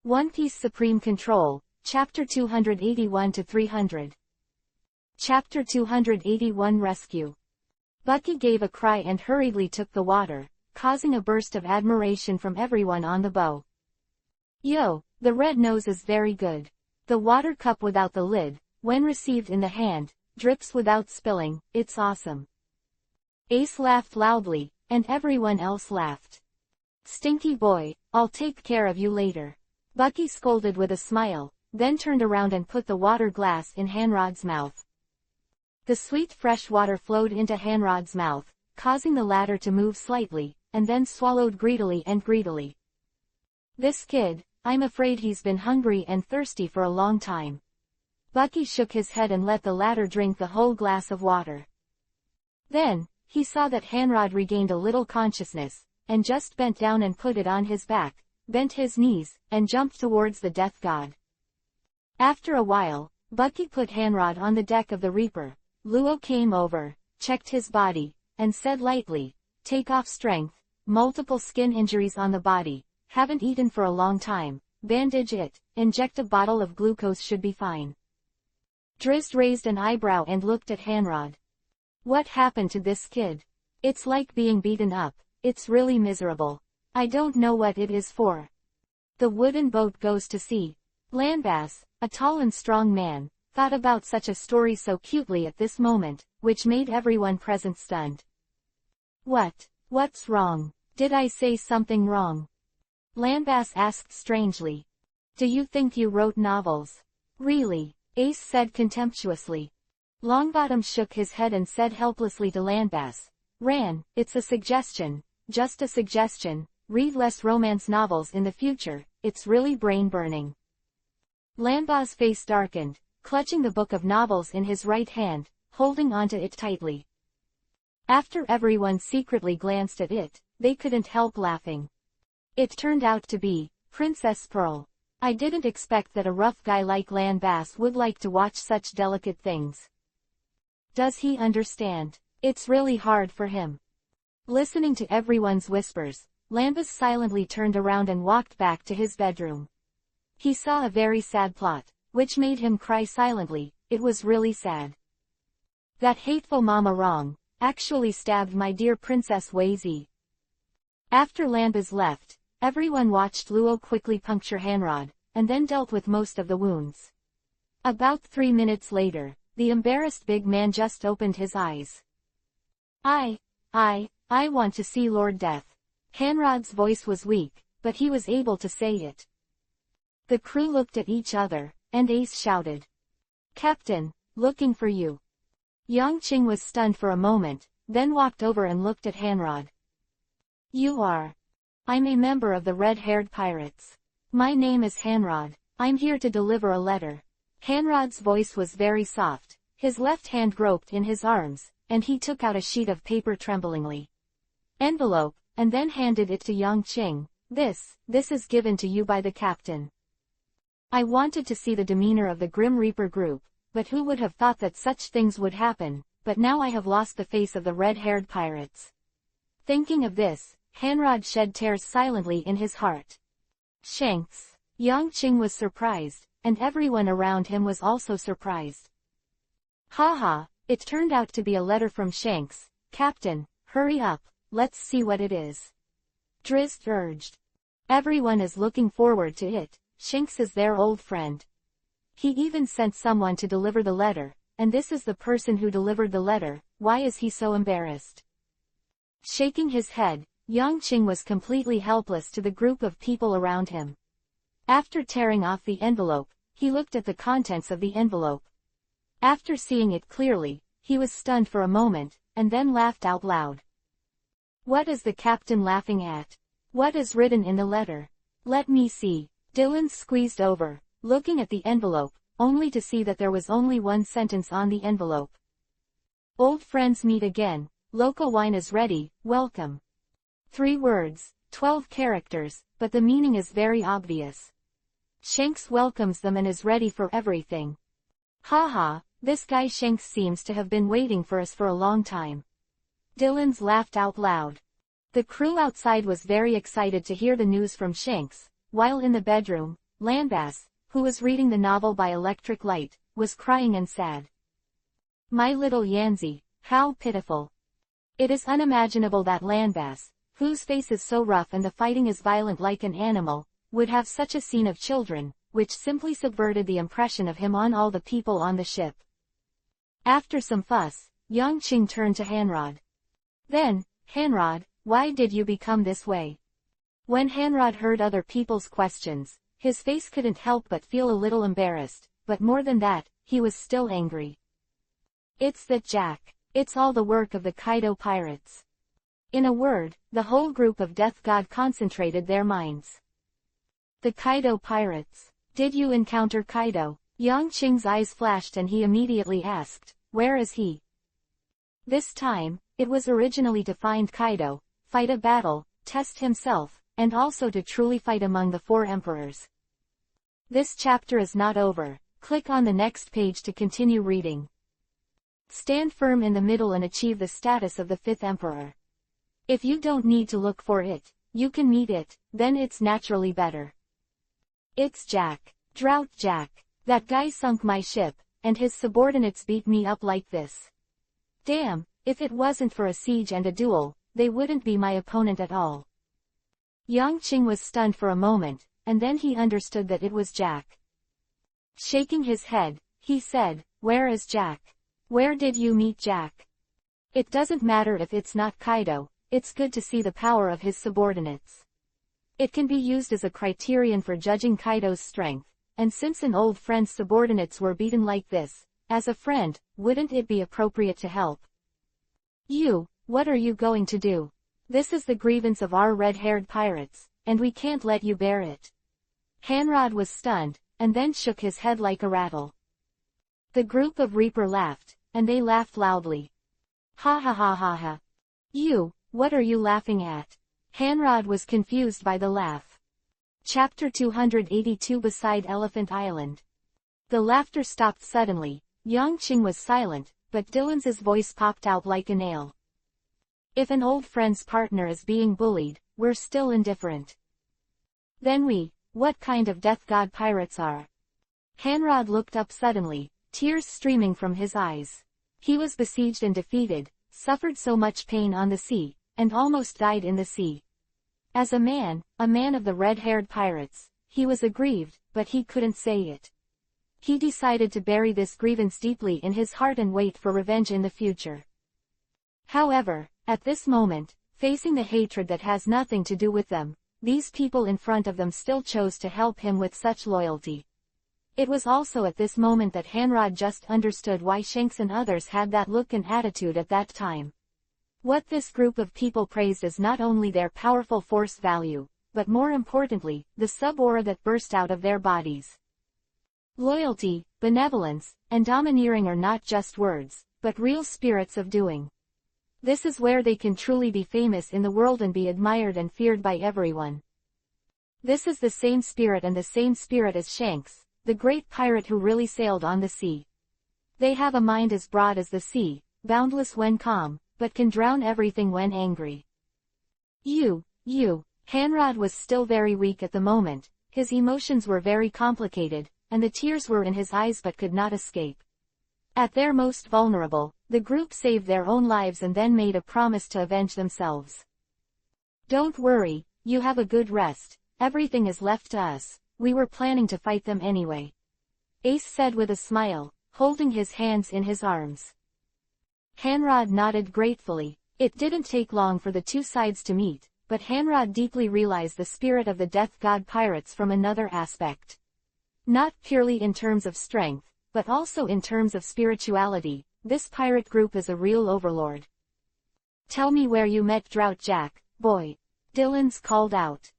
One Piece Supreme Control, Chapter 281-300. Chapter 281 Rescue. Bucky gave a cry and hurriedly took the water, causing a burst of admiration from everyone on the boat. Yo, the red nose is very good. The water cup without the lid, when received in the hand, drips without spilling, it's awesome. Ace laughed loudly, and everyone else laughed. Stinky boy, I'll take care of you later. Bucky scolded with a smile, then turned around and put the water glass in Hanrod's mouth. The sweet fresh water flowed into Hanrod's mouth, causing the latter to move slightly, and then swallowed greedily and greedily. This kid, I'm afraid he's been hungry and thirsty for a long time. Bucky shook his head and let the latter drink the whole glass of water. Then, he saw that Hanrod regained a little consciousness, and just bent down and put it on his back, bent his knees, and jumped towards the death god. After a while, Bucky put Hanrod on the deck of the Reaper. Luo came over, checked his body, and said lightly, "Take off strength, multiple skin injuries on the body, haven't eaten for a long time, bandage it, inject a bottle of glucose should be fine." Drizzt raised an eyebrow and looked at Hanrod. What happened to this kid? It's like being beaten up, it's really miserable. I don't know what it is for. The wooden boat goes to sea. Landbass, a tall and strong man, thought about such a story so cutely at this moment, which made everyone present stunned. What's wrong? Did I say something wrong? Landbass asked strangely. Do you think you wrote novels? Really? Ace said contemptuously. Longbottom shook his head and said helplessly to Landbass, Ran, it's a suggestion, just a suggestion, read less romance novels in the future, it's really brain-burning. Landbaw's face darkened, clutching the book of novels in his right hand, holding onto it tightly. After everyone secretly glanced at it, they couldn't help laughing. It turned out to be Princess Pearl. I didn't expect that a rough guy like Landbass would like to watch such delicate things. Does he understand? It's really hard for him. Listening to everyone's whispers, Landbass silently turned around and walked back to his bedroom. He saw a very sad plot, which made him cry silently. It was really sad. That hateful Mama Wrong actually stabbed my dear Princess Wei. After Landbass left, everyone watched Luo quickly puncture Hanrod, and then dealt with most of the wounds. About 3 minutes later, the embarrassed big man just opened his eyes. I want to see Lord Death. Hanrod's voice was weak, but he was able to say it. The crew looked at each other, and Ace shouted. Captain, looking for you. Yongqing was stunned for a moment, then walked over and looked at Hanrod. You are. I'm a member of the red-haired pirates. My name is Hanrod. I'm here to deliver a letter. Hanrod's voice was very soft, his left hand groped in his arms, and he took out a sheet of paper tremblingly. Envelope, and then handed it to Yongqing. This is given to you by the captain. I wanted to see the demeanor of the Grim Reaper group, but who would have thought that such things would happen, but now I have lost the face of the red-haired pirates. Thinking of this, Hanrod shed tears silently in his heart. Shanks. Yongqing was surprised, and everyone around him was also surprised. Haha, it turned out to be a letter from Shanks. Captain, hurry up, let's see what it is. Drizzt urged. Everyone is looking forward to it. Shanks is their old friend. He even sent someone to deliver the letter, and this is the person who delivered the letter. Why is he so embarrassed? Shaking his head, Yongqing was completely helpless to the group of people around him. After tearing off the envelope, he looked at the contents of the envelope. After seeing it clearly, he was stunned for a moment, and then laughed out loud. What is the captain laughing at? What is written in the letter? Let me see. Dylan squeezed over, looking at the envelope, only to see that there was only one sentence on the envelope. Old friends meet again, local wine is ready, welcome. 3 words, 12 characters, but the meaning is very obvious. Shanks welcomes them and is ready for everything. Haha, this guy Shanks seems to have been waiting for us for a long time. Dylan's laughed out loud. The crew outside was very excited to hear the news from Shanks, while in the bedroom, Landbass, who was reading the novel by electric light, was crying and sad. My little Yanzi, how pitiful. It is unimaginable that Landbass, whose face is so rough and the fighting is violent like an animal, would have such a scene of children, which simply subverted the impression of him on all the people on the ship. After some fuss, Yang Qing turned to Hanrod. Then, Hanrod, why did you become this way? When Hanrod heard other people's questions, his face couldn't help but feel a little embarrassed, but more than that, he was still angry. It's that Jack. It's all the work of the Kaido pirates. In a word, the whole group of Death God concentrated their minds. The Kaido pirates. Did you encounter Kaido? Yang Qing's eyes flashed and he immediately asked, where is he? This time, it was originally to find Kaido, fight a battle, test himself, and also to truly fight among the 4 emperors. This chapter is not over. Click on the next page to continue reading. Stand firm in the middle and achieve the status of the 5th emperor. If you don't need to look for it, you can meet it, then it's naturally better. It's Jack. Drought Jack. That guy sunk my ship, and his subordinates beat me up like this. Damn, if it wasn't for a siege and a duel, they wouldn't be my opponent at all. Yang Qing was stunned for a moment, and then he understood that it was Jack. Shaking his head, he said, where is Jack? Where did you meet Jack? It doesn't matter if it's not Kaido, it's good to see the power of his subordinates. It can be used as a criterion for judging Kaido's strength, and since an old friend's subordinates were beaten like this, as a friend, wouldn't it be appropriate to help? You, what are you going to do? This is the grievance of our red-haired pirates, and we can't let you bear it. Hanrod was stunned, and then shook his head like a rattle. The group of Reaper laughed, and they laughed loudly. Ha ha ha ha ha. You, what are you laughing at? Hanrod was confused by the laugh. Chapter 282 Beside Elephant Island. The laughter stopped suddenly. Yang Qing was silent, but Dylan's voice popped out like a nail. If an old friend's partner is being bullied, we're still indifferent. Then what kind of death god pirates are? Hanrod looked up suddenly, tears streaming from his eyes. He was besieged and defeated, suffered so much pain on the sea, and almost died in the sea. As a man of the red-haired pirates, he was aggrieved, but he couldn't say it. He decided to bury this grievance deeply in his heart and wait for revenge in the future. However, at this moment, facing the hatred that has nothing to do with them, these people in front of them still chose to help him with such loyalty. It was also at this moment that Hanrod just understood why Shanks and others had that look and attitude at that time. What this group of people praised is not only their powerful force value, but more importantly, the sub-aura that burst out of their bodies. Loyalty, benevolence, and domineering are not just words, but real spirits of doing. This is where they can truly be famous in the world and be admired and feared by everyone. This is the same spirit and the same spirit as Shanks, the great pirate who really sailed on the sea. They have a mind as broad as the sea, boundless when calm, but can drown everything when angry. Hanrod was still very weak at the moment, his emotions were very complicated, and the tears were in his eyes but could not escape. At their most vulnerable, the group saved their own lives and then made a promise to avenge themselves. Don't worry, you have a good rest, everything is left to us, we were planning to fight them anyway. Ace said with a smile, holding his hands in his arms. Hanrod nodded gratefully. It didn't take long for the two sides to meet, but Hanrod deeply realized the spirit of the death god pirates from another aspect. Not purely in terms of strength, but also in terms of spirituality, this pirate group is a real overlord. Tell me where you met Drought Jack, boy. Dylan's called out.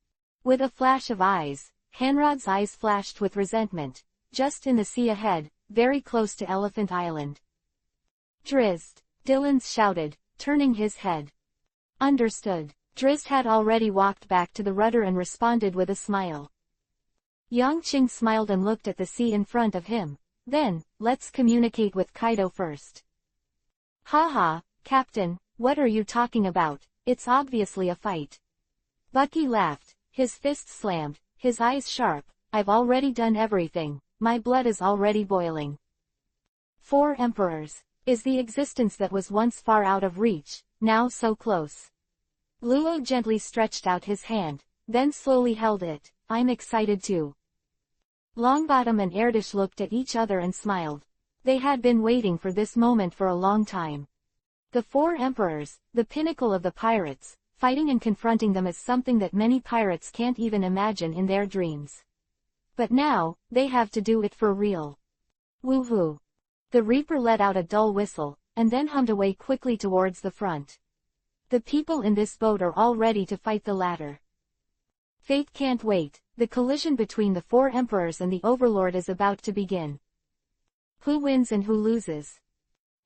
With a flash of eyes, Hanrod's eyes flashed with resentment, just in the sea ahead, very close to Elephant Island. Drizzt, Dylan's shouted, turning his head. Understood. Drizzt had already walked back to the rudder and responded with a smile. Yang Qing smiled and looked at the sea in front of him. Then, let's communicate with Kaido first. Ha, Captain, what are you talking about? It's obviously a fight. Bucky laughed, his fists slammed, his eyes sharp. I've already done everything, my blood is already boiling. 4 emperors. Is the existence that was once far out of reach, now so close? Luo gently stretched out his hand, then slowly held it. I'm excited too. Longbottom and Erdish looked at each other and smiled. They had been waiting for this moment for a long time. The 4 emperors, the pinnacle of the pirates, fighting and confronting them is something that many pirates can't even imagine in their dreams. But now, they have to do it for real. Woohoo! The Reaper let out a dull whistle, and then hummed away quickly towards the front. The people in this boat are all ready to fight the latter. Fate can't wait, the collision between the 4 emperors and the Overlord is about to begin. Who wins and who loses?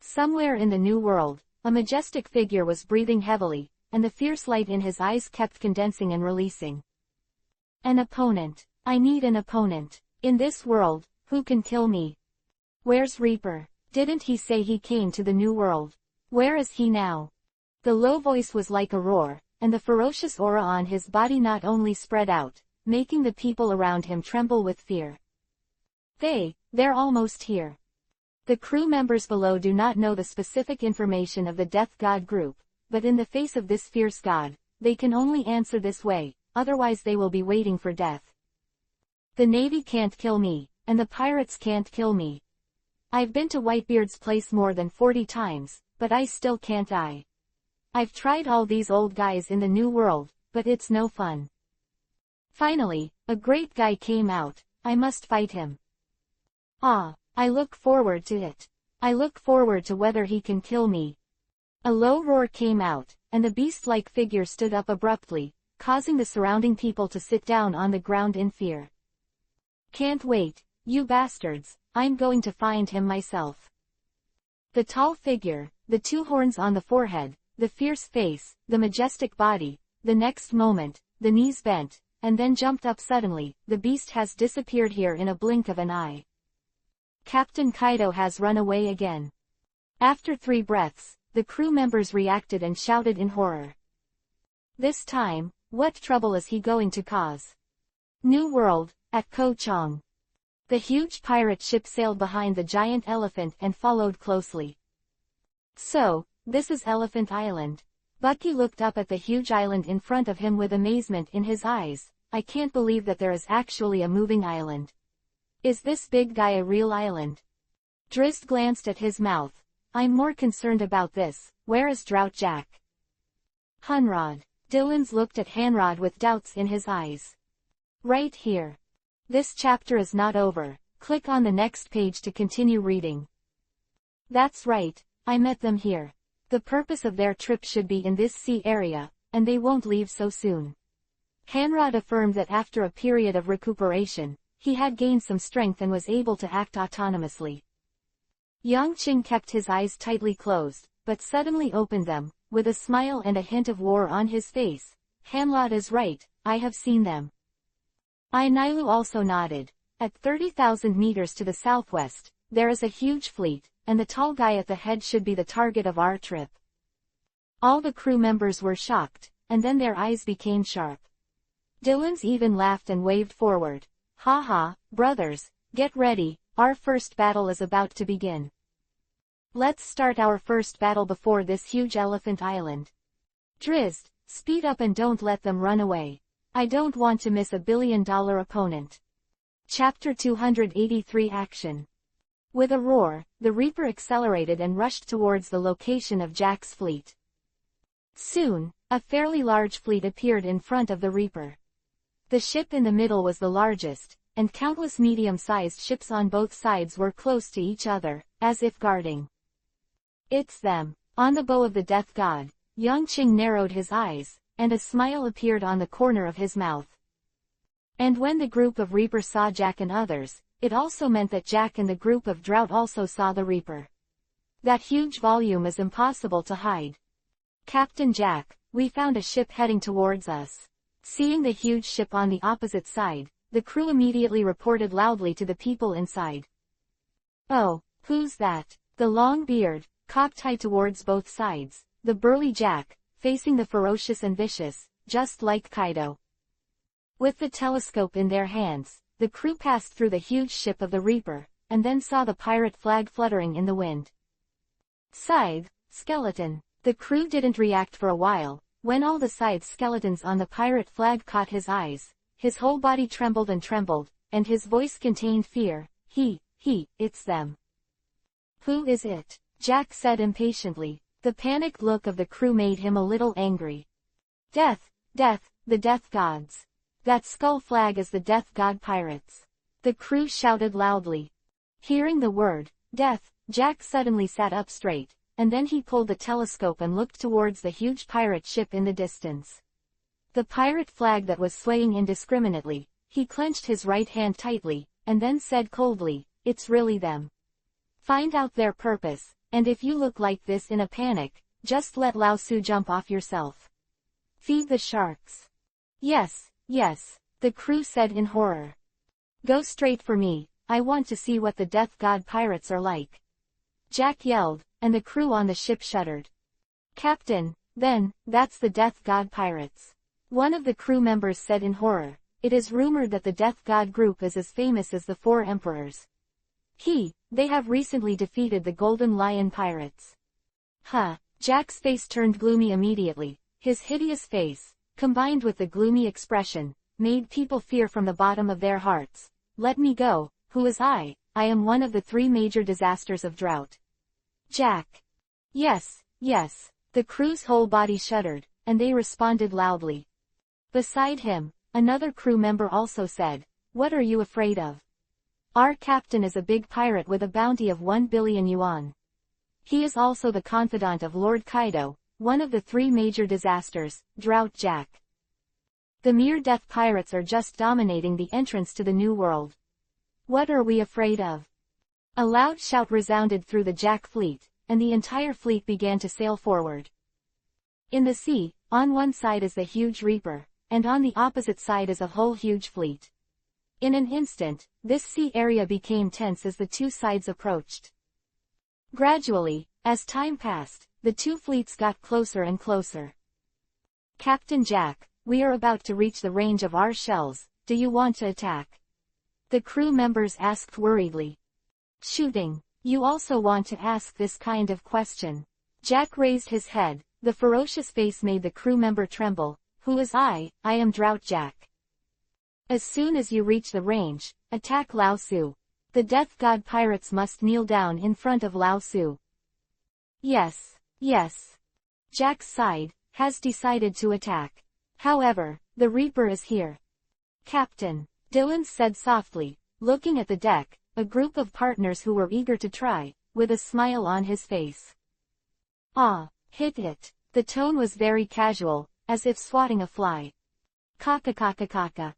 Somewhere in the New World, a majestic figure was breathing heavily, and the fierce light in his eyes kept condensing and releasing. An opponent. I need an opponent. In this world, who can kill me? Where's Reaper? Didn't he say he came to the New World? Where is he now? The low voice was like a roar, and the ferocious aura on his body not only spread out, making the people around him tremble with fear. They're almost here. The crew members below do not know the specific information of the Death God group, but in the face of this fierce god, they can only answer this way, otherwise they will be waiting for death. The Navy can't kill me, and the pirates can't kill me. I've been to Whitebeard's place more than 40 times, but I still can't die. I've tried all these old guys in the New World, but it's no fun. Finally, a great guy came out. I must fight him. I look forward to it. I look forward to whether he can kill me. A low roar came out, and the beast-like figure stood up abruptly, causing the surrounding people to sit down on the ground in fear. Can't wait, you bastards, I'm going to find him myself. The tall figure, the 2 horns on the forehead, the fierce face, the majestic body, the next moment, the knees bent, and then jumped up suddenly. The beast has disappeared here in a blink of an eye. Captain Kaido has run away again. After 3 breaths, the crew members reacted and shouted in horror. This time, what trouble is he going to cause? New World, at Ko Chang. The huge pirate ship sailed behind the giant elephant and followed closely. So, this is Elephant Island. Bucky looked up at the huge island in front of him with amazement in his eyes. I can't believe that there is actually a moving island. Is this big guy a real island? Drizzt glanced at his mouth. I'm more concerned about this. Where is Drought Jack? Hunrod. Dylan's looked at Hanrod with doubts in his eyes. Right here. This chapter is not over. Click on the next page to continue reading. That's right, I met them here. The purpose of their trip should be in this sea area, and they won't leave so soon. Hanrod affirmed that after a period of recuperation, he had gained some strength and was able to act autonomously. Yangqing kept his eyes tightly closed, but suddenly opened them, with a smile and a hint of war on his face. Hanrod is right, I have seen them. Ainilu also nodded. At 30,000 meters to the southwest, there is a huge fleet, and the tall guy at the head should be the target of our trip. All the crew members were shocked, and then their eyes became sharp. Dylan's even laughed and waved forward. Ha, brothers, get ready, our first battle is about to begin. Let's start our first battle before this huge elephant island. Drizzt, speed up and don't let them run away. I don't want to miss a billion-dollar opponent. Chapter 283 Action. With a roar, the Reaper accelerated and rushed towards the location of Jack's fleet. Soon, a fairly large fleet appeared in front of the Reaper. The ship in the middle was the largest, and countless medium-sized ships on both sides were close to each other, as if guarding. It's them. On the bow of the Death God, Yangqing narrowed his eyes, and a smile appeared on the corner of his mouth. And when the group of Reaper saw Jack and others, it also meant that Jack and the group of Drought also saw the Reaper. That huge volume is impossible to hide. Captain Jack, we found a ship heading towards us. Seeing the huge ship on the opposite side, the crew immediately reported loudly to the people inside. Oh, who's that? The long beard, cocked high towards both sides, the burly Jack, facing the ferocious and vicious, just like Kaido. With the telescope in their hands, the crew passed through the huge ship of the Reaper, and then saw the pirate flag fluttering in the wind. Scythe, skeleton. The crew didn't react for a while. When all the scythe skeletons on the pirate flag caught his eyes, his whole body trembled, and his voice contained fear. It's them. Who is it? Jack said impatiently. The panicked look of the crew made him a little angry. Death, the death gods. That skull flag is the death god pirates. The crew shouted loudly. Hearing the word, death, Jack suddenly sat up straight, and then he pulled the telescope and looked towards the huge pirate ship in the distance. The pirate flag that was swaying indiscriminately. He clenched his right hand tightly, and then said coldly, "It's really them. Find out their purpose, and if you look like this in a panic, just let Lao Su jump off yourself. Feed the sharks." Yes, the crew said in horror. "Go straight for me, I want to see what the death god pirates are like." Jack yelled, and the crew on the ship shuddered. "Captain, then, that's the death god pirates," one of the crew members said in horror. "It is rumored that the death god group is as famous as the Four Emperors. They have recently defeated the Golden Lion pirates." Jack's face turned gloomy immediately. His hideous face, combined with the gloomy expression, made people fear from the bottom of their hearts. "Let me go, who is I? I am one of the 3 major disasters of drought." Jack. Yes, the crew's whole body shuddered, and they responded loudly. Beside him, another crew member also said, "What are you afraid of? Our captain is a big pirate with a bounty of 1 billion yuan. He is also the confidant of Lord Kaido, one of the 3 major disasters, drought Jack. The mere death pirates are just dominating the entrance to the New World. What are we afraid of?" A loud shout resounded through the Jack fleet, and the entire fleet began to sail forward. In the sea, on one side is the huge Reaper, and on the opposite side is a whole huge fleet. In an instant, this sea area became tense as the 2 sides approached. Gradually, as time passed, the 2 fleets got closer and closer. "Captain Jack, we are about to reach the range of our shells, do you want to attack?" the crew members asked worriedly. "Shooting. You also want to ask this kind of question?" Jack raised his head. The ferocious face made the crew member tremble. "Who is I? I am Drought Jack. As soon as you reach the range, attack Lao Su. The death god pirates must kneel down in front of Lao Su." Yes. Jack sighed, has decided to attack. However, the Reaper is here. "Captain," Dylan said softly, looking at the deck, a group of partners who were eager to try, with a smile on his face. Hit it. The tone was very casual, as if swatting a fly. Kaka.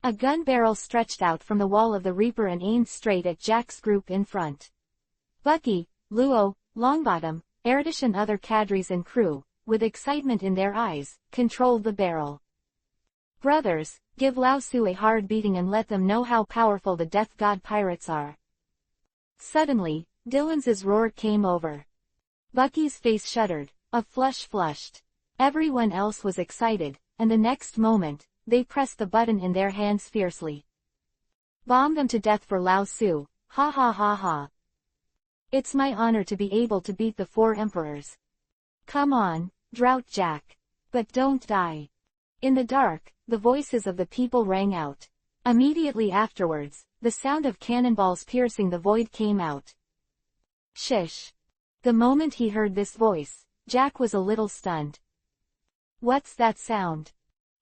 A gun barrel stretched out from the wall of the Reaper and aimed straight at Jack's group in front. Bucky, Luo, Longbottom, Erdish and other cadres and crew, with excitement in their eyes, controlled the barrel. "Brothers, give Lao Su a hard beating and let them know how powerful the death god pirates are." Suddenly, Dylan's roar came over. Bucky's face shuddered, a flush flushed. Everyone else was excited, and the next moment, they pressed the button in their hands fiercely. "Bomb them to death for Lao Su, ha. It's my honor to be able to beat the 4 emperors. Come on, Drought Jack. But don't die." In the dark, the voices of the people rang out. Immediately afterwards, the sound of cannonballs piercing the void came out. Shish. The moment he heard this voice, Jack was a little stunned. What's that sound?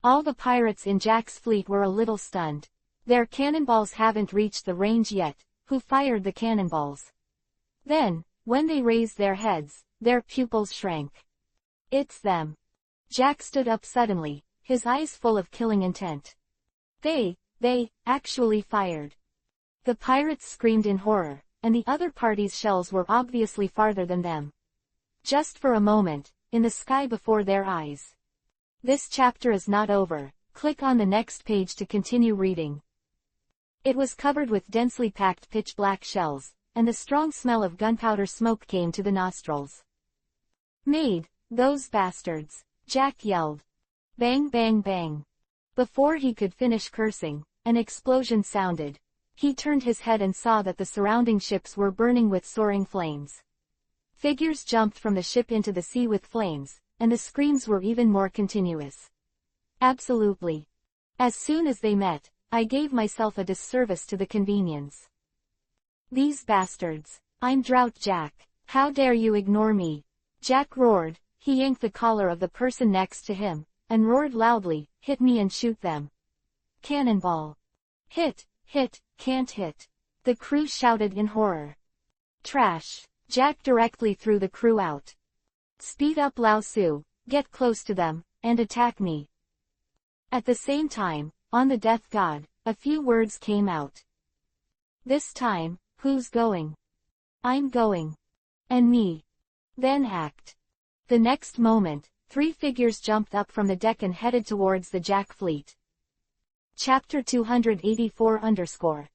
All the pirates in Jack's fleet were a little stunned. Their cannonballs haven't reached the range yet. Who fired the cannonballs? Then, when they raised their heads, their pupils shrank. It's them. Jack stood up suddenly, his eyes full of killing intent. They actually fired. The pirates screamed in horror, and the other party's shells were obviously farther than them. Just for a moment, in the sky before their eyes. This chapter is not over. Click on the next page to continue reading. It was covered with densely packed pitch-black shells, and the strong smell of gunpowder smoke came to the nostrils. Made, those bastards, Jack yelled. Bang bang bang. Before he could finish cursing, an explosion sounded. He turned his head and saw that the surrounding ships were burning with soaring flames. Figures jumped from the ship into the sea with flames, and the screams were even more continuous. Absolutely. As soon as they met, I gave myself a disservice to the convenience. These bastards. I'm Drought Jack. How dare you ignore me? Jack roared. He yanked the collar of the person next to him, and roared loudly, hit me and shoot them. Cannonball. Hit, can't hit. The crew shouted in horror. Trash. Jack directly threw the crew out. Speed up Lao Su, get close to them, and attack me. At the same time, on the death god, a few words came out. This time, who's going? I'm going. And me. Then act. The next moment, 3 figures jumped up from the deck and headed towards the Jack fleet. Chapter 284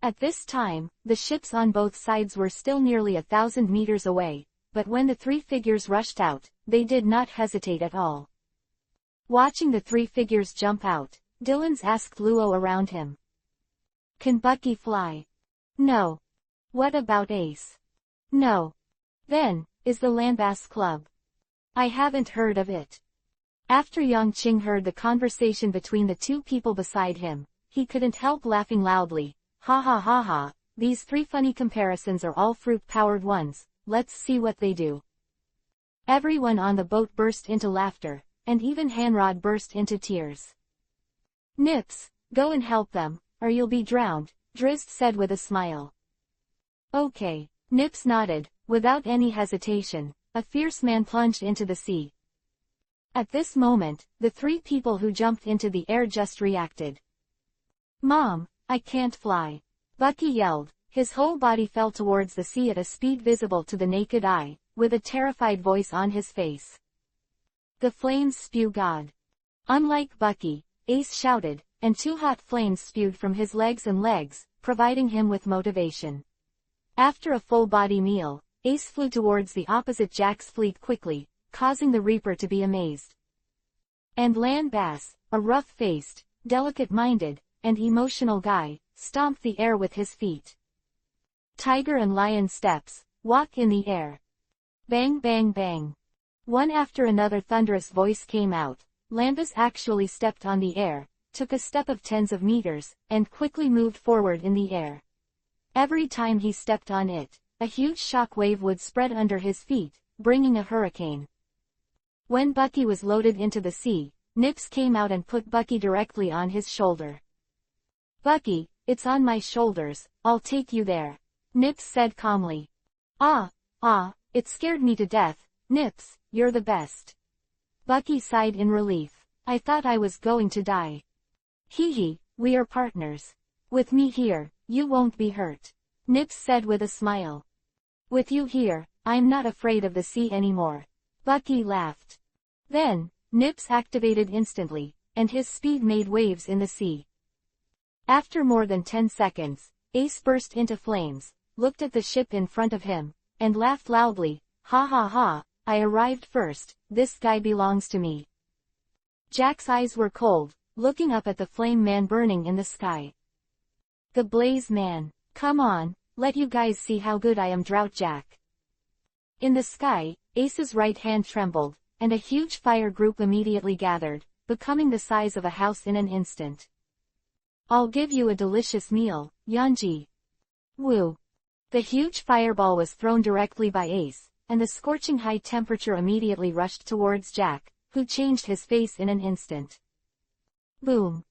At this time, the ships on both sides were still nearly 1,000 meters away, but when the 3 figures rushed out, they did not hesitate at all. Watching the 3 figures jump out, Dylan's asked Luo around him. Can Bucky fly? No. What about Ace? No. Then, is the Landbass Club? I haven't heard of it. After Yongqing heard the conversation between the 2 people beside him, he couldn't help laughing loudly. Ha ha ha ha, these 3 funny comparisons are all fruit-powered ones, let's see what they do. Everyone on the boat burst into laughter, and even Hanrod burst into tears. Nips, go and help them, or you'll be drowned, Drizzt said with a smile. Okay. Nips nodded. Without any hesitation, a fierce man plunged into the sea. At this moment, the 3 people who jumped into the air just reacted. Mom, I can't fly. Bucky yelled. His whole body fell towards the sea at a speed visible to the naked eye, with a terrified voice on his face. The flames spew God. Unlike Bucky, Ace shouted, and 2 hot flames spewed from his legs and legs, providing him with motivation. After a full-body meal, Ace flew towards the opposite Jack's fleet quickly, causing the Reaper to be amazed. And Landbass, a rough-faced, delicate-minded, and emotional guy, stomped the air with his feet. Tiger and lion steps, walk in the air. Bang bang bang. One after another thunderous voice came out. Landbass actually stepped on the air, took a step of tens of meters, and quickly moved forward in the air. Every time he stepped on it, a huge shock wave would spread under his feet, bringing a hurricane. When Bucky was loaded into the sea, Nips came out and put Bucky directly on his shoulder. Bucky, it's on my shoulders, I'll take you there. Nips said calmly. It scared me to death. Nips, you're the best. Bucky sighed in relief. I thought I was going to die. Hee, we are partners. With me here, you won't be hurt. Nips said with a smile. With you here, I'm not afraid of the sea anymore. Bucky laughed. Then, Nips activated instantly, and his speed made waves in the sea. After more than 10 seconds, Ace burst into flames, looked at the ship in front of him, and laughed loudly. Ha ha ha, I arrived first, this guy belongs to me. Jack's eyes were cold, looking up at the flame man burning in the sky. The Blaze Man. Come on, let you guys see how good I am, Drought Jack. In the sky, Ace's right hand trembled, and a huge fire group immediately gathered, becoming the size of a house in an instant. I'll give you a delicious meal, Yanji. Woo. The huge fireball was thrown directly by Ace, and the scorching high temperature immediately rushed towards Jack, who changed his face in an instant. Boom.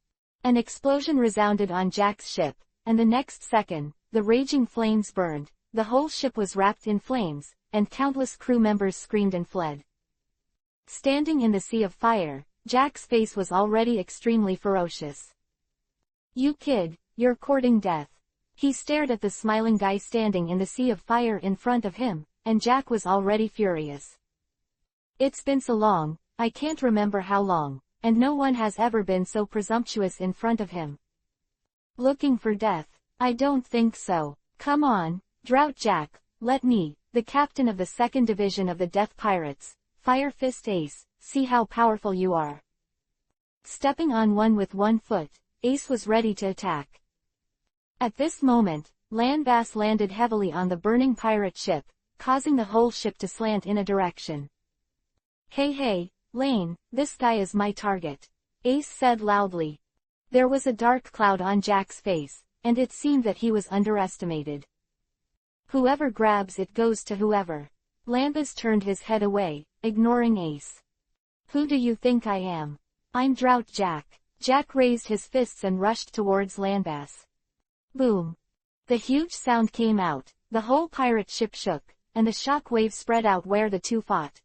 An explosion resounded on Jack's ship, and the next second, the raging flames burned, the whole ship was wrapped in flames, and countless crew members screamed and fled. Standing in the sea of fire, Jack's face was already extremely ferocious. You kid, you're courting death. He stared at the smiling guy standing in the sea of fire in front of him, and Jack was already furious. It's been so long, I can't remember how long, and no one has ever been so presumptuous in front of him. Looking for death? I don't think so. Come on, Drought Jack, let me, the captain of the 2nd Division of the Death Pirates, Fire Fist Ace, see how powerful you are. Stepping on one with one foot, Ace was ready to attack. At this moment, Landbass landed heavily on the burning pirate ship, causing the whole ship to slant in a direction. Hey, Lane, this guy is my target," Ace said loudly. There was a dark cloud on Jack's face, and it seemed that he was underestimated. "Whoever grabs it goes to whoever." Landbass turned his head away, ignoring Ace. "Who do you think I am? I'm Drought Jack." Jack raised his fists and rushed towards Landbass. Boom! The huge sound came out, the whole pirate ship shook, and the shock wave spread out where the two fought.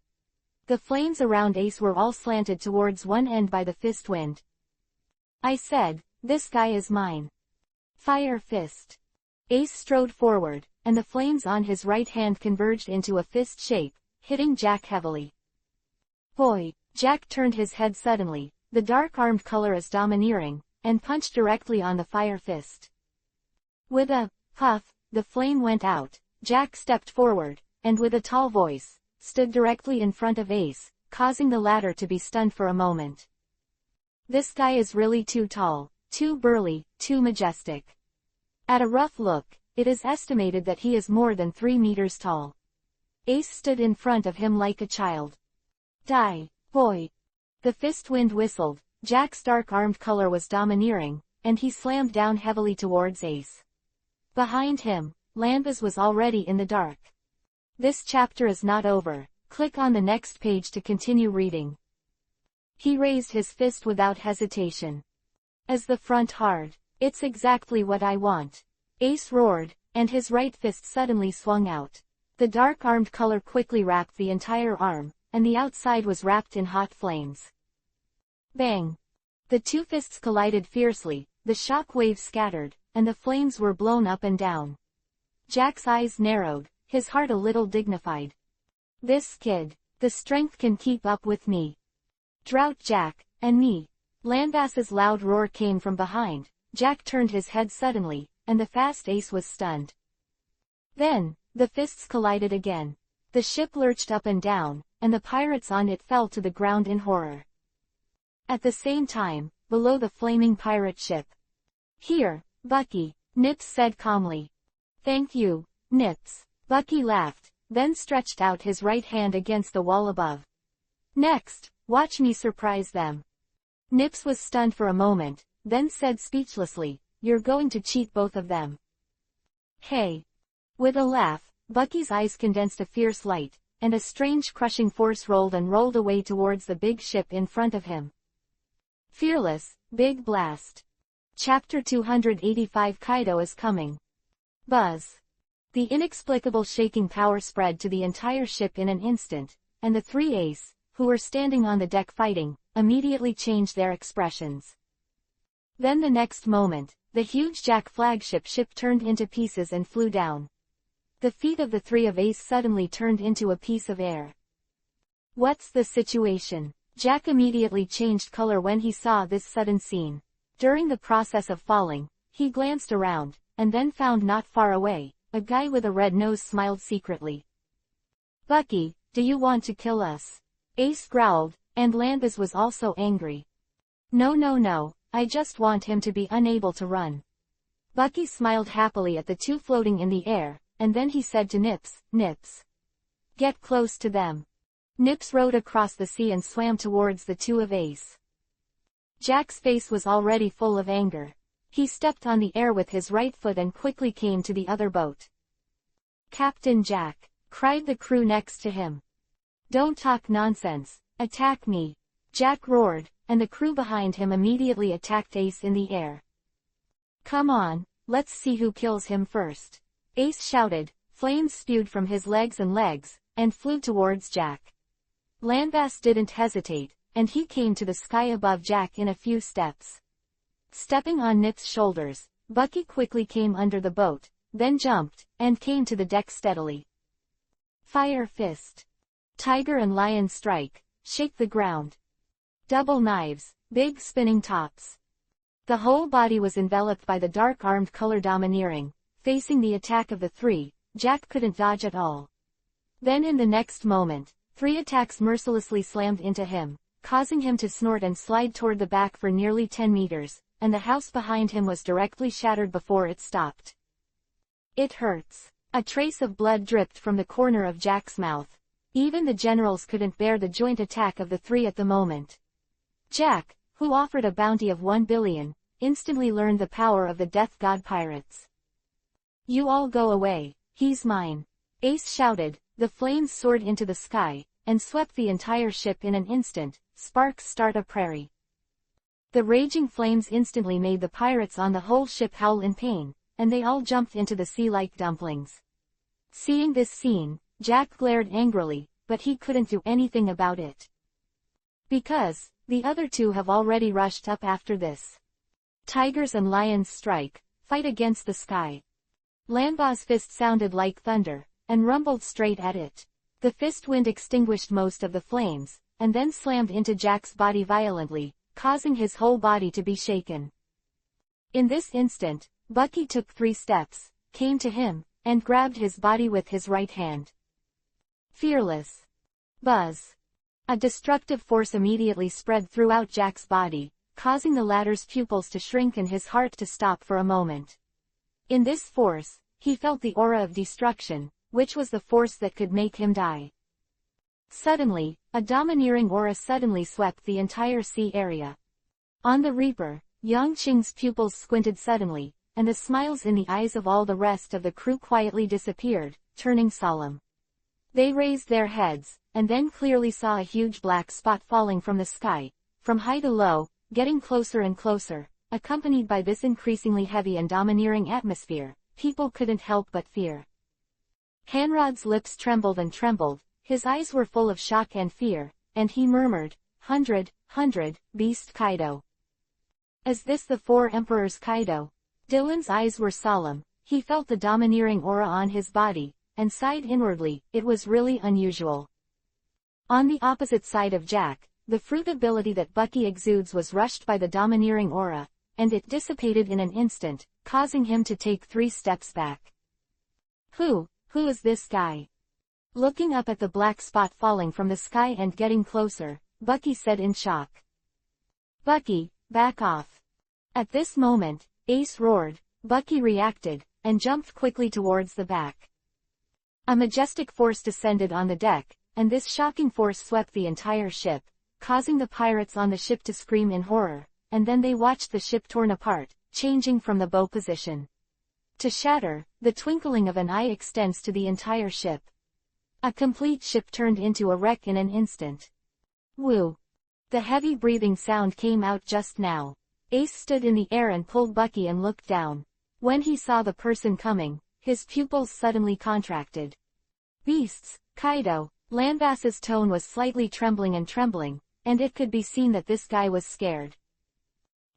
The flames around Ace were all slanted towards one end by the fist wind. "I said, this guy is mine. Fire fist." Ace strode forward, and the flames on his right hand converged into a fist shape, hitting Jack heavily. Boy! Jack turned his head suddenly, the dark-armed color is domineering, and punched directly on the fire fist. With a puff, the flame went out. Jack stepped forward, and with a tall voice, stood directly in front of Ace, causing the latter to be stunned for a moment. "This guy is really too tall, too burly, too majestic. At a rough look, it is estimated that he is more than 3 meters tall." Ace stood in front of him like a child. "Die, boy!" The fist wind whistled, Jack's dark-armed color was domineering, and he slammed down heavily towards Ace. Behind him, Landbass was already in the dark. This chapter is not over. Click on the next page to continue reading. He raised his fist without hesitation. "As the front hard. It's exactly what I want," Ace roared, and his right fist suddenly swung out. The dark-armed color quickly wrapped the entire arm, and the outside was wrapped in hot flames. Bang! The two fists collided fiercely, the shock wave scattered, and the flames were blown up and down. Jack's eyes narrowed, his heart a little dignified. "This kid, the strength can keep up with me. Drought Jack, and me." Landbass's loud roar came from behind. Jack turned his head suddenly, and the fast Ace was stunned. Then, the fists collided again. The ship lurched up and down, and the pirates on it fell to the ground in horror. At the same time, below the flaming pirate ship. "Here, Bucky," Nips said calmly. "Thank you, Nips." Bucky laughed, then stretched out his right hand against the wall above. "Next, watch me surprise them." Nips was stunned for a moment, then said speechlessly, "You're going to cheat both of them." "Hey." With a laugh, Bucky's eyes condensed a fierce light, and a strange crushing force rolled and rolled away towards the big ship in front of him. Fearless, big blast. Chapter 285 Kaido is coming. Buzz. The inexplicable shaking power spread to the entire ship in an instant, and the three Ace, who were standing on the deck fighting, immediately changed their expressions. Then the next moment, the huge Jack flagship ship turned into pieces and flew down. The feet of the three of Ace suddenly turned into a piece of air. "What's the situation?" Jack immediately changed color when he saw this sudden scene. During the process of falling, he glanced around, and then found not far away, a guy with a red nose smiled secretly. "Bucky, do you want to kill us?" Ace growled, and Landbass was also angry. No, I just want him to be unable to run." Bucky smiled happily at the two floating in the air, and then he said to Nips, "Get close to them." Nips rowed across the sea and swam towards the two of Ace. Jack's face was already full of anger. He stepped on the air with his right foot and quickly came to the other boat. "Captain Jack," cried the crew next to him. "Don't talk nonsense, attack me," Jack roared, and the crew behind him immediately attacked Ace in the air. "Come on, let's see who kills him first," Ace shouted. Flames spewed from his legs and flew towards Jack. Landbass didn't hesitate, and he came to the sky above Jack in a few steps. Stepping on Nips' shoulders, Bucky quickly came under the boat, then jumped, and came to the deck steadily. Fire fist. Tiger and lion strike, shake the ground. Double knives, big spinning tops. The whole body was enveloped by the dark-armed color domineering. Facing the attack of the three, Jack couldn't dodge at all. Then in the next moment, 3 attacks mercilessly slammed into him, causing him to snort and slide toward the back for nearly 10 meters, and the house behind him was directly shattered before it stopped. "It hurts." A trace of blood dripped from the corner of Jack's mouth. Even the generals couldn't bear the joint attack of the three at the moment. Jack, who offered a bounty of 1 billion, instantly learned the power of the death god pirates. "You all go away, he's mine," Ace shouted. The flames soared into the sky, and swept the entire ship in an instant. Sparks start a prairie. The raging flames instantly made the pirates on the whole ship howl in pain, and they all jumped into the sea like dumplings. Seeing this scene, Jack glared angrily, but he couldn't do anything about it. Because, the other two have already rushed up after this. Tigers and lions strike, fight against the sky. Lanba's fist sounded like thunder, and rumbled straight at it. The fist wind extinguished most of the flames, and then slammed into Jack's body violently, causing his whole body to be shaken. In this instant, Bucky took 3 steps, came to him, and grabbed his body with his right hand. Fearless. Buzz. A destructive force immediately spread throughout Jack's body, causing the latter's pupils to shrink and his heart to stop for a moment. In this force, he felt the aura of destruction, which was the force that could make him die. Suddenly, a domineering aura suddenly swept the entire sea area. On the Reaper, Yang Qing's pupils squinted suddenly, and the smiles in the eyes of all the rest of the crew quietly disappeared, turning solemn. They raised their heads, and then clearly saw a huge black spot falling from the sky, from high to low, getting closer and closer. Accompanied by this increasingly heavy and domineering atmosphere, people couldn't help but fear. Hanrod's lips trembled and trembled, his eyes were full of shock and fear, and he murmured, "100, beast Kaido. Is this the 4 Emperors Kaido?" Dylan's eyes were solemn, he felt the domineering aura on his body, and sighed inwardly. It was really unusual. On the opposite side of Jack, the fruit ability that Bucky exudes was rushed by the domineering aura, and it dissipated in an instant, causing him to take 3 steps back. Who is this guy?" Looking up at the black spot falling from the sky and getting closer, Bucky said in shock. "Bucky, back off." At this moment, Ace roared. Bucky reacted, and jumped quickly towards the back. A majestic force descended on the deck, and this shocking force swept the entire ship, causing the pirates on the ship to scream in horror, and then they watched the ship torn apart, changing from the bow position to shatter. The twinkling of an eye extends to the entire ship. A complete ship turned into a wreck in an instant. Woo! The heavy breathing sound came out just now. Ace stood in the air and pulled Bucky and looked down. When he saw the person coming, his pupils suddenly contracted. "Beasts, Kaido." Lanbass's tone was slightly trembling, and it could be seen that this guy was scared.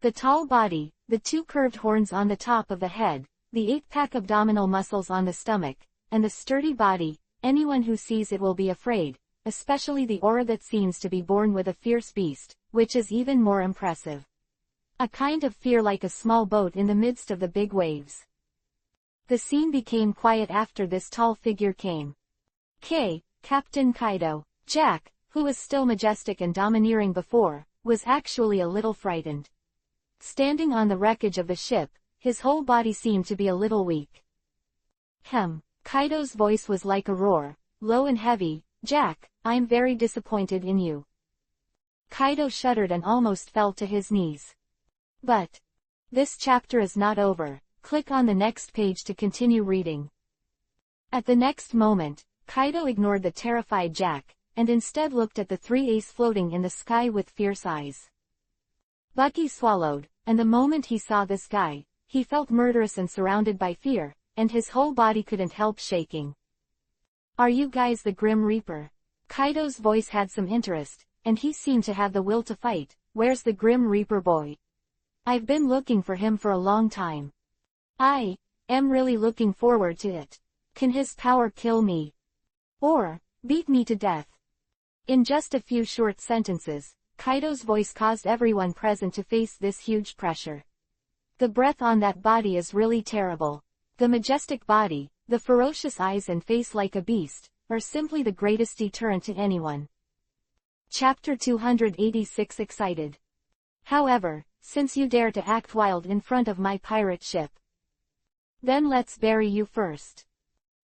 The tall body, the 2 curved horns on the top of the head, the 8-pack abdominal muscles on the stomach, and the sturdy body, anyone who sees it will be afraid, especially the aura that seems to be born with a fierce beast, which is even more impressive. A kind of fear like a small boat in the midst of the big waves. The scene became quiet after this tall figure came. Captain Kaido. Jack, who was still majestic and domineering before, was actually a little frightened. Standing on the wreckage of the ship, his whole body seemed to be a little weak. Kaido's voice was like a roar, low and heavy. "Jack, I'm very disappointed in you." Kaido shuddered and almost fell to his knees. But this chapter is not over. Click on the next page to continue reading. At the next moment, Kaido ignored the terrified Jack, and instead looked at the 3 Ace floating in the sky with fierce eyes. Bucky swallowed, and the moment he saw this guy, he felt murderous and surrounded by fear, and his whole body couldn't help shaking. "Are you guys the Grim Reaper?" Kaido's voice had some interest, and he seemed to have the will to fight. "Where's the Grim Reaper boy? I've been looking for him for a long time. I am really looking forward to it. Can his power kill me? Or beat me to death?" In just a few short sentences, Kaido's voice caused everyone present to face this huge pressure. The breath on that body is really terrible. The majestic body, the ferocious eyes and face like a beast, are simply the greatest deterrent to anyone. Chapter 286 Excited. However, since you dare to act wild in front of my pirate ship, then let's bury you first.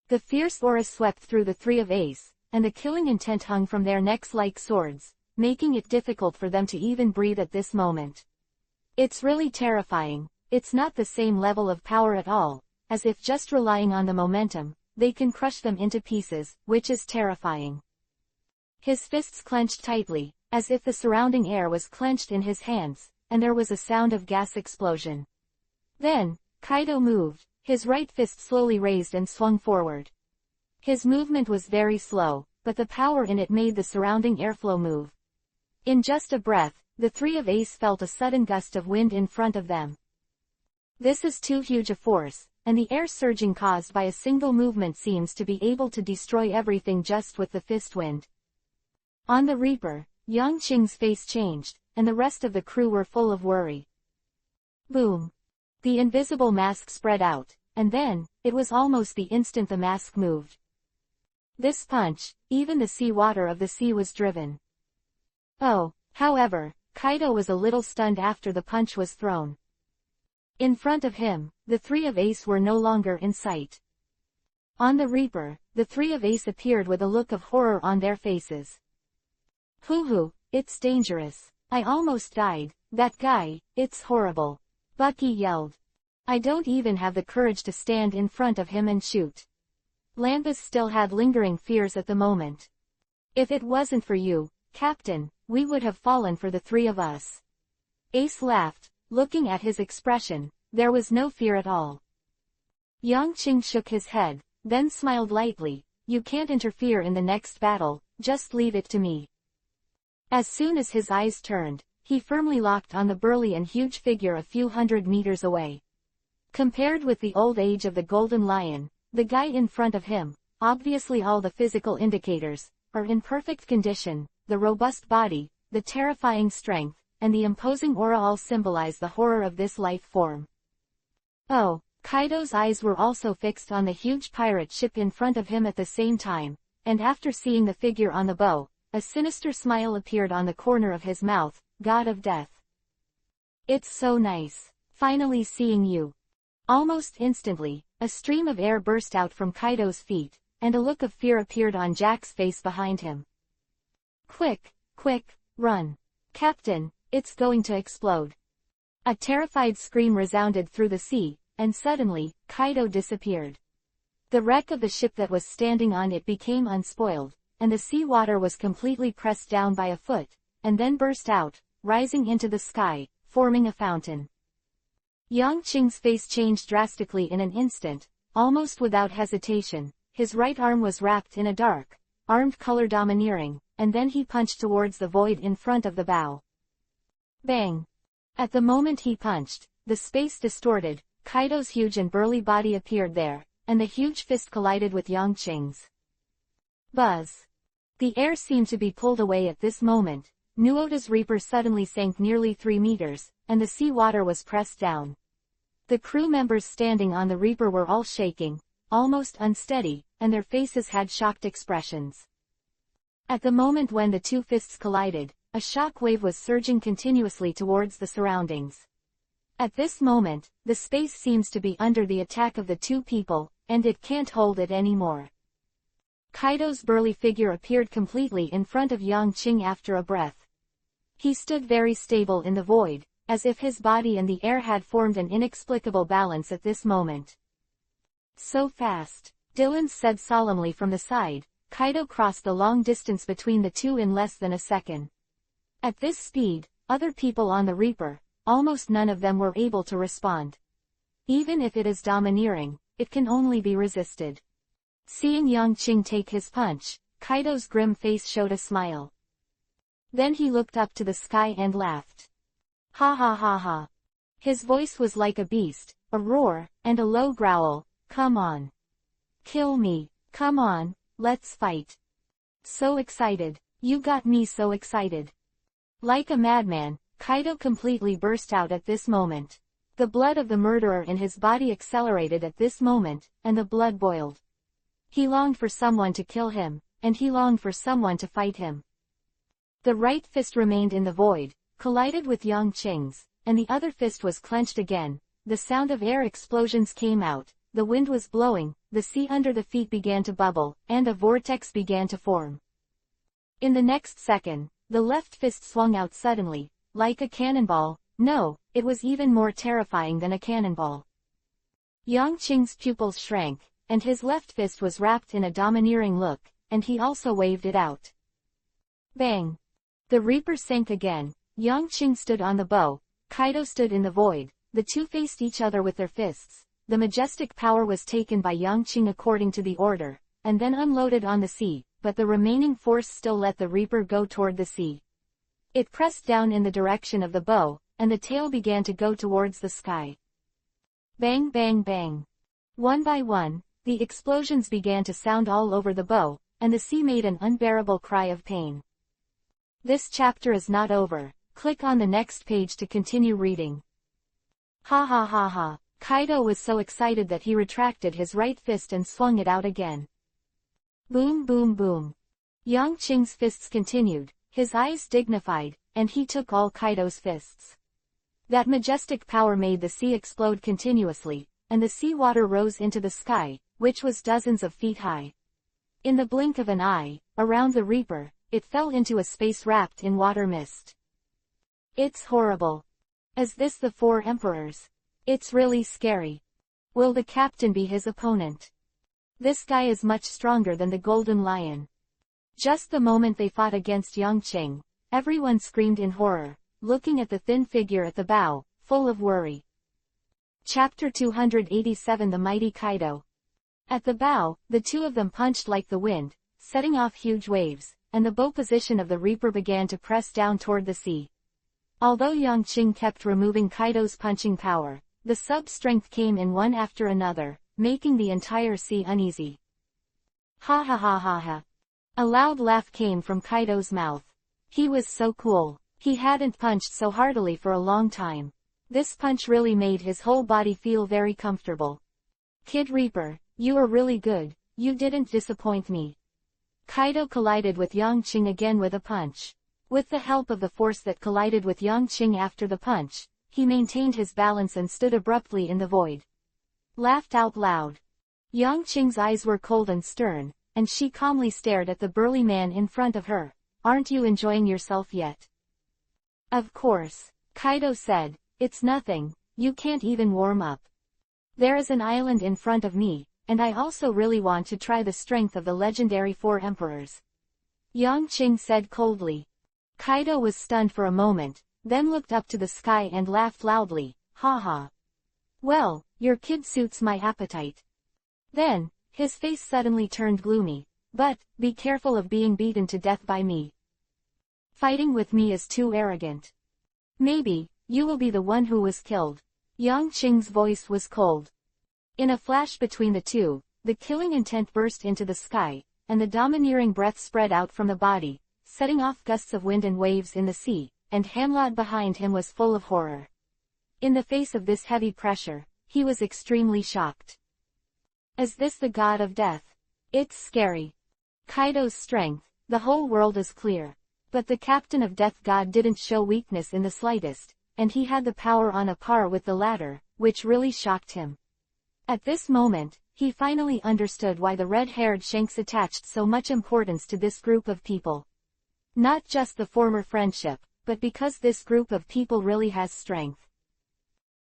The fierce aura swept through the three of Ace, and the killing intent hung from their necks like swords, making it difficult for them to even breathe at this moment. It's really terrifying. It's not the same level of power at all, as if just relying on the momentum, they can crush them into pieces, which is terrifying. His fists clenched tightly, as if the surrounding air was clenched in his hands, and there was a sound of gas explosion. Then, Kaido moved, his right fist slowly raised and swung forward. His movement was very slow, but the power in it made the surrounding airflow move. In just a breath, the three of Ace felt a sudden gust of wind in front of them. This is too huge a force, and the air surging caused by a single movement seems to be able to destroy everything just with the fist wind. On the Reaper, Yang Qing's face changed, and the rest of the crew were full of worry. Boom! The invisible mask spread out, and then, it was almost the instant the mask moved. This punch, even the sea water of the sea was driven. Oh, however, Kaido was a little stunned after the punch was thrown. In front of him, the three of Ace were no longer in sight. On the Reaper, the three of Ace appeared with a look of horror on their faces. Hoo-hoo, it's dangerous. I almost died. That guy, it's horrible. Bucky yelled. I don't even have the courage to stand in front of him and shoot. Lanbas still had lingering fears at the moment. If it wasn't for you, Captain, we would have fallen for the three of us. Ace laughed, looking at his expression, there was no fear at all. Yang Qing shook his head, then smiled lightly, you can't interfere in the next battle, just leave it to me. As soon as his eyes turned, he firmly locked on the burly and huge figure a few hundred meters away. Compared with the old age of the Golden Lion, the guy in front of him, obviously all the physical indicators, are in perfect condition, the robust body, the terrifying strength, and the imposing aura all symbolize the horror of this life form. Oh, Kaido's eyes were also fixed on the huge pirate ship in front of him at the same time, and after seeing the figure on the bow, a sinister smile appeared on the corner of his mouth, God of Death. It's so nice, finally seeing you. Almost instantly, a stream of air burst out from Kaido's feet, and a look of fear appeared on Jack's face behind him. Quick, quick, run. Captain, it's going to explode. A terrified scream resounded through the sea, and suddenly, Kaido disappeared. The wreck of the ship that was standing on it became unspoiled, and the sea water was completely pressed down by a foot, and then burst out, rising into the sky, forming a fountain. Yang Qing's face changed drastically in an instant, almost without hesitation. His right arm was wrapped in a dark, armed color domineering, and then he punched towards the void in front of the bow. Bang! At the moment he punched, the space distorted, Kaido's huge and burly body appeared there, and the huge fist collided with Yang Qing's. Buzz! The air seemed to be pulled away at this moment. Nuota's Reaper suddenly sank nearly 3 meters, and the sea water was pressed down. The crew members standing on the Reaper were all shaking, almost unsteady, and their faces had shocked expressions. At the moment when the two fists collided, a shock wave was surging continuously towards the surroundings. At this moment, the space seems to be under the attack of the two people, and it can't hold it anymore. Kaido's burly figure appeared completely in front of Yang Qing after a breath. He stood very stable in the void, as if his body and the air had formed an inexplicable balance at this moment. So fast, Dylan said solemnly from the side. Kaido crossed the long distance between the two in less than a second. At this speed, other people on the Reaper, almost none of them were able to respond. Even if it is domineering, it can only be resisted. Seeing Yang Qing take his punch, Kaido's grim face showed a smile. Then he looked up to the sky and laughed. Ha ha ha ha. His voice was like a beast, a roar, and a low growl. Come on. Kill me. Come on, let's fight. So excited. You got me so excited. Like a madman, Kaido completely burst out at this moment. The blood of the murderer in his body accelerated at this moment, and the blood boiled. He longed for someone to kill him, and he longed for someone to fight him. The right fist remained in the void, collided with Yang Qing's, and the other fist was clenched again. The sound of air explosions came out, the wind was blowing, the sea under the feet began to bubble, and a vortex began to form. In the next second, the left fist swung out suddenly, like a cannonball. No, it was even more terrifying than a cannonball. Yang Qing's pupils shrank, and his left fist was wrapped in a domineering look, and he also waved it out. Bang! The Reaper sank again. Yang Qing stood on the bow, Kaido stood in the void. The two faced each other with their fists. The majestic power was taken by Yang Qing according to the order, and then unloaded on the sea, but the remaining force still let the Reaper go toward the sea. It pressed down in the direction of the bow, and the tail began to go towards the sky. Bang bang bang. One by one, the explosions began to sound all over the bow, and the sea made an unbearable cry of pain. This chapter is not over. Click on the next page to continue reading. Ha ha ha ha. Kaido was so excited that he retracted his right fist and swung it out again. Boom boom boom. Yang Qing's fists continued, his eyes dignified, and he took all Kaido's fists. That majestic power made the sea explode continuously, and the sea water rose into the sky, which was dozens of feet high. In the blink of an eye, around the Reaper, it fell into a space wrapped in water mist. It's horrible. Is this the Four Emperors? It's really scary. Will the captain be his opponent? This guy is much stronger than the Golden Lion. Just the moment they fought against Yang Qing, everyone screamed in horror, looking at the thin figure at the bow, full of worry. Chapter 287 The Mighty Kaido. At the bow, the two of them punched like the wind, setting off huge waves, and the bow position of the Reaper began to press down toward the sea. Although Yang Qing kept removing Kaido's punching power, the sub-strength came in one after another, making the entire sea uneasy. Ha ha ha ha ha. A loud laugh came from Kaido's mouth. He was so cool. He hadn't punched so heartily for a long time. This punch really made his whole body feel very comfortable. Kid Reaper, you are really good, you didn't disappoint me. Kaido collided with Yang Qing again with a punch. With the help of the force that collided with Yang Qing after the punch, he maintained his balance and stood abruptly in the void. Laughed out loud. Yang Qing's eyes were cold and stern, and she calmly stared at the burly man in front of her. Aren't you enjoying yourself yet? Of course, Kaido said. It's nothing, you can't even warm up. There is an island in front of me, and I also really want to try the strength of the legendary Four Emperors. Yang Qing said coldly. Kaido was stunned for a moment, then looked up to the sky and laughed loudly. Ha ha. Well, your kid suits my appetite. Then, his face suddenly turned gloomy. But, be careful of being beaten to death by me. Fighting with me is too arrogant. Maybe, you will be the one who was killed. Yang Qing's voice was cold. In a flash between the two, the killing intent burst into the sky, and the domineering breath spread out from the body, setting off gusts of wind and waves in the sea, and Hanlod behind him was full of horror. In the face of this heavy pressure, he was extremely shocked. Is this the god of death? It's scary. Kaido's strength, the whole world is clear. But the captain of Death God didn't show weakness in the slightest, and he had the power on a par with the latter, which really shocked him. At this moment, he finally understood why the red-haired Shanks attached so much importance to this group of people. Not just the former friendship, but because this group of people really has strength.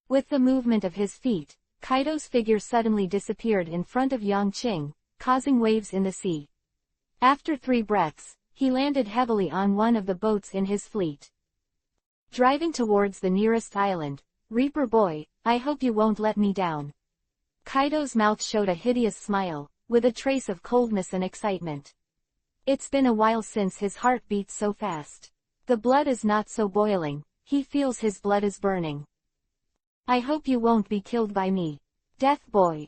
With the movement of his feet, Kaido's figure suddenly disappeared in front of Yang Qing, causing waves in the sea. After 3 breaths, he landed heavily on one of the boats in his fleet. Driving towards the nearest island, Reaper boy, I hope you won't let me down. Kaido's mouth showed a hideous smile, with a trace of coldness and excitement. It's been a while since his heart beat so fast. The blood is not so boiling, he feels his blood is burning. I hope you won't be killed by me. Death boy.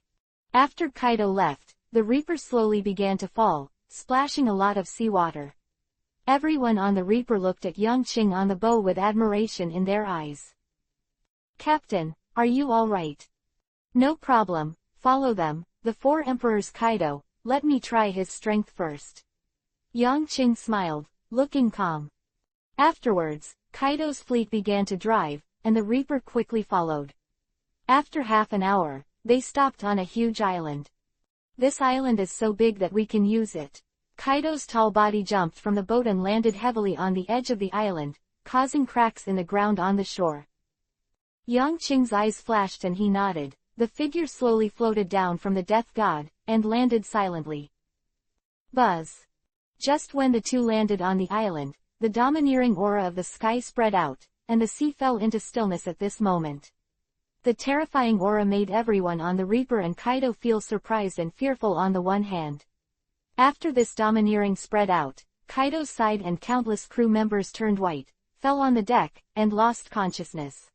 After Kaido left, the Reaper slowly began to fall, splashing a lot of seawater. Everyone on the Reaper looked at Yang Qing on the bow with admiration in their eyes. Captain, are you all right? No problem, follow them, the 4 Emperors. Kaido, let me try his strength first. Yang Qing smiled, looking calm. Afterwards, Kaido's fleet began to drive, and the Reaper quickly followed. After half an hour, they stopped on a huge island. This island is so big that we can use it. Kaido's tall body jumped from the boat and landed heavily on the edge of the island, causing cracks in the ground on the shore. Yang Qing's eyes flashed and he nodded. The figure slowly floated down from the death god, and landed silently. Buzz. Just when the two landed on the island, the domineering aura of the sky spread out, and the sea fell into stillness at this moment. The terrifying aura made everyone on the Reaper and Kaido feel surprised and fearful on the one hand. After this domineering spread out, Kaido's side and countless crew members turned white, fell on the deck, and lost consciousness.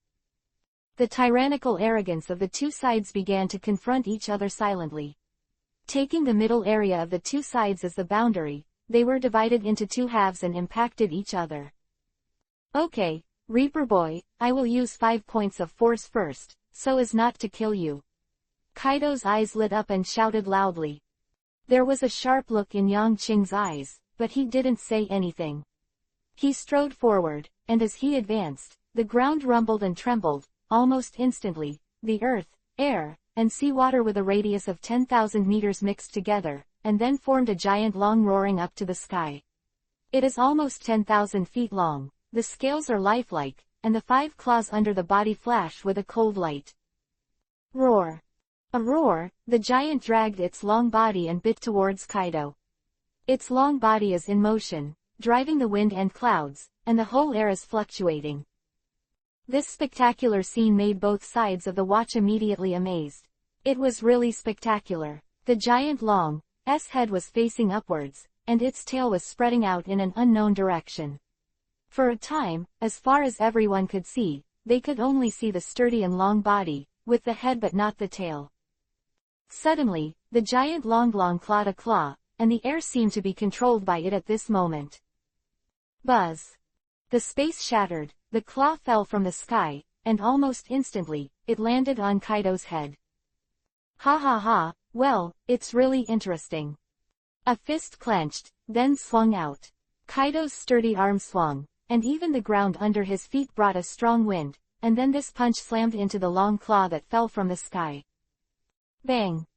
The tyrannical arrogance of the two sides began to confront each other silently. Taking the middle area of the two sides as the boundary, they were divided into two halves and impacted each other. Okay, Reaper boy, I will use 5 points of force first, so as not to kill you. Kaido's eyes lit up and shouted loudly. There was a sharp look in Yang Qing's eyes, but he didn't say anything. He strode forward, and as he advanced, the ground rumbled and trembled. Almost instantly, the earth, air, and seawater with a radius of 10,000 meters mixed together, and then formed a giant long roaring up to the sky. It is almost 10,000 feet long, the scales are lifelike, and the 5 claws under the body flash with a cold light. Roar. A roar, the giant dragged its long body and bit towards Kaido. Its long body is in motion, driving the wind and clouds, and the whole air is fluctuating. This spectacular scene made both sides of the watch immediately amazed. It was really spectacular. The giant long head was facing upwards, and its tail was spreading out in an unknown direction. For a time, as far as everyone could see, they could only see the sturdy and long body, with the head but not the tail. Suddenly, the giant long clawed a claw, and the air seemed to be controlled by it at this moment. Buzz. The space shattered, the claw fell from the sky, and almost instantly, it landed on Kaido's head. Ha ha ha, well, it's really interesting. A fist clenched, then swung out. Kaido's sturdy arm swung, and even the ground under his feet brought a strong wind, and then this punch slammed into the long claw that fell from the sky. Bang!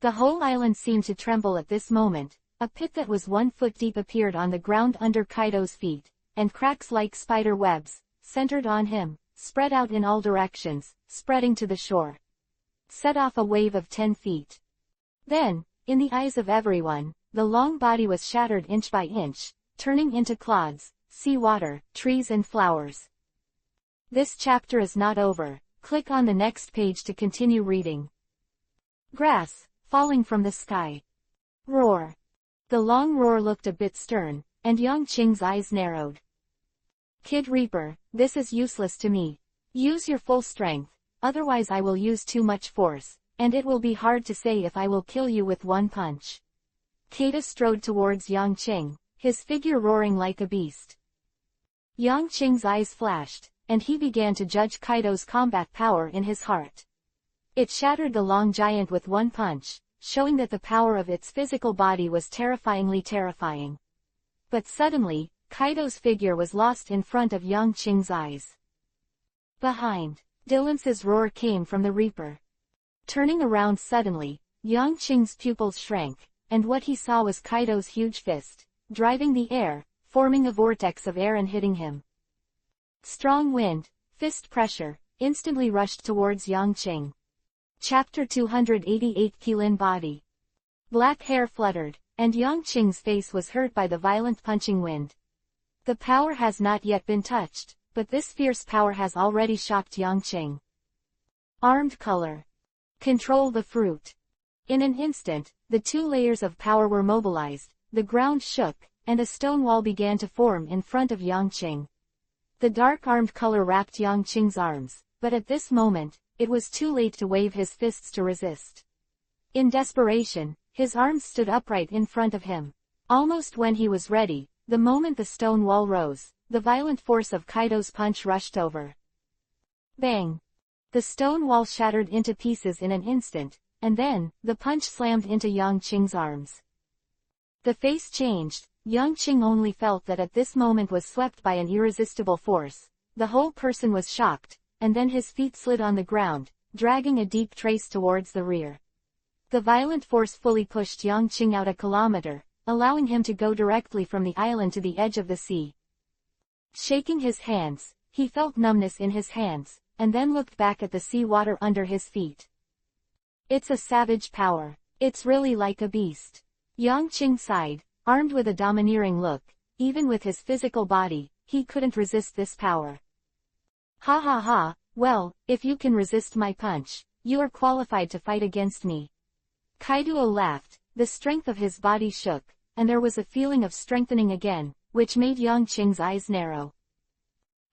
The whole island seemed to tremble at this moment. A pit that was 1 foot deep appeared on the ground under Kaido's feet, and cracks like spider webs, centered on him, spread out in all directions, spreading to the shore. Set off a wave of 10 feet. Then, in the eyes of everyone, the long body was shattered inch by inch, turning into clods, seawater, trees and flowers. This chapter is not over. Click on the next page to continue reading. Grass, falling from the sky. Roar. The long roar looked a bit stern, and Yang Qing's eyes narrowed. Kid Reaper, this is useless to me. Use your full strength, otherwise I will use too much force, and it will be hard to say if I will kill you with one punch. Kaido strode towards Yang Qing, his figure roaring like a beast. Yang Qing's eyes flashed, and he began to judge Kaido's combat power in his heart. It shattered the long giant with one punch, showing that the power of its physical body was terrifyingly terrifying. But suddenly, Kaido's figure was lost in front of Yang Qing's eyes. Behind, Dylance's roar came from the Reaper. Turning around suddenly, Yang Qing's pupils shrank, and what he saw was Kaido's huge fist, driving the air, forming a vortex of air and hitting him. Strong wind, fist pressure, instantly rushed towards Yang Qing. Chapter 288 Keelin Body. Black hair fluttered, and Yang Qing's face was hurt by the violent punching wind. The power has not yet been touched, but this fierce power has already shocked Yang Qing. Armed color. Control the fruit. In an instant, the 2 layers of power were mobilized, the ground shook, and a stone wall began to form in front of Yang Qing. The dark armed color wrapped Yang Qing's arms, but at this moment, it was too late to wave his fists to resist. In desperation, his arms stood upright in front of him. Almost when he was ready, the moment the stone wall rose, the violent force of Kaido's punch rushed over. Bang! The stone wall shattered into pieces in an instant, and then, the punch slammed into Yang Qing's arms. The face changed. Yang Qing only felt that at this moment was swept by an irresistible force, the whole person was shocked, and then his feet slid on the ground, dragging a deep trace towards the rear. The violent force fully pushed Yangqing out a kilometer, allowing him to go directly from the island to the edge of the sea. Shaking his hands, he felt numbness in his hands, and then looked back at the sea water under his feet. It's a savage power. It's really like a beast. Yangqing sighed, armed with a domineering look. Even with his physical body, he couldn't resist this power. Ha ha ha, well, if you can resist my punch, you are qualified to fight against me. Kaido laughed, the strength of his body shook, and there was a feeling of strengthening again, which made Yangqing's eyes narrow.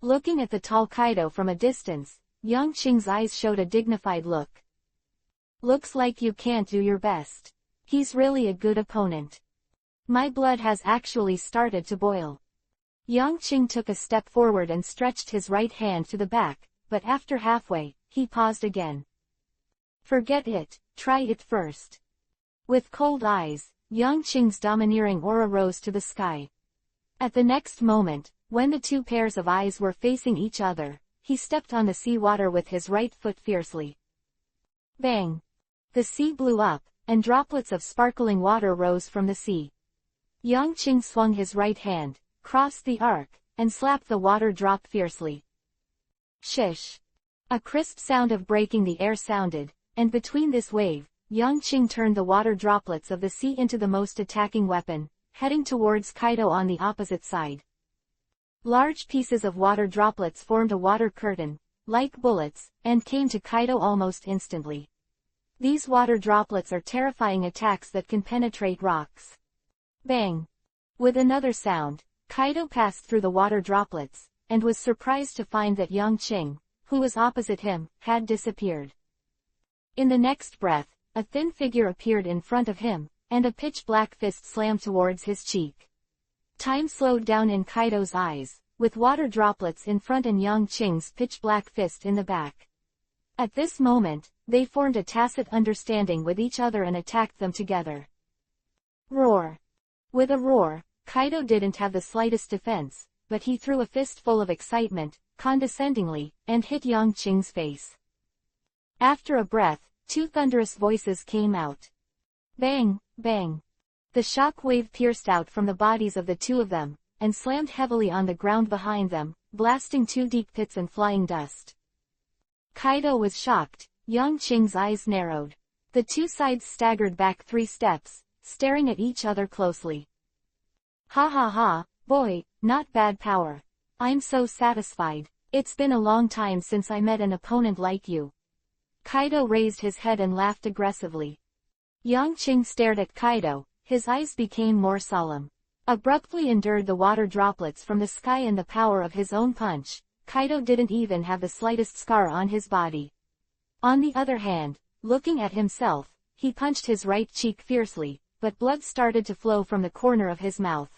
Looking at the tall Kaido from a distance, Yangqing's eyes showed a dignified look. Looks like you can't do your best. He's really a good opponent. My blood has actually started to boil. Yangqing took a step forward and stretched his right hand to the back, but after halfway, he paused again. Forget it, try it first. With cold eyes, Yangqing's domineering aura rose to the sky. At the next moment, when the two pairs of eyes were facing each other, he stepped on the sea water with his right foot fiercely. Bang! The sea blew up, and droplets of sparkling water rose from the sea. Yangqing swung his right hand, crossed the arc, and slapped the water drop fiercely. Shish! A crisp sound of breaking the air sounded, and between this wave, Yangqing turned the water droplets of the sea into the most attacking weapon, heading towards Kaido on the opposite side. Large pieces of water droplets formed a water curtain, like bullets, and came to Kaido almost instantly. These water droplets are terrifying attacks that can penetrate rocks. Bang! With another sound, Kaido passed through the water droplets, and was surprised to find that Yangqing, who was opposite him, had disappeared. In the next breath, a thin figure appeared in front of him, and a pitch-black fist slammed towards his cheek. Time slowed down in Kaido's eyes, with water droplets in front and Yangqing's pitch-black fist in the back. At this moment, they formed a tacit understanding with each other and attacked them together. Roar! With a roar, Kaido didn't have the slightest defense, but he threw a fist full of excitement, condescendingly, and hit Yangqing's face. After a breath, two thunderous voices came out. Bang, bang. The shock wave pierced out from the bodies of the two of them, and slammed heavily on the ground behind them, blasting two deep pits and flying dust. Kaido was shocked, Yangqing's eyes narrowed. The two sides staggered back 3 steps, staring at each other closely. Ha ha ha, boy, not bad power. I'm so satisfied. It's been a long time since I met an opponent like you. Kaido raised his head and laughed aggressively. Yangqing stared at Kaido, his eyes became more solemn. Abruptly endured the water droplets from the sky and the power of his own punch, Kaido didn't even have the slightest scar on his body. On the other hand, looking at himself, he punched his right cheek fiercely, but blood started to flow from the corner of his mouth.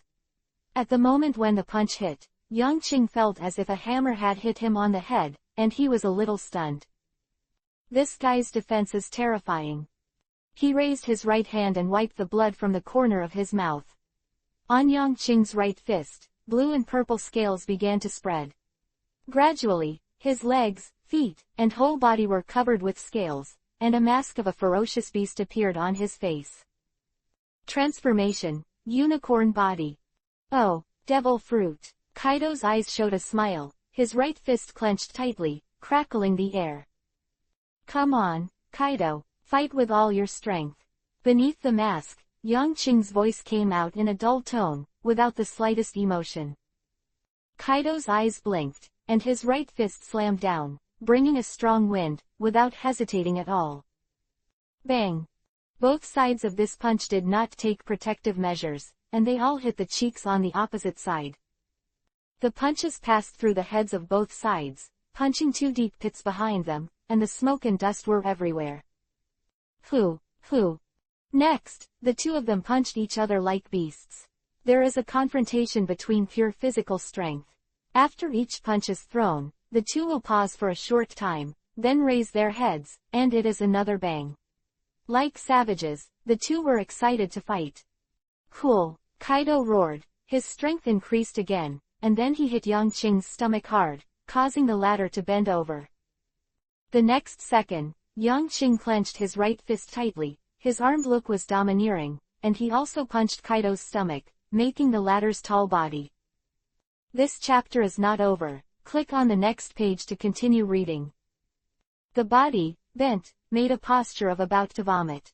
At the moment when the punch hit, Yangqing felt as if a hammer had hit him on the head, and he was a little stunned. This guy's defense is terrifying. He raised his right hand and wiped the blood from the corner of his mouth. On Yangqing's right fist, blue and purple scales began to spread. Gradually, his legs, feet, and whole body were covered with scales, and a mask of a ferocious beast appeared on his face. Transformation, unicorn body. Oh, devil fruit. Kaido's eyes showed a smile, his right fist clenched tightly, crackling the air. Come on, Kaido, fight with all your strength. Beneath the mask, Yangqing's voice came out in a dull tone, without the slightest emotion. Kaido's eyes blinked, and his right fist slammed down, bringing a strong wind, without hesitating at all. Bang! Both sides of this punch did not take protective measures, and they all hit the cheeks on the opposite side. The punches passed through the heads of both sides, punching 2 deep pits behind them, and the smoke and dust were everywhere. Whew. Next, the two of them punched each other like beasts. There is a confrontation between pure physical strength. After each punch is thrown, the two will pause for a short time, then raise their heads, and it is another bang. Like savages, the two were excited to fight. Cool, Kaido roared, his strength increased again, and then he hit Yangqing's stomach hard, causing the latter to bend over. The next second, Yang Qing clenched his right fist tightly, his armed look was domineering, and he also punched Kaido's stomach, making the latter's tall body. This chapter is not over. Click on the next page to continue reading. The body, bent, made a posture of about to vomit.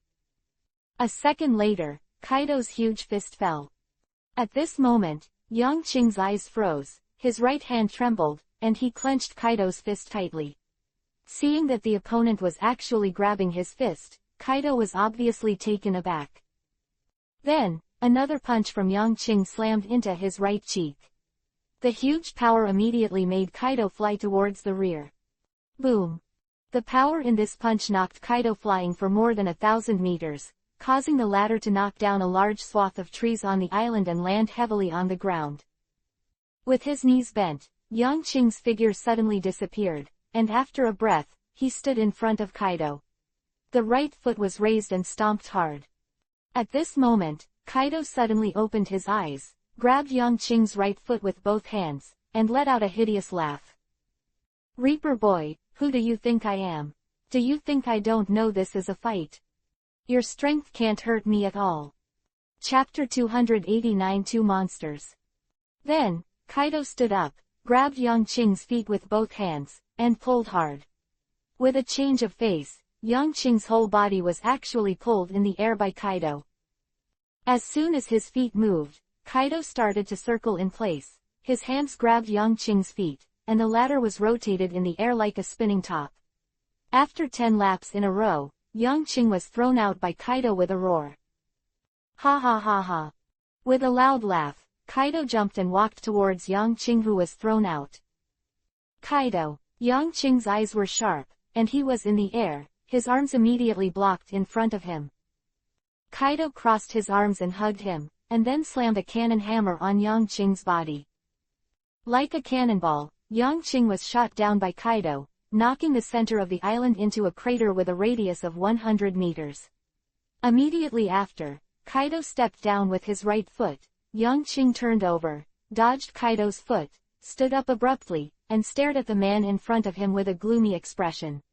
A second later, Kaido's huge fist fell. At this moment, Yang Qing's eyes froze, his right hand trembled, and he clenched Kaido's fist tightly. Seeing that the opponent was actually grabbing his fist, Kaido was obviously taken aback. Then, another punch from Yang Qing slammed into his right cheek. The huge power immediately made Kaido fly towards the rear. Boom! The power in this punch knocked Kaido flying for more than 1,000 meters, causing the latter to knock down a large swath of trees on the island and land heavily on the ground. With his knees bent, Yang Qing's figure suddenly disappeared, and after a breath, he stood in front of Kaido. The right foot was raised and stomped hard. At this moment, Kaido suddenly opened his eyes, grabbed Yang Qing's right foot with both hands, and let out a hideous laugh. "Reaper boy, who do you think I am? Do you think I don't know this is a fight? Your strength can't hurt me at all." Chapter 289 Two Monsters. Then, Kaido stood up, grabbed Yang Qing's feet with both hands, and pulled hard. With a change of face, Yang Qing's whole body was actually pulled in the air by Kaido. As soon as his feet moved, Kaido started to circle in place, his hands grabbed Yang Qing's feet, and the latter was rotated in the air like a spinning top. After 10 laps in a row, Yang Qing was thrown out by Kaido with a roar. Ha ha ha ha. With a loud laugh, Kaido jumped and walked towards Yang Qing who was thrown out. Kaido. Yang Qing's eyes were sharp, and he was in the air, his arms immediately blocked in front of him. Kaido crossed his arms and hugged him, and then slammed a cannon hammer on Yang Qing's body. Like a cannonball, Yang Qing was shot down by Kaido, knocking the center of the island into a crater with a radius of 100 meters. Immediately after, Kaido stepped down with his right foot. Yang Qing turned over, dodged Kaido's foot, stood up abruptly, and stared at the man in front of him with a gloomy expression.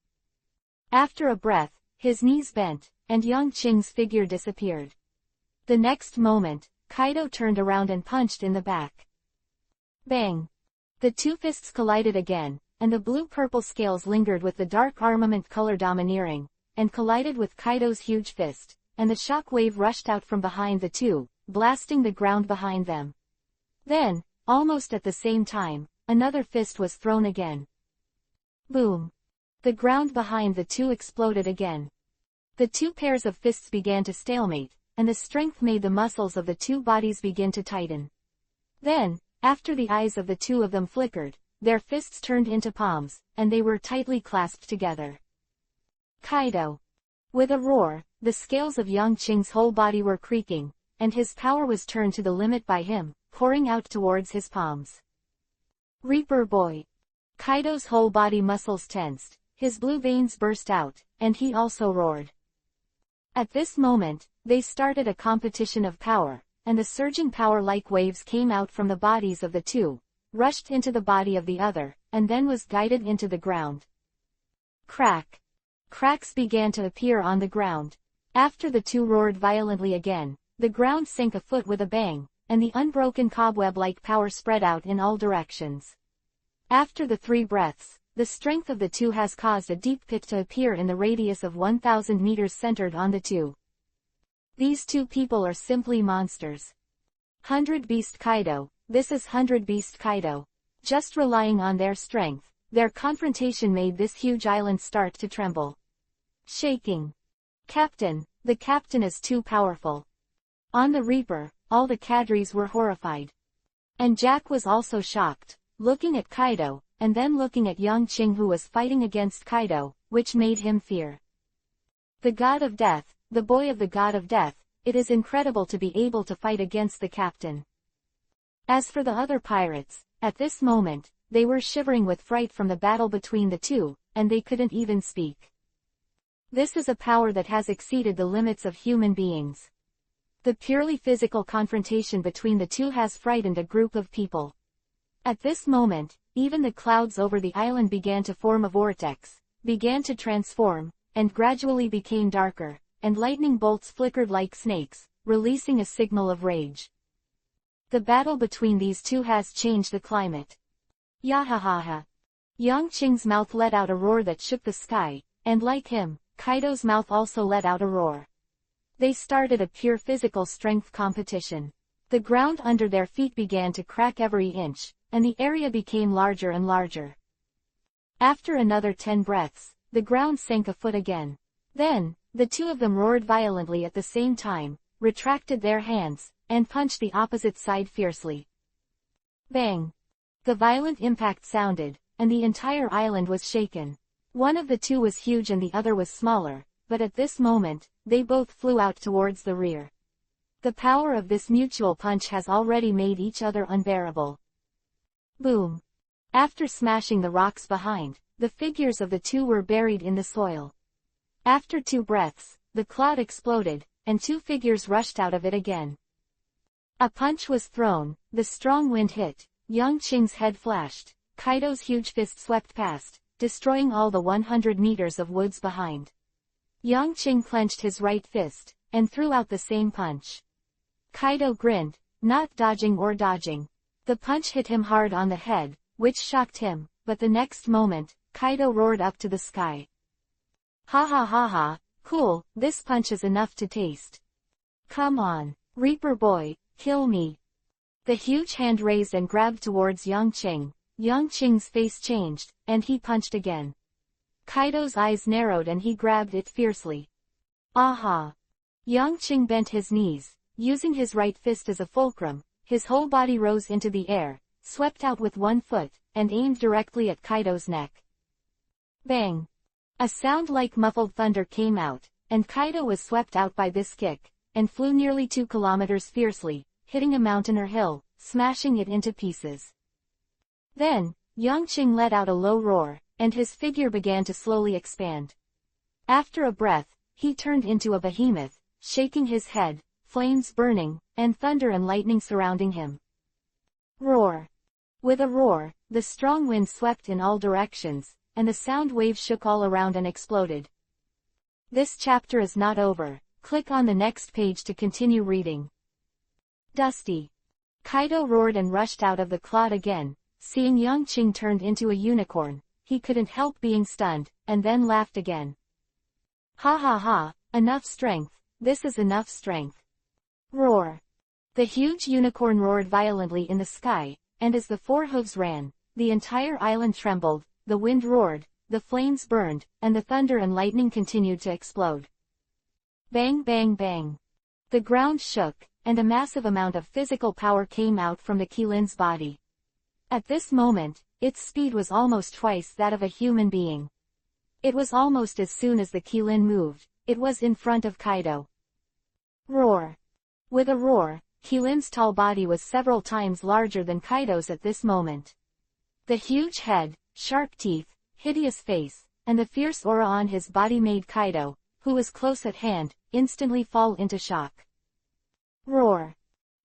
After a breath, his knees bent, and Yang Qing's figure disappeared. The next moment, Kaido turned around and punched in the back. Bang! The two fists collided again, and the blue-purple scales lingered with the dark armament color domineering, and collided with Kaido's huge fist, and the shock wave rushed out from behind the two, blasting the ground behind them. Then, almost at the same time, another fist was thrown again. Boom! The ground behind the two exploded again. The two pairs of fists began to stalemate, and the strength made the muscles of the two bodies begin to tighten. Then, after the eyes of the two of them flickered, their fists turned into palms, and they were tightly clasped together. Kaido. With a roar, the scales of Yang Qing's whole body were creaking, and his power was turned to the limit by him, pouring out towards his palms. Reaper boy. Kaido's whole body muscles tensed, his blue veins burst out, and he also roared. At this moment, they started a competition of power, and the surging power-like waves came out from the bodies of the two, rushed into the body of the other, and then was guided into the ground. Crack! Cracks began to appear on the ground. After the two roared violently again, the ground sank a foot with a bang, and the unbroken cobweb-like power spread out in all directions. After the 3 breaths, the strength of the two has caused a deep pit to appear in the radius of 1,000 meters centered on the two. These two people are simply monsters. 100 Beast Kaido, this is 100 Beast Kaido. Just relying on their strength, their confrontation made this huge island start to tremble. Shaking. Captain, the captain is too powerful. On the Reaper, all the cadres were horrified. And Jack was also shocked, looking at Kaido, and then looking at Yang Qing who was fighting against Kaido, which made him fear. The God of Death, the boy of the God of Death, it is incredible to be able to fight against the captain. As for the other pirates, at this moment, they were shivering with fright from the battle between the two, and they couldn't even speak. This is a power that has exceeded the limits of human beings. The purely physical confrontation between the two has frightened a group of people. At this moment, even the clouds over the island began to form a vortex, began to transform, and gradually became darker, and lightning bolts flickered like snakes, releasing a signal of rage. The battle between these two has changed the climate. Yahahaha. Yang Qing's mouth let out a roar that shook the sky, and like him, Kaido's mouth also let out a roar. They started a pure physical strength competition. The ground under their feet began to crack every inch, and the area became larger and larger. After another 10 breaths, the ground sank a foot again. Then, the two of them roared violently at the same time, retracted their hands, and punched the opposite side fiercely. Bang! The violent impact sounded, and the entire island was shaken. One of the two was huge and the other was smaller, but at this moment, they both flew out towards the rear. The power of this mutual punch has already made each other unbearable. Boom! After smashing the rocks behind, the figures of the two were buried in the soil. After 2 breaths, the cloud exploded, and 2 figures rushed out of it again. A punch was thrown, the strong wind hit, Yang Qing's head flashed, Kaido's huge fist swept past, destroying all the 100 meters of woods behind. Yang Qing clenched his right fist, and threw out the same punch. Kaido grinned, not dodging or dodging. The punch hit him hard on the head, which shocked him, but the next moment, Kaido roared up to the sky. Ha ha ha ha, cool, this punch is enough to taste. Come on, Reaper boy, kill me. The huge hand raised and grabbed towards Yang Qing. Yang Qing's face changed, and he punched again. Kaido's eyes narrowed and he grabbed it fiercely. Aha! Yang Qing bent his knees, using his right fist as a fulcrum, his whole body rose into the air, swept out with one foot, and aimed directly at Kaido's neck. Bang! A sound like muffled thunder came out, and Kaido was swept out by this kick, and flew nearly 2 kilometers fiercely, hitting a mountain or hill, smashing it into pieces. Then, Yang Qing let out a low roar, and his figure began to slowly expand. After a breath, he turned into a behemoth, shaking his head, flames burning, and thunder and lightning surrounding him. Roar! With a roar, the strong wind swept in all directions, and the sound wave shook all around and exploded. This chapter is not over. Click on the next page to continue reading. Dusty. Kaido roared and rushed out of the cloud again. Seeing Yang Qing turned into a unicorn, he couldn't help being stunned, and then laughed again. Ha ha ha, enough strength, this is enough strength. Roar. The huge unicorn roared violently in the sky, and as the 4 hooves ran, the entire island trembled, the wind roared, the flames burned, and the thunder and lightning continued to explode. Bang bang bang. The ground shook, and a massive amount of physical power came out from the Qilin's body. At this moment, its speed was almost twice that of a human being. It was almost as soon as the Qilin moved, it was in front of Kaido. Roar. With a roar, Qilin's tall body was several times larger than Kaido's at this moment. The huge head, sharp teeth, hideous face, and the fierce aura on his body made Kaido, who was close at hand, instantly fall into shock. Roar.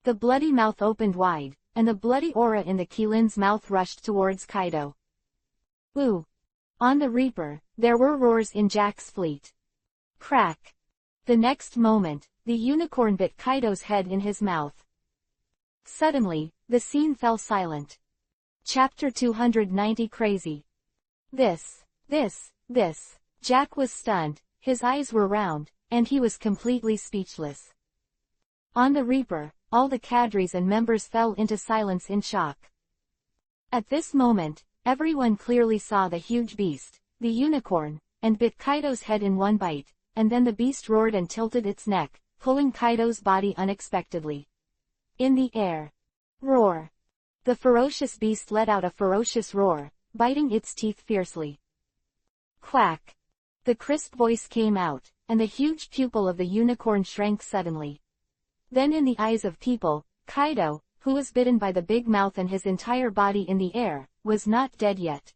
The bloody mouth opened wide, and the bloody aura in the Qilin's mouth rushed towards Kaido. Ooh! On the Reaper, there were roars in Jack's fleet. Crack! The next moment, the unicorn bit Kaido's head in his mouth. Suddenly, the scene fell silent. Chapter 290 Crazy. This. Jack was stunned, his eyes were round, and he was completely speechless. On the Reaper, all the cadres and members fell into silence in shock. At this moment, everyone clearly saw the huge beast, the unicorn, and bit Kaido's head in one bite, and then the beast roared and tilted its neck, pulling Kaido's body unexpectedly. In the air. Roar. The ferocious beast let out a ferocious roar, biting its teeth fiercely. Quack. The crisp voice came out, and the huge pupil of the unicorn shrank suddenly. Then in the eyes of people, Kaido, who was bitten by the big mouth and his entire body in the air, was not dead yet.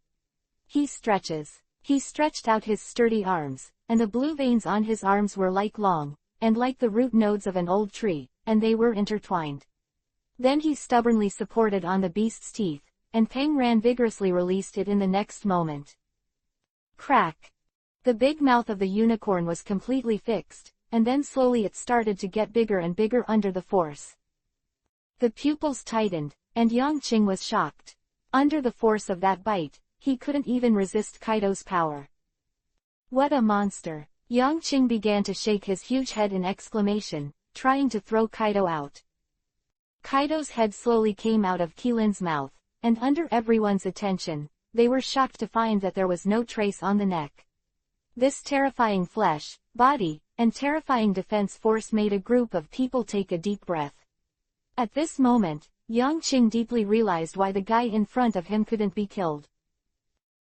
He stretches. He stretched out his sturdy arms, and the blue veins on his arms were long, and like the root nodes of an old tree, and they were intertwined. Then he stubbornly supported on the beast's teeth, and Peng Ran vigorously released it in the next moment. Crack! The big mouth of the unicorn was completely fixed, and then slowly it started to get bigger and bigger under the force. The pupils tightened, and Yang Qing was shocked. Under the force of that bite, he couldn't even resist Kaido's power. What a monster! Yang Qing began to shake his huge head in exclamation, trying to throw Kaido out. Kaido's head slowly came out of Qilin's mouth, and under everyone's attention, they were shocked to find that there was no trace on the neck. This terrifying flesh, body, and terrifying defense force made a group of people take a deep breath. At this moment, Yang Qing deeply realized why the guy in front of him couldn't be killed.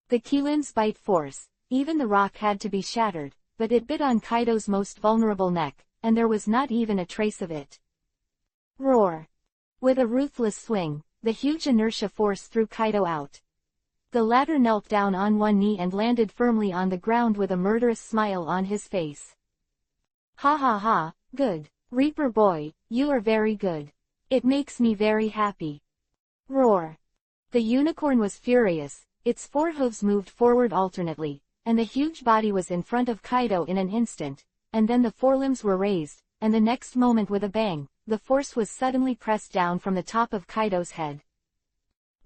The Qilin's bite force, even the rock had to be shattered, but it bit on Kaido's most vulnerable neck, and there was not even a trace of it. Roar! With a ruthless swing, the huge inertia force threw Kaido out. The latter knelt down on one knee and landed firmly on the ground with a murderous smile on his face. Ha ha ha, good. Reaper boy, you are very good. It makes me very happy. Roar! The unicorn was furious, its four hooves moved forward alternately, and the huge body was in front of Kaido in an instant, and then the forelimbs were raised, and the next moment with a bang, the force was suddenly pressed down from the top of Kaido's head.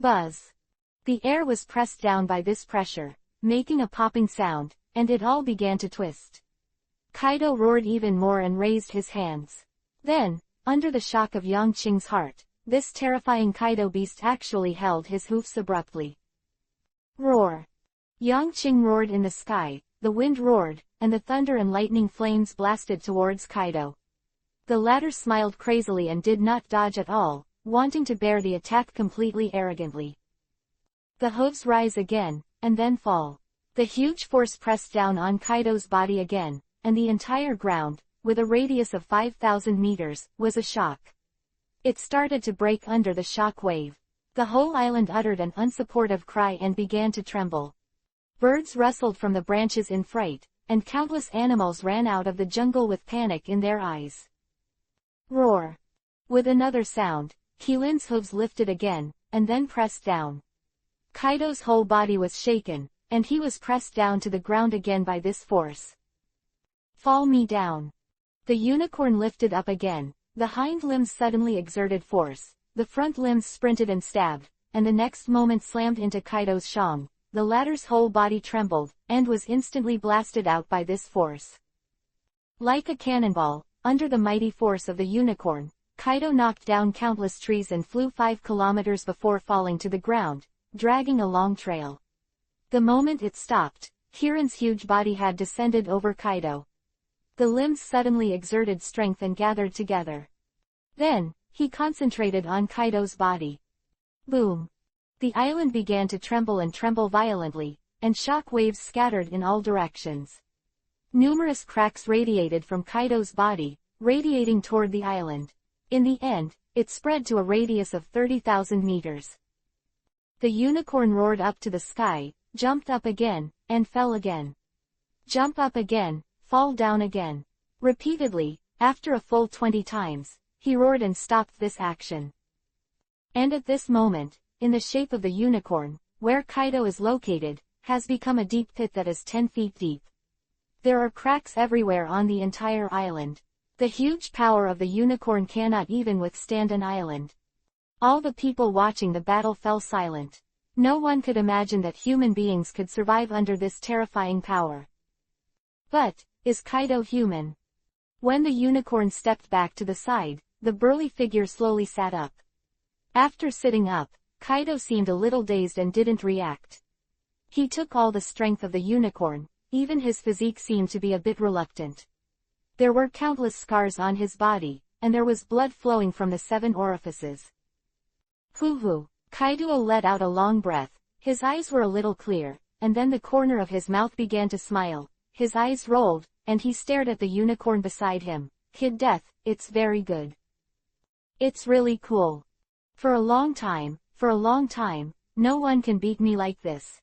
Buzz! The air was pressed down by this pressure, making a popping sound, and it all began to twist. Kaido roared even more and raised his hands. Then, under the shock of Yang Qing's heart, this terrifying Kaido beast actually held his hoofs abruptly. Roar! Yang Qing roared in the sky, the wind roared, and the thunder and lightning flames blasted towards Kaido. The latter smiled crazily and did not dodge at all, wanting to bear the attack completely arrogantly. The hooves rise again, and then fall. The huge force pressed down on Kaido's body again, and the entire ground, with a radius of 5,000 meters, was a shock. It started to break under the shock wave. The whole island uttered an unsupportive cry and began to tremble. Birds rustled from the branches in fright, and countless animals ran out of the jungle with panic in their eyes. Roar! With another sound, Qilin's hooves lifted again, and then pressed down. Kaido's whole body was shaken, and he was pressed down to the ground again by this force. Fall me down! The unicorn lifted up again, the hind limbs suddenly exerted force, the front limbs sprinted and stabbed, and the next moment slammed into Kaido's shang. The latter's whole body trembled, and was instantly blasted out by this force. Like a cannonball, under the mighty force of the unicorn, Kaido knocked down countless trees and flew 5 kilometers before falling to the ground, dragging a long trail. The moment it stopped, Kirin's huge body had descended over Kaido. The limbs suddenly exerted strength and gathered together. Then, he concentrated on Kaido's body. Boom! The island began to tremble and tremble violently, and shock waves scattered in all directions. Numerous cracks radiated from Kaido's body, radiating toward the island. In the end, it spread to a radius of 30,000 meters. The unicorn roared up to the sky, jumped up again, and fell again. Jump up again, fall down again. Repeatedly, after a full 20 times, he roared and stopped this action. And at this moment, in the shape of the unicorn, where Kaido is located, has become a deep pit that is 10 feet deep. There are cracks everywhere on the entire island. The huge power of the unicorn cannot even withstand an island. All the people watching the battle fell silent. No one could imagine that human beings could survive under this terrifying power. But, is Kaido human? When the unicorn stepped back to the side, the burly figure slowly sat up. After sitting up, Kaido seemed a little dazed and didn't react. He took all the strength of the unicorn, even his physique seemed to be a bit reluctant. There were countless scars on his body, and there was blood flowing from the 7 orifices. Hoo-hoo! Kaido let out a long breath, his eyes were a little clear, and then the corner of his mouth began to smile, his eyes rolled, and he stared at the unicorn beside him. Kid Death, it's very good. It's really cool. For a long time, no one can beat me like this.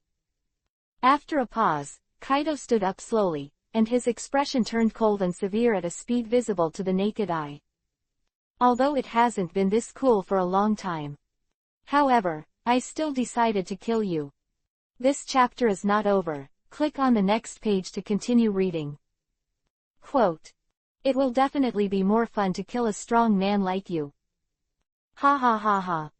After a pause, Kaido stood up slowly, and his expression turned cold and severe at a speed visible to the naked eye. Although it hasn't been this cool for a long time. However, I still decided to kill you. This chapter is not over. Click on the next page to continue reading. Quote. It will definitely be more fun to kill a strong man like you. Ha ha ha ha.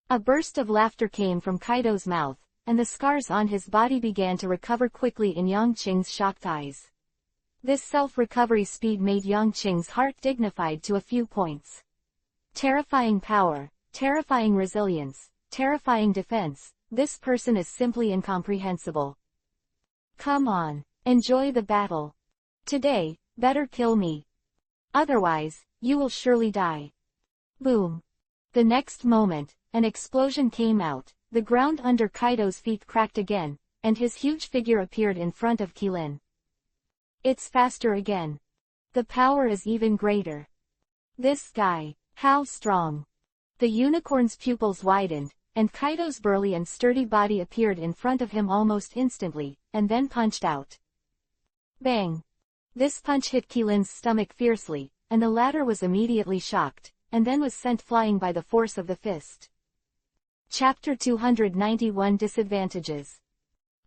A burst of laughter came from Kaido's mouth, and the scars on his body began to recover quickly in Yongqing's shocked eyes. This self-recovery speed made Yongqing's heart dignified to a few points. Terrifying power, terrifying resilience, terrifying defense, this person is simply incomprehensible. Come on, enjoy the battle. Today, better kill me. Otherwise, you will surely die. Boom. The next moment, an explosion came out, the ground under Kaido's feet cracked again, and his huge figure appeared in front of Qilin. It's faster again. The power is even greater. This guy, how strong. The unicorn's pupils widened, and Kaido's burly and sturdy body appeared in front of him almost instantly, and then punched out. Bang! This punch hit Qilin's stomach fiercely, and the latter was immediately shocked, and then was sent flying by the force of the fist. Chapter 291 Disadvantages.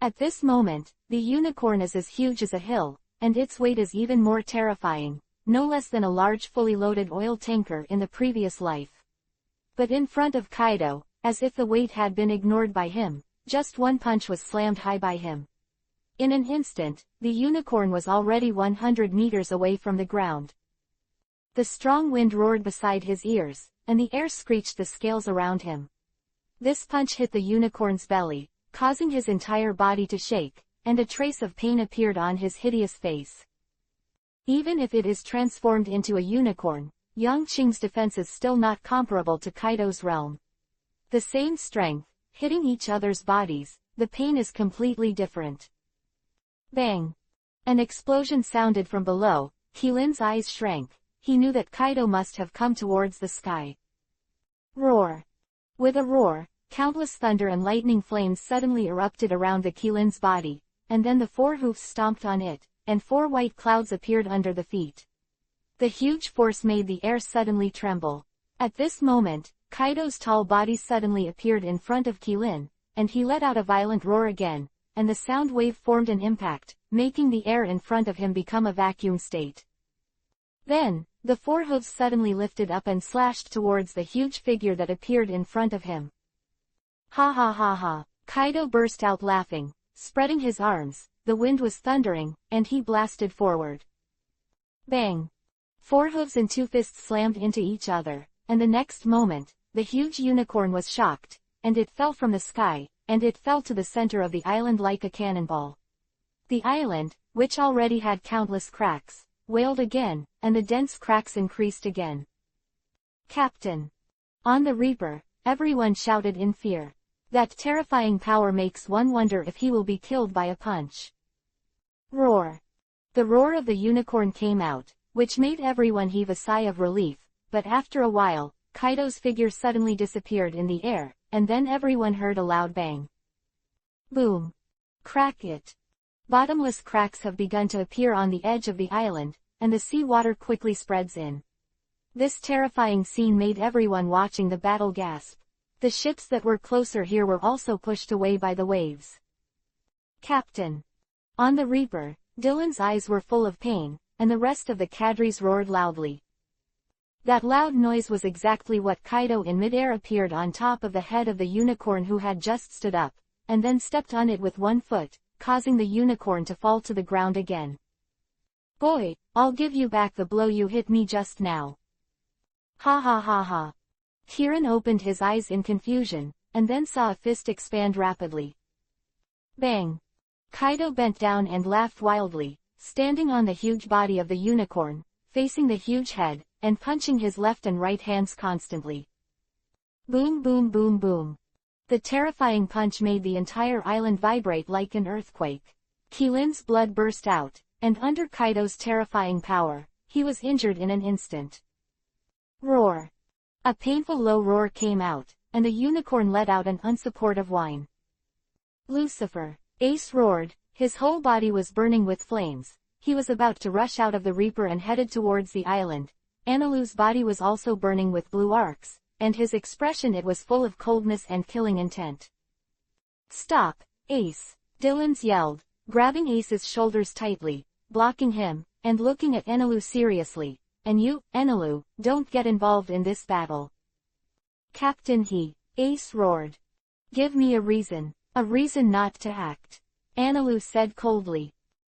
At this moment, the unicorn is as huge as a hill, and its weight is even more terrifying, no less than a large fully loaded oil tanker in the previous life. But in front of Kaido, as if the weight had been ignored by him, just one punch was slammed high by him. In an instant, the unicorn was already 100 meters away from the ground. The strong wind roared beside his ears, and the air screeched the scales around him. This punch hit the unicorn's belly, causing his entire body to shake, and a trace of pain appeared on his hideous face. Even if it is transformed into a unicorn, Yongqing's defense is still not comparable to Kaido's realm. The same strength, hitting each other's bodies, the pain is completely different. Bang! An explosion sounded from below, Qilin's eyes shrank, he knew that Kaido must have come towards the sky. Roar! With a roar, countless thunder and lightning flames suddenly erupted around the Qilin's body, and then the four hoofs stomped on it, and four white clouds appeared under the feet. The huge force made the air suddenly tremble. At this moment, Kaido's tall body suddenly appeared in front of Qilin, and he let out a violent roar again, and the sound wave formed an impact, making the air in front of him become a vacuum state. Then, the four hooves suddenly lifted up and slashed towards the huge figure that appeared in front of him. Ha ha ha ha, Kaido burst out laughing, spreading his arms, the wind was thundering, and he blasted forward. Bang! Four hooves and two fists slammed into each other, and the next moment, the huge unicorn was shocked, and it fell from the sky, and it fell to the center of the island like a cannonball. The island, which already had countless cracks, wailed again, and the dense cracks increased again. Captain! On the Reaper, everyone shouted in fear. That terrifying power makes one wonder if he will be killed by a punch. Roar! The roar of the unicorn came out, which made everyone heave a sigh of relief, but after a while, Kaido's figure suddenly disappeared in the air, and then everyone heard a loud bang. Boom! Crack it! Bottomless cracks have begun to appear on the edge of the island, and the sea water quickly spreads in. This terrifying scene made everyone watching the battle gasp. The ships that were closer here were also pushed away by the waves. Captain! On the Reaper, Dylan's eyes were full of pain, and the rest of the cadres roared loudly. That loud noise was exactly what Kaido in midair appeared on top of the head of the unicorn who had just stood up, and then stepped on it with one foot, causing the unicorn to fall to the ground again. Boy, I'll give you back the blow you hit me just now. Ha ha ha ha. Kirin opened his eyes in confusion, and then saw a fist expand rapidly. Bang! Kaido bent down and laughed wildly, standing on the huge body of the unicorn, facing the huge head, and punching his left and right hands constantly. Boom boom boom boom. The terrifying punch made the entire island vibrate like an earthquake. Qilin's blood burst out, and under Kaido's terrifying power, he was injured in an instant. Roar! A painful low roar came out, and the unicorn let out an unsupportive whine. Lucifer! Ace roared, his whole body was burning with flames. He was about to rush out of the Reaper and headed towards the island. Analu's body was also burning with blue arcs, and his expression it was full of coldness and killing intent. "Stop, Ace!" Dylan's yelled, grabbing Ace's shoulders tightly, blocking him, and looking at Enelu seriously. "And you, Enelu, don't get involved in this battle." "Captain Ace roared. "Give me a reason not to act," Enelu said coldly.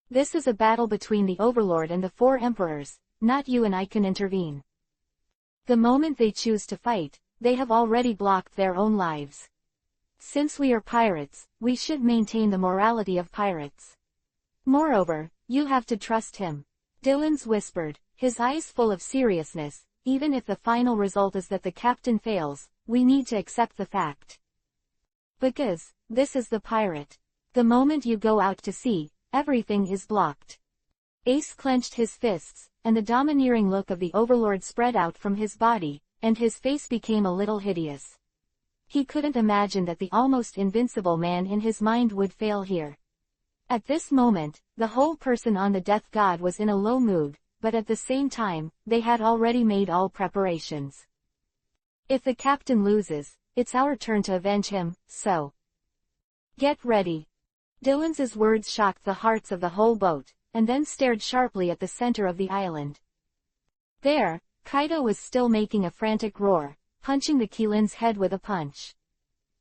"This is a battle between the Overlord and the 4 Emperors, not you and I can intervene. The moment they choose to fight, they have already blocked their own lives. Since we are pirates, we should maintain the morality of pirates. Moreover, you have to trust him." Dylan's whispered, his eyes full of seriousness. "Even if the final result is that the captain fails, we need to accept the fact. Because, this is the pirate. The moment you go out to sea, everything is blocked." Ace clenched his fists, and the domineering look of the Overlord spread out from his body, and his face became a little hideous. He couldn't imagine that the almost invincible man in his mind would fail here. At this moment, the whole person on the Death God was in a low mood, but at the same time, they had already made all preparations. "If the captain loses, it's our turn to avenge him, so get ready." Dylan's words shocked the hearts of the whole boat, and then stared sharply at the center of the island. There, Kaido was still making a frantic roar, punching the Kilin's head with a punch.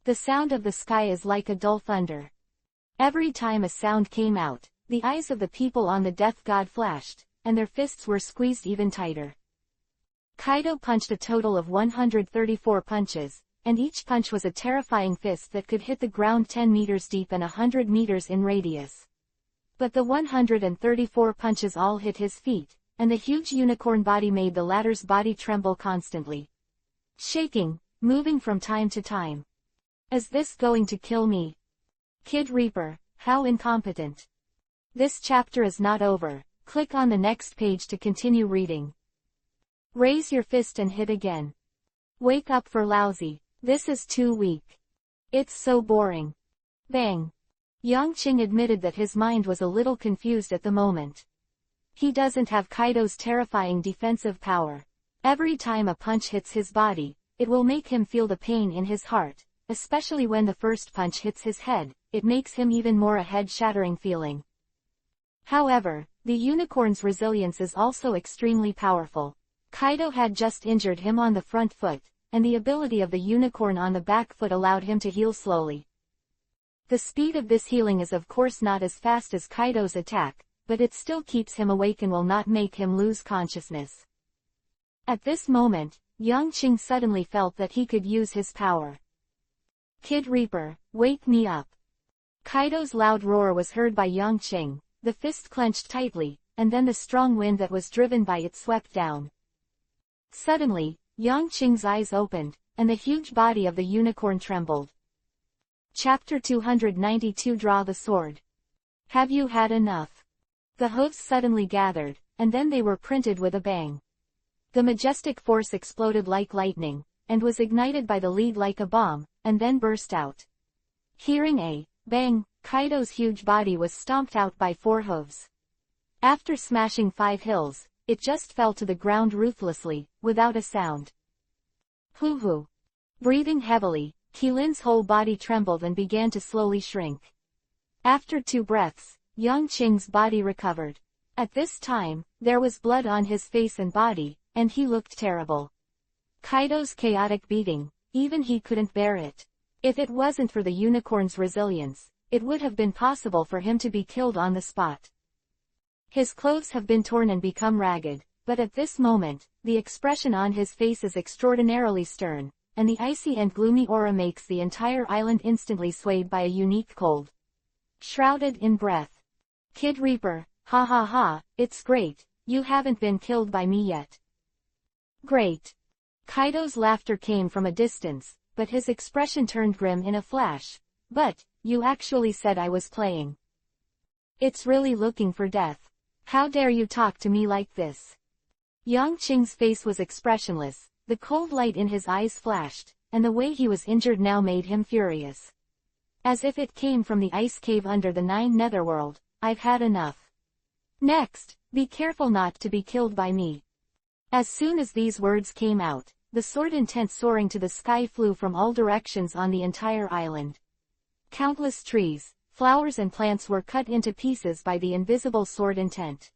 The sound of the sky is like a dull thunder. Every time a sound came out, the eyes of the people on the Death God flashed, and their fists were squeezed even tighter. Kaido punched a total of 134 punches, and each punch was a terrifying fist that could hit the ground 10 meters deep and 100 meters in radius. But the 134 punches all hit his feet, and the huge unicorn body made the latter's body tremble constantly, shaking, moving from time to time. "Is this going to kill me? Kid Reaper, how incompetent." This chapter is not over. Click on the next page to continue reading. Raise your fist and hit again. Wake up for lousy. This is too weak. It's so boring. Bang. Yongqing admitted that his mind was a little confused at the moment. He doesn't have Kaido's terrifying defensive power. Every time a punch hits his body, it will make him feel the pain in his heart, especially when the first punch hits his head. It makes him even more a head-shattering feeling. However, the unicorn's resilience is also extremely powerful. Kaido had just injured him on the front foot, and the ability of the unicorn on the back foot allowed him to heal slowly. The speed of this healing is of course not as fast as Kaido's attack, but it still keeps him awake and will not make him lose consciousness. At this moment, Yongqing suddenly felt that he could use his power. "Kid Reaper, wake me up." Kaido's loud roar was heard by Yongqing, the fist clenched tightly, and then the strong wind that was driven by it swept down. Suddenly, Yongqing's eyes opened, and the huge body of the unicorn trembled. Chapter 292 Draw the Sword. Have you had enough? The hooves suddenly gathered, and then they were printed with a bang. The majestic force exploded like lightning, and was ignited by the lead like a bomb, and then burst out. Hearing a bang, Kaido's huge body was stomped out by 4 hooves. After smashing 5 hills, it just fell to the ground ruthlessly, without a sound. Hoo-hoo. Breathing heavily, Kilin's whole body trembled and began to slowly shrink. After 2 breaths, Yongqing's body recovered. At this time, there was blood on his face and body, and he looked terrible. Kaido's chaotic beating, even he couldn't bear it. If it wasn't for the unicorn's resilience, it would have been possible for him to be killed on the spot. His clothes have been torn and become ragged, but at this moment, the expression on his face is extraordinarily stern, and the icy and gloomy aura makes the entire island instantly swayed by a unique cold. Shrouded in breath. Kid Reaper, ha ha ha, it's great, you haven't been killed by me yet. Great. Kaido's laughter came from a distance, but his expression turned grim in a flash. But, you actually said I was playing. It's really looking for death. How dare you talk to me like this? Yongqing's face was expressionless, the cold light in his eyes flashed, and the way he was injured now made him furious. As if it came from the ice cave under the 9 Netherworld, I've had enough. Next, be careful not to be killed by me. As soon as these words came out, the sword intent soaring to the sky flew from all directions on the entire island. Countless trees, flowers and plants were cut into pieces by the invisible sword intent.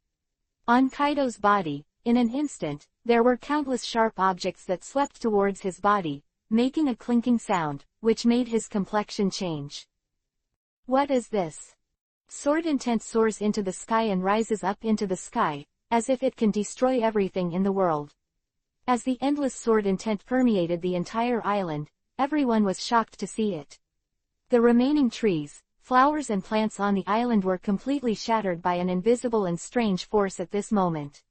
On Kaido's body, in an instant, there were countless sharp objects that swept towards his body, making a clinking sound, which made his complexion change. What is this? Sword intent soars into the sky and rises up into the sky, as if it can destroy everything in the world. As the endless sword intent permeated the entire island, everyone was shocked to see it. The remaining trees, flowers and plants on the island were completely shattered by an invisible and strange force at this moment.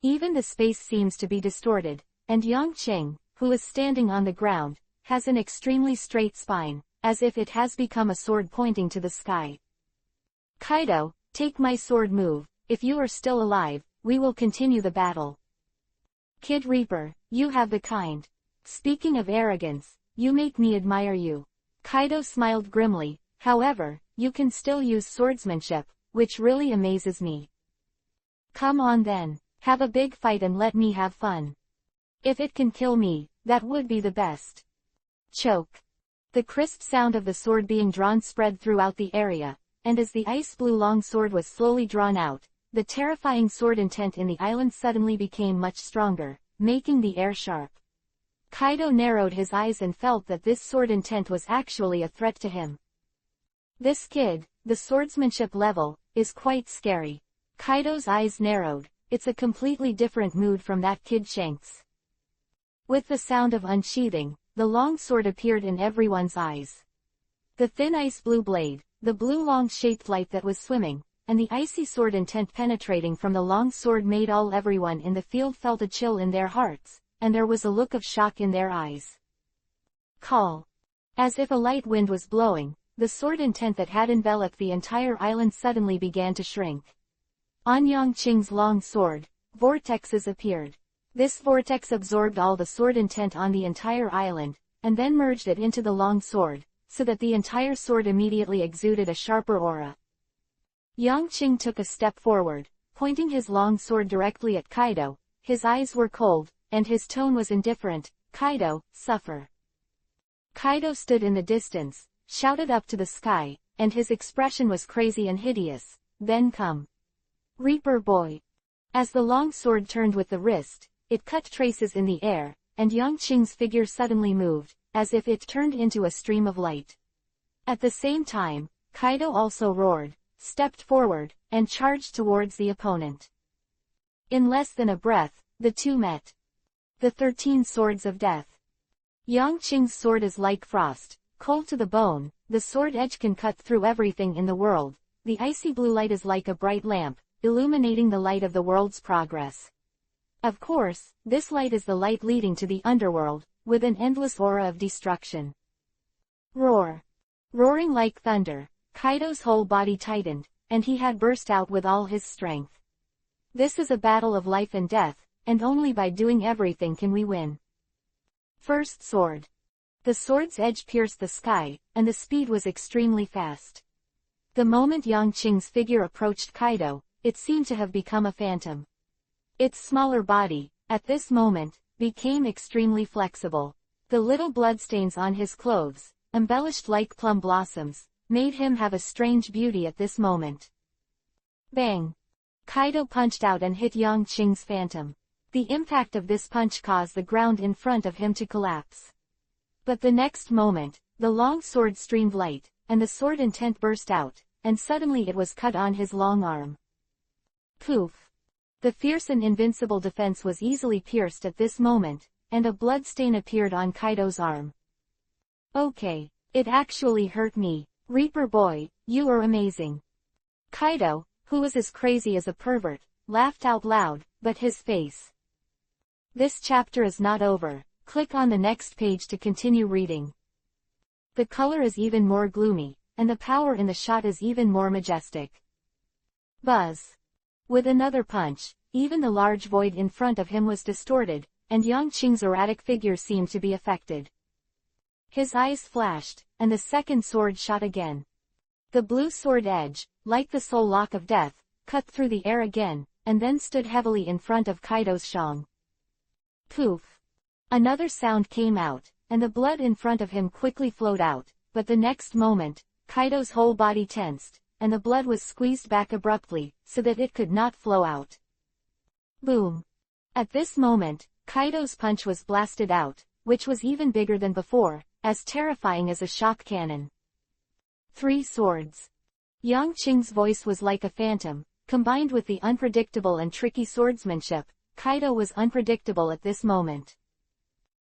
Even the space seems to be distorted, and Yongqing, who is standing on the ground, has an extremely straight spine, as if it has become a sword pointing to the sky. Kaido, take my sword move, if you are still alive, we will continue the battle. Kid Reaper, you have the kind. Speaking of arrogance, you make me admire you. Kaido smiled grimly, however, you can still use swordsmanship, which really amazes me. Come on then, have a big fight and let me have fun. If it can kill me, that would be the best. Choke. The crisp sound of the sword being drawn spread throughout the area, and as the ice blue long sword was slowly drawn out, the terrifying sword intent in the island suddenly became much stronger, making the air sharp. Kaido narrowed his eyes and felt that this sword intent was actually a threat to him. This kid, the swordsmanship level, is quite scary. Kaido's eyes narrowed, it's a completely different mood from that kid Shanks. With the sound of unsheathing, the long sword appeared in everyone's eyes. The thin ice blue blade, the blue long-shaped light that was swimming, and the icy sword intent penetrating from the long sword made everyone in the field felt a chill in their hearts, and there was a look of shock in their eyes. Call. As if a light wind was blowing, the sword intent that had enveloped the entire island suddenly began to shrink. On Yongqing's long sword, vortexes appeared. This vortex absorbed all the sword intent on the entire island, and then merged it into the long sword, so that the entire sword immediately exuded a sharper aura. Yongqing took a step forward, pointing his long sword directly at Kaido. His eyes were cold, and his tone was indifferent. Kaido, suffer. Kaido stood in the distance, shouted up to the sky, and his expression was crazy and hideous. Then come. Reaper boy. As the long sword turned with the wrist, it cut traces in the air, and Yongqing's figure suddenly moved, as if it turned into a stream of light. At the same time, Kaido also roared, stepped forward, and charged towards the opponent. In less than a breath, the two met. The 13 Swords of Death. Yongqing's sword is like frost, cold to the bone, the sword edge can cut through everything in the world. The icy blue light is like a bright lamp, illuminating the light of the world's progress. Of course, this light is the light leading to the underworld, with an endless aura of destruction. Roar. Roaring like thunder, Kaido's whole body tightened, and he had burst out with all his strength. This is a battle of life and death, and only by doing everything can we win. First sword. The sword's edge pierced the sky, and the speed was extremely fast. The moment Yongqing's figure approached Kaido, it seemed to have become a phantom. Its smaller body, at this moment, became extremely flexible. The little bloodstains on his clothes, embellished like plum blossoms, made him have a strange beauty at this moment. Bang! Kaido punched out and hit Yongqing's phantom. The impact of this punch caused the ground in front of him to collapse. But the next moment, the long sword streamed light, and the sword intent burst out, and suddenly it was cut on his long arm. Poof! The fierce and invincible defense was easily pierced at this moment, and a blood stain appeared on Kaido's arm. Okay, it actually hurt me. Reaper boy, you are amazing. Kaido, who was as crazy as a pervert, laughed out loud, but his face. This chapter is not over. Click on the next page to continue reading. The color is even more gloomy, and the power in the shot is even more majestic. Buzz. With another punch, even the large void in front of him was distorted, and Yongqing's erratic figure seemed to be affected. His eyes flashed, and the second sword shot again. The blue sword edge, like the soul lock of death, cut through the air again, and then stood heavily in front of Kaido's shang. Poof! Another sound came out, and the blood in front of him quickly flowed out, but the next moment, Kaido's whole body tensed, and the blood was squeezed back abruptly, so that it could not flow out. Boom! At this moment, Kaido's punch was blasted out, which was even bigger than before, as terrifying as a shock cannon. 3 swords. Yang Qing's voice was like a phantom, combined with the unpredictable and tricky swordsmanship. Kaido was unpredictable at this moment.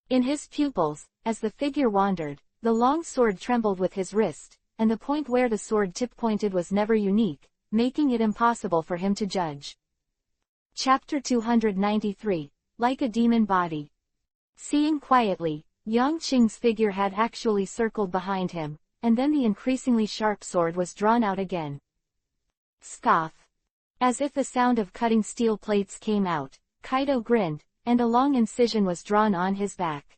In his pupils, as the figure wandered, the long sword trembled with his wrist, and the point where the sword tip pointed was never unique, making it impossible for him to judge. Chapter 293, Like a Demon Body. Seeing quietly, Yang Qing's figure had actually circled behind him, and then the increasingly sharp sword was drawn out again. Scoff. As if the sound of cutting steel plates came out, Kaido grinned, and a long incision was drawn on his back.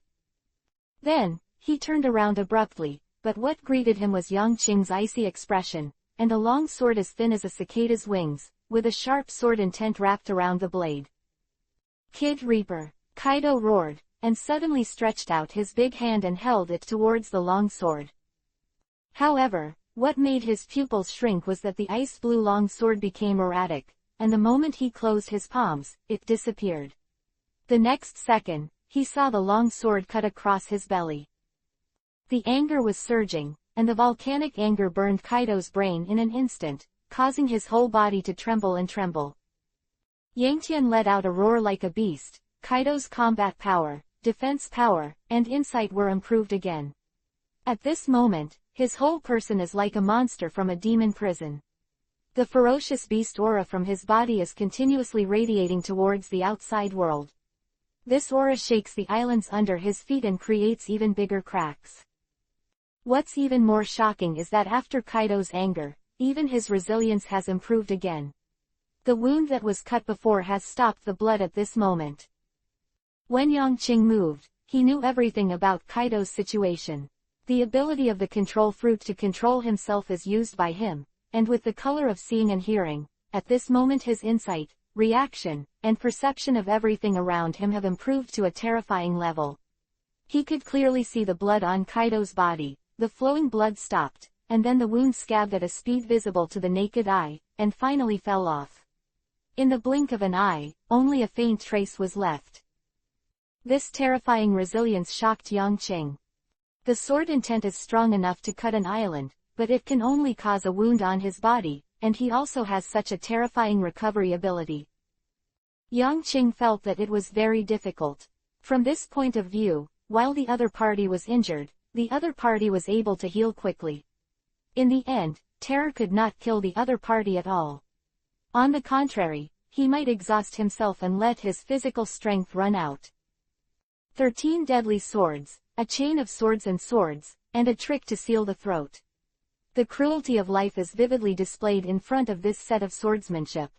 Then, he turned around abruptly, but what greeted him was Yang Qing's icy expression, and a long sword as thin as a cicada's wings, with a sharp sword intent wrapped around the blade. Kid Reaper, Kaido roared, and suddenly stretched out his big hand and held it towards the long sword. However, what made his pupils shrink was that the ice blue long sword became erratic, and the moment he closed his palms, it disappeared. The next second, he saw the long sword cut across his belly. The anger was surging, and the volcanic anger burned Kaido's brain in an instant, causing his whole body to tremble and tremble. Yangtian let out a roar like a beast. Kaido's combat power, defense power, and insight were improved again. At this moment, his whole person is like a monster from a demon prison. The ferocious beast aura from his body is continuously radiating towards the outside world. This aura shakes the islands under his feet and creates even bigger cracks. What's even more shocking is that after Kaido's anger, even his resilience has improved again. The wound that was cut before has stopped the blood at this moment. When Yang Qing moved, he knew everything about Kaido's situation. The ability of the control fruit to control himself is used by him, and with the color of seeing and hearing, at this moment his insight, reaction, and perception of everything around him have improved to a terrifying level. He could clearly see the blood on Kaido's body, the flowing blood stopped, and then the wound scabbed at a speed visible to the naked eye, and finally fell off. In the blink of an eye, only a faint trace was left. This terrifying resilience shocked Yang Qing. The sword intent is strong enough to cut an island, but it can only cause a wound on his body, and he also has such a terrifying recovery ability. Yang Qing felt that it was very difficult. From this point of view, while the other party was injured, the other party was able to heal quickly. In the end, terror could not kill the other party at all. On the contrary, he might exhaust himself and let his physical strength run out. 13 deadly swords, a chain of swords, and a trick to seal the throat. The cruelty of life is vividly displayed in front of this set of swordsmanship.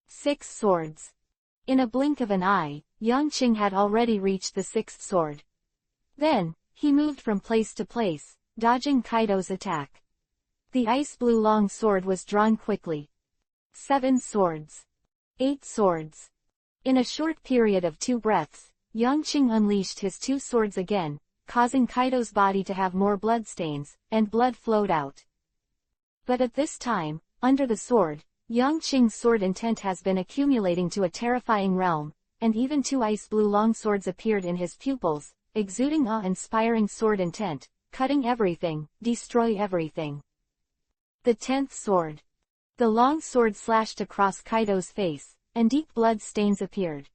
6 swords. In a blink of an eye, Yang Qing had already reached the 6th sword. Then, he moved from place to place, dodging Kaido's attack. The ice blue long sword was drawn quickly. 7 swords. 8 swords. In a short period of 2 breaths, Yang Qing unleashed his 2 swords again, causing Kaido's body to have more bloodstains, and blood flowed out. But at this time, under the sword, Yang Qing's sword intent has been accumulating to a terrifying realm, and even 2 ice blue long swords appeared in his pupils, exuding awe-inspiring sword intent, cutting everything, destroy everything. The 10th sword. The long sword slashed across Kaido's face, and deep blood stains appeared.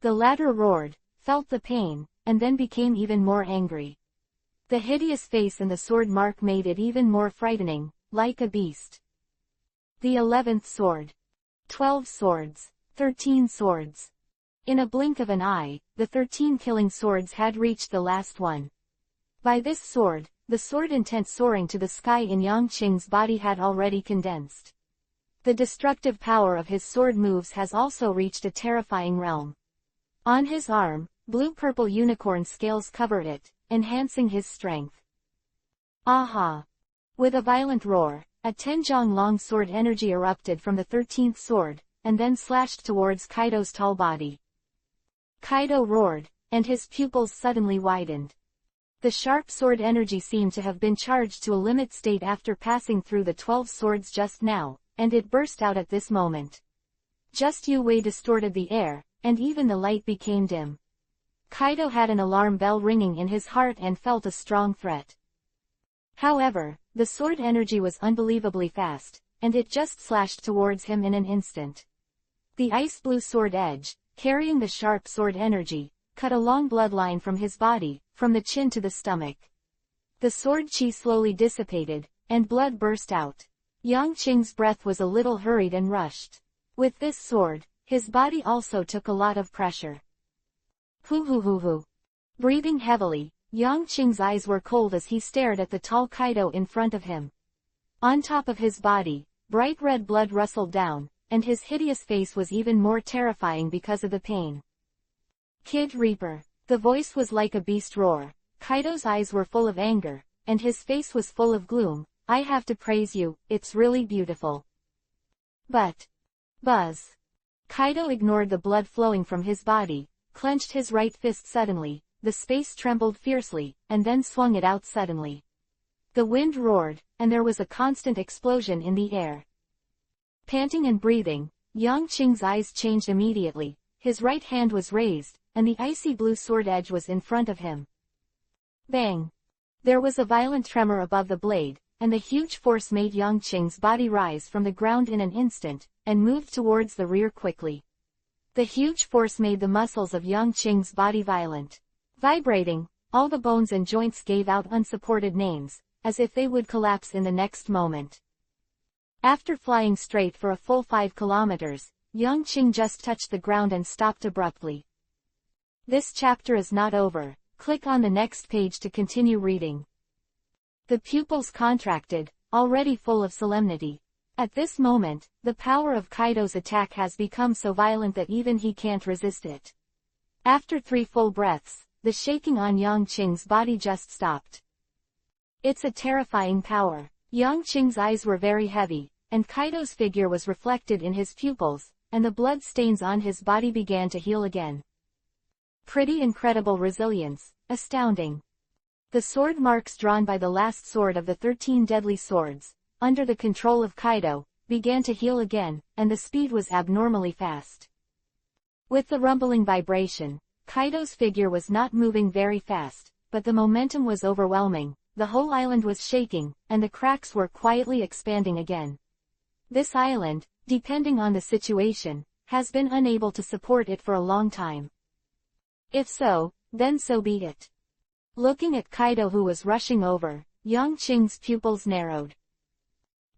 The latter roared, felt the pain, and then became even more angry. The hideous face and the sword mark made it even more frightening, like a beast. The 11th sword. 12 swords. 13 swords. In a blink of an eye, the 13 killing swords had reached the last one. By this sword, the sword intent soaring to the sky in Yang Qing's body had already condensed. The destructive power of his sword moves has also reached a terrifying realm. On his arm, blue-purple unicorn scales covered it, enhancing his strength. Aha! With a violent roar, a 10-jong long sword energy erupted from the 13th sword, and then slashed towards Kaido's tall body. Kaido roared, and his pupils suddenly widened. The sharp sword energy seemed to have been charged to a limit state after passing through the 12 swords just now, and it burst out at this moment. Just Yu Wei distorted the air, and even the light became dim. Kaido had an alarm bell ringing in his heart and felt a strong threat. However, the sword energy was unbelievably fast, and it just slashed towards him in an instant. The ice blue sword edge, carrying the sharp sword energy, cut a long bloodline from his body, from the chin to the stomach. The sword chi slowly dissipated, and blood burst out. Yang Qing's breath was a little hurried and rushed. With this sword, his body also took a lot of pressure. Hoo. Breathing heavily, Yang Qing's eyes were cold as he stared at the tall Kaido in front of him. On top of his body, bright red blood rustled down, and his hideous face was even more terrifying because of the pain. Kid Reaper. The voice was like a beast roar. Kaido's eyes were full of anger, and his face was full of gloom. I have to praise you, it's really beautiful. But... Buzz. Kaido ignored the blood flowing from his body, clenched his right fist suddenly, the space trembled fiercely, and then swung it out suddenly. The wind roared, and there was a constant explosion in the air. Panting and breathing, Yang Qing's eyes changed immediately, his right hand was raised, and the icy blue sword edge was in front of him. Bang! There was a violent tremor above the blade, and the huge force made Yang Qing's body rise from the ground in an instant, and moved towards the rear quickly. The huge force made the muscles of Yang Qing's body violent. Vibrating, all the bones and joints gave out unsupported names, as if they would collapse in the next moment. After flying straight for a full 5 kilometers, Yang Qing just touched the ground and stopped abruptly. This chapter is not over. Click on the next page to continue reading. The pupils contracted, already full of solemnity. At this moment, the power of Kaido's attack has become so violent that even he can't resist it. After 3 full breaths, the shaking on Yang Qing's body just stopped. It's a terrifying power. Yang Qing's eyes were very heavy, and Kaido's figure was reflected in his pupils, and the blood stains on his body began to heal again. Pretty incredible resilience, astounding. The sword marks drawn by the last sword of the 13 deadly swords, under the control of Kaido, began to heal again, and the speed was abnormally fast. With the rumbling vibration, Kaido's figure was not moving very fast, but the momentum was overwhelming, the whole island was shaking, and the cracks were quietly expanding again. This island, depending on the situation, has been unable to support it for a long time. If so, then so be it. Looking at Kaido who was rushing over, Yang Qing's pupils narrowed.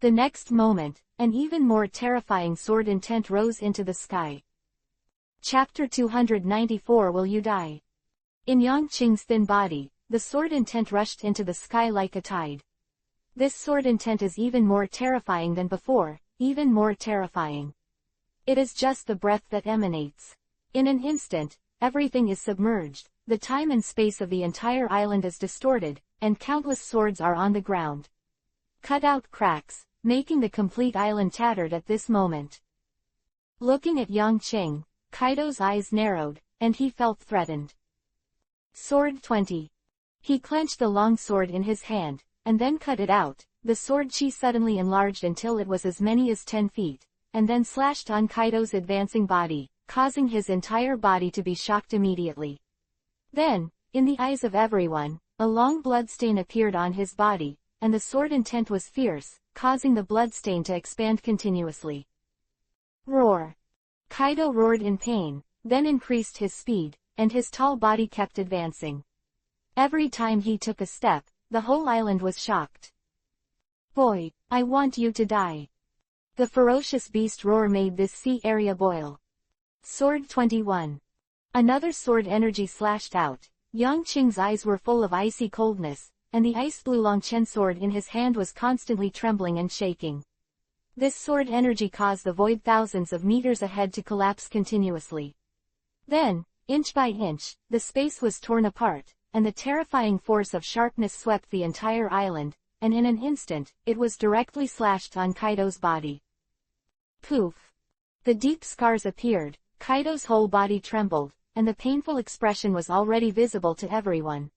The next moment, an even more terrifying sword intent rose into the sky. Chapter 294 Will You Die? In Yang Qing's thin body, the sword intent rushed into the sky like a tide. This sword intent is even more terrifying than before, even more terrifying. It is just the breath that emanates. In an instant, everything is submerged, the time and space of the entire island is distorted, and countless swords are on the ground. Cut out cracks, making the complete island tattered at this moment. Looking at Yang Qing, Kaido's eyes narrowed, and he felt threatened. Sword 20. He clenched the long sword in his hand, and then cut it out. The sword chi suddenly enlarged until it was as many as 10 feet, and then slashed on Kaido's advancing body, causing his entire body to be shocked immediately. Then, in the eyes of everyone, a long bloodstain appeared on his body, and the sword intent was fierce, causing the bloodstain to expand continuously. Roar! Kaido roared in pain, then increased his speed, and his tall body kept advancing. Every time he took a step, the whole island was shocked. Boy, I want you to die. The ferocious beast roar made this sea area boil. Sword 21. Another sword energy slashed out. Yang Qing's eyes were full of icy coldness, and the ice blue Longchen sword in his hand was constantly trembling and shaking. This sword energy caused the void thousands of meters ahead to collapse continuously. Then, inch by inch, the space was torn apart, and the terrifying force of sharpness swept the entire island, and in an instant, it was directly slashed on Kaido's body. Poof! The deep scars appeared, Kaido's whole body trembled, and the painful expression was already visible to everyone.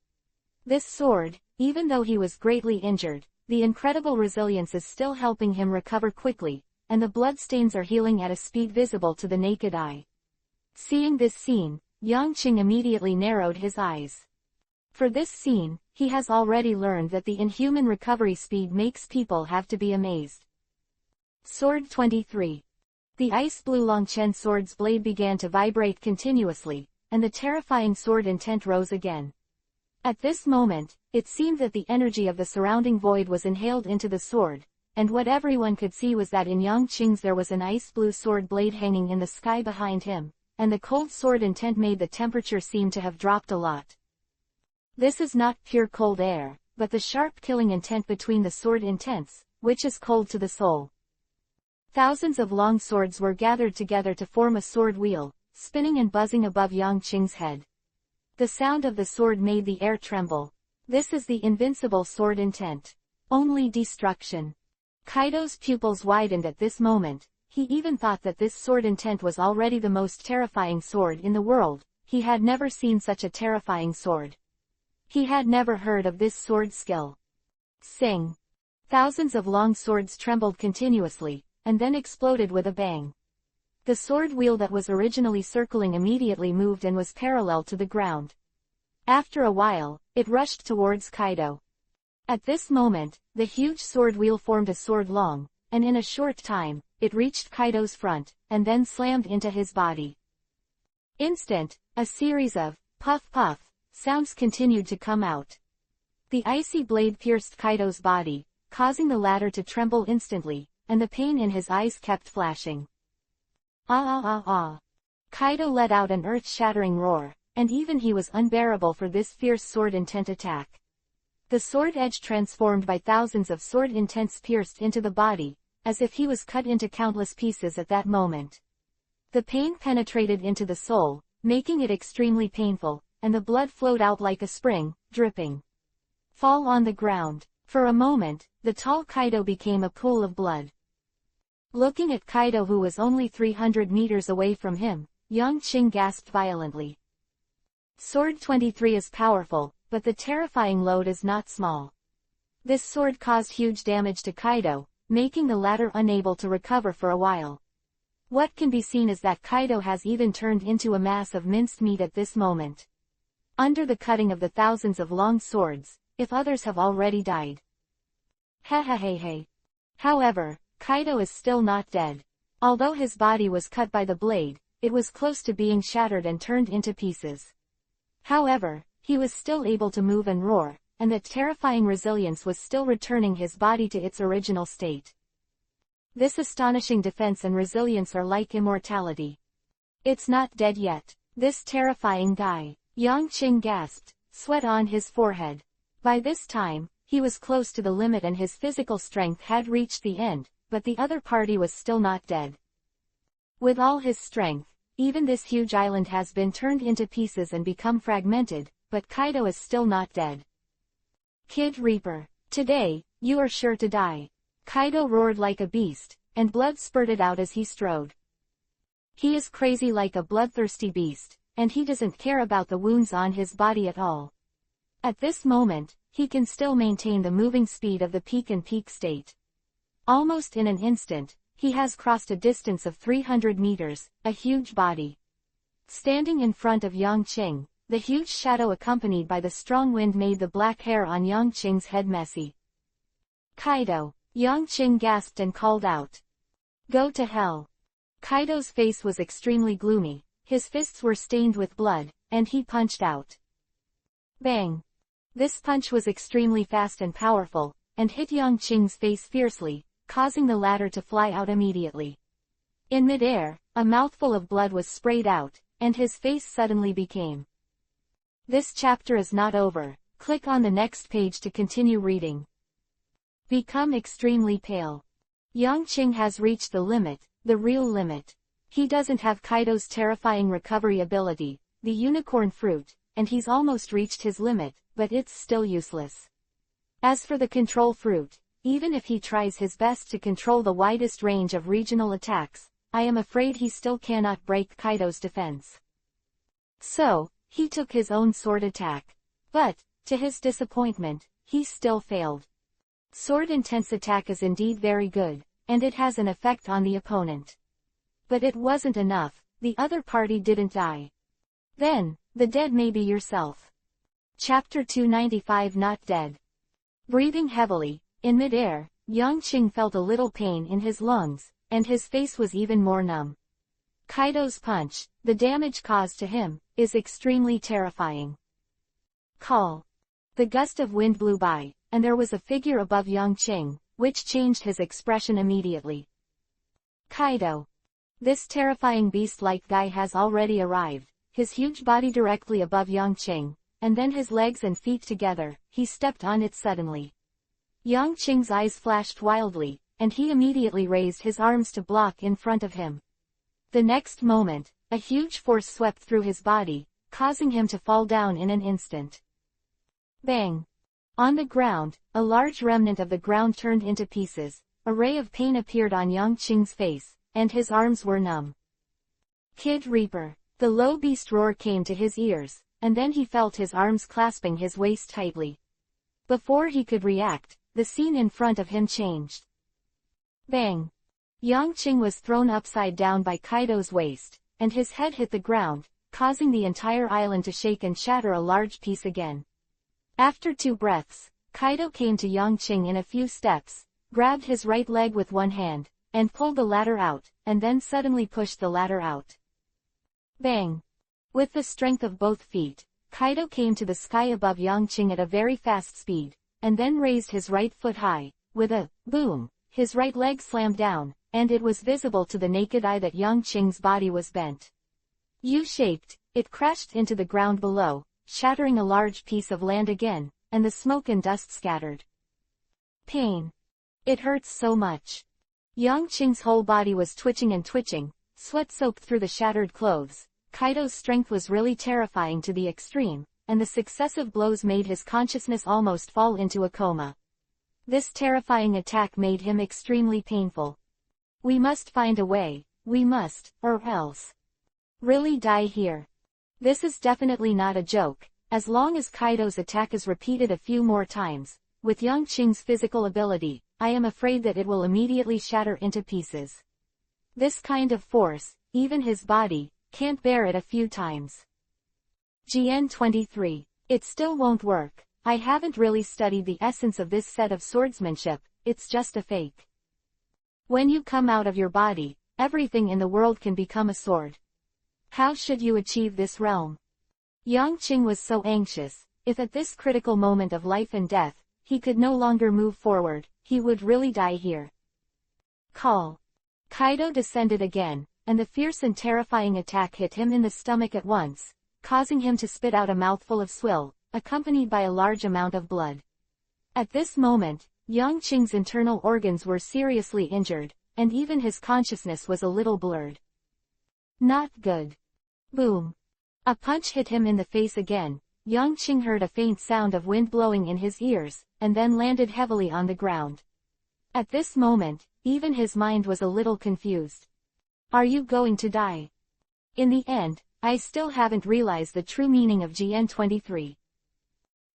This sword, even though he was greatly injured, the incredible resilience is still helping him recover quickly, and the bloodstains are healing at a speed visible to the naked eye. Seeing this scene, Yang Qing immediately narrowed his eyes. For this scene, he has already learned that the inhuman recovery speed makes people have to be amazed. Sword 23. The ice blue Longchen sword's blade began to vibrate continuously, and the terrifying sword intent rose again. At this moment, it seemed that the energy of the surrounding void was inhaled into the sword, and what everyone could see was that in Yang Qing's there was an ice blue sword blade hanging in the sky behind him, and the cold sword intent made the temperature seem to have dropped a lot. This is not pure cold air, but the sharp killing intent between the sword intents, which is cold to the soul. Thousands of long swords were gathered together to form a sword wheel, spinning and buzzing above Yang Qing's head. The sound of the sword made the air tremble. This is the invincible sword intent. Only destruction. Kaido's pupils widened at this moment. He even thought that this sword intent was already the most terrifying sword in the world. He had never seen such a terrifying sword. He had never heard of this sword skill. Sing. Thousands of long swords trembled continuously, and then exploded with a bang. The sword wheel that was originally circling immediately moved and was parallel to the ground. After a while, it rushed towards Kaido. At this moment, the huge sword wheel formed a sword long, and in a short time, it reached Kaido's front, and then slammed into his body. A series of puff-puff sounds continued to come out. The icy blade pierced Kaido's body, causing the latter to tremble instantly, and the pain in his eyes kept flashing. Ah ah ah ah. Kaido let out an earth-shattering roar, and even he was unbearable for this fierce sword intent attack. The sword edge transformed by thousands of sword intents pierced into the body, as if he was cut into countless pieces at that moment. The pain penetrated into the soul, making it extremely painful, and the blood flowed out like a spring, dripping. Fall on the ground. For a moment, the tall Kaido became a pool of blood. Looking at Kaido who was only 300 meters away from him, Yang Qing gasped violently. Sword 23 is powerful, but the terrifying load is not small. This sword caused huge damage to Kaido, making the latter unable to recover for a while. What can be seen is that Kaido has even turned into a mass of minced meat at this moment. Under the cutting of the thousands of long swords, if others have already died. Hey. However, Kaido is still not dead. Although his body was cut by the blade, it was close to being shattered and turned into pieces. However, he was still able to move and roar, and that terrifying resilience was still returning his body to its original state. This astonishing defense and resilience are like immortality. It's not dead yet. This terrifying guy. Yang Qing gasped, sweat on his forehead. By this time, he was close to the limit and his physical strength had reached the end, but the other party was still not dead. With all his strength, even this huge island has been turned into pieces and become fragmented, but Kaido is still not dead. Kid Reaper, today, you are sure to die. Kaido roared like a beast, and blood spurted out as he strode. He is crazy like a bloodthirsty beast, and he doesn't care about the wounds on his body at all. At this moment, he can still maintain the moving speed of the peak and peak state. Almost in an instant, he has crossed a distance of 300 meters, a huge body. Standing in front of Yang Qing, the huge shadow accompanied by the strong wind made the black hair on Yang Qing's head messy. Kaido, Yang Qing gasped and called out. Go to hell. Kaido's face was extremely gloomy, his fists were stained with blood, and he punched out. Bang! This punch was extremely fast and powerful, and hit Yang Qing's face fiercely, causing the latter to fly out immediately. In midair, a mouthful of blood was sprayed out, and his face suddenly became. This chapter is not over. Click on the next page to continue reading. Become extremely pale. Yang Qing has reached the limit, the real limit. He doesn't have Kaido's terrifying recovery ability, the unicorn fruit, and he's almost reached his limit, but it's still useless. As for the control fruit, even if he tries his best to control the widest range of regional attacks, I am afraid he still cannot break Kaido's defense. So, he took his own sword attack. But, to his disappointment, he still failed. Sword intense attack is indeed very good, and it has an effect on the opponent. But it wasn't enough, the other party didn't die. Then, the dead may be yourself. Chapter 295 Not Dead. Breathing heavily, in mid-air, Yang Qing felt a little pain in his lungs, and his face was even more numb. Kaido's punch, the damage caused to him, is extremely terrifying. Call. The gust of wind blew by, and there was a figure above Yang Qing, which changed his expression immediately. Kaido. This terrifying beast-like guy has already arrived, his huge body directly above Yang Qing, and then his legs and feet together, he stepped on it suddenly. Yang Qing's eyes flashed wildly, and he immediately raised his arms to block in front of him. The next moment, a huge force swept through his body, causing him to fall down in an instant. Bang! On the ground, a large remnant of the ground turned into pieces, a ray of pain appeared on Yang Qing's face, and his arms were numb. Kid Reaper! The low beast roar came to his ears, and then he felt his arms clasping his waist tightly. Before he could react, the scene in front of him changed. Bang! Yang Qing was thrown upside down by Kaido's waist, and his head hit the ground, causing the entire island to shake and shatter a large piece again. After 2 breaths, Kaido came to Yang Qing in a few steps, grabbed his right leg with one hand, and pulled the ladder out, and then suddenly pushed the ladder out. Bang! With the strength of both feet, Kaido came to the sky above Yang Qing at a very fast speed, and then raised his right foot high. With a boom, his right leg slammed down, and it was visible to the naked eye that Yang Qing's body was bent. U-shaped, it crashed into the ground below, shattering a large piece of land again, and the smoke and dust scattered. Pain. It hurts so much. Yang Qing's whole body was twitching and twitching, sweat soaked through the shattered clothes. Kaido's strength was really terrifying to the extreme, and the successive blows made his consciousness almost fall into a coma. This terrifying attack made him extremely painful. We must find a way, we must, or else. Really die here. This is definitely not a joke. As long as Kaido's attack is repeated a few more times, with Yang Qing's physical ability, I am afraid that it will immediately shatter into pieces. This kind of force, even his body, can't bear it a few times. GN23. It still won't work. I haven't really studied the essence of this set of swordsmanship, it's just a fake. When you come out of your body, everything in the world can become a sword. How should you achieve this realm? Yang Qing was so anxious. If at this critical moment of life and death, he could no longer move forward, he would really die here. Call. Kaido descended again, and the fierce and terrifying attack hit him in the stomach at once, causing him to spit out a mouthful of swill, accompanied by a large amount of blood. At this moment, Yang Qing's internal organs were seriously injured, and even his consciousness was a little blurred. Not good. Boom. A punch hit him in the face again. Yang Qing heard a faint sound of wind blowing in his ears, and then landed heavily on the ground. At this moment, even his mind was a little confused. Are you going to die? In the end, I still haven't realized the true meaning of GN23.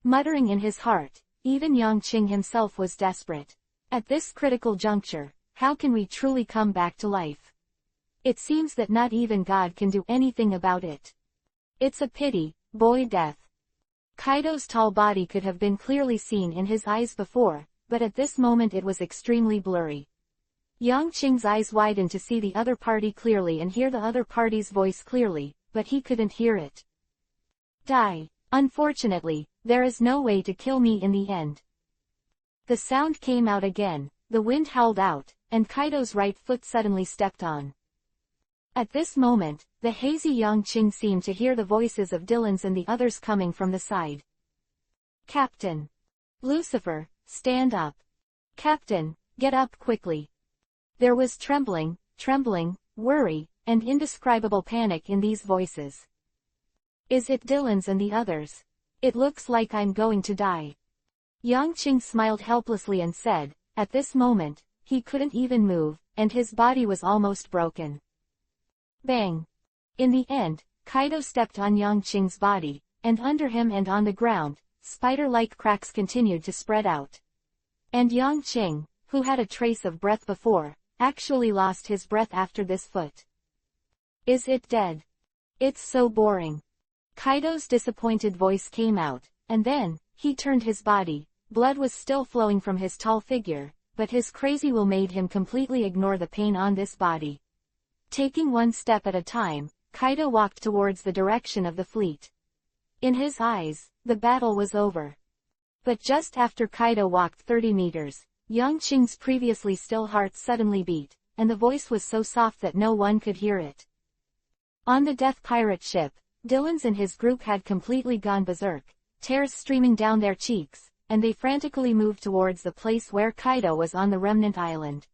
Muttering in his heart, even Yang Qing himself was desperate. At this critical juncture, how can we truly come back to life? It seems that not even God can do anything about it. It's a pity, boy death. Kaido's tall body could have been clearly seen in his eyes before, but at this moment it was extremely blurry. Yang Qing's eyes widened to see the other party clearly and hear the other party's voice clearly, but he couldn't hear it. Die. Unfortunately, there is no way to kill me in the end. The sound came out again, the wind howled out, and Kaido's right foot suddenly stepped on. At this moment, the hazy Yang Qing seemed to hear the voices of Dylan's and the others coming from the side. Captain. Lucifer, stand up. Captain, get up quickly. There was trembling, worry, and indescribable panic in these voices. Is it Dylan's and the others? It looks like I'm going to die. Yang Qing smiled helplessly and said, at this moment, he couldn't even move, and his body was almost broken. Bang! In the end, Kaido stepped on Yangqing's body, and under him and on the ground, spider-like cracks continued to spread out. And Yangqing, who had a trace of breath before, actually lost his breath after this foot. Is it dead? It's so boring. Kaido's disappointed voice came out, and then, he turned his body. Blood was still flowing from his tall figure, but his crazy will made him completely ignore the pain on this body. Taking one step at a time, Kaido walked towards the direction of the fleet. In his eyes, the battle was over. But just after Kaido walked 30 meters, Yangqing's previously still heart suddenly beat, and the voice was so soft that no one could hear it. On the Death Pirate ship, Dylan's and his group had completely gone berserk, tears streaming down their cheeks, and they frantically moved towards the place where Kaido was on the remnant island.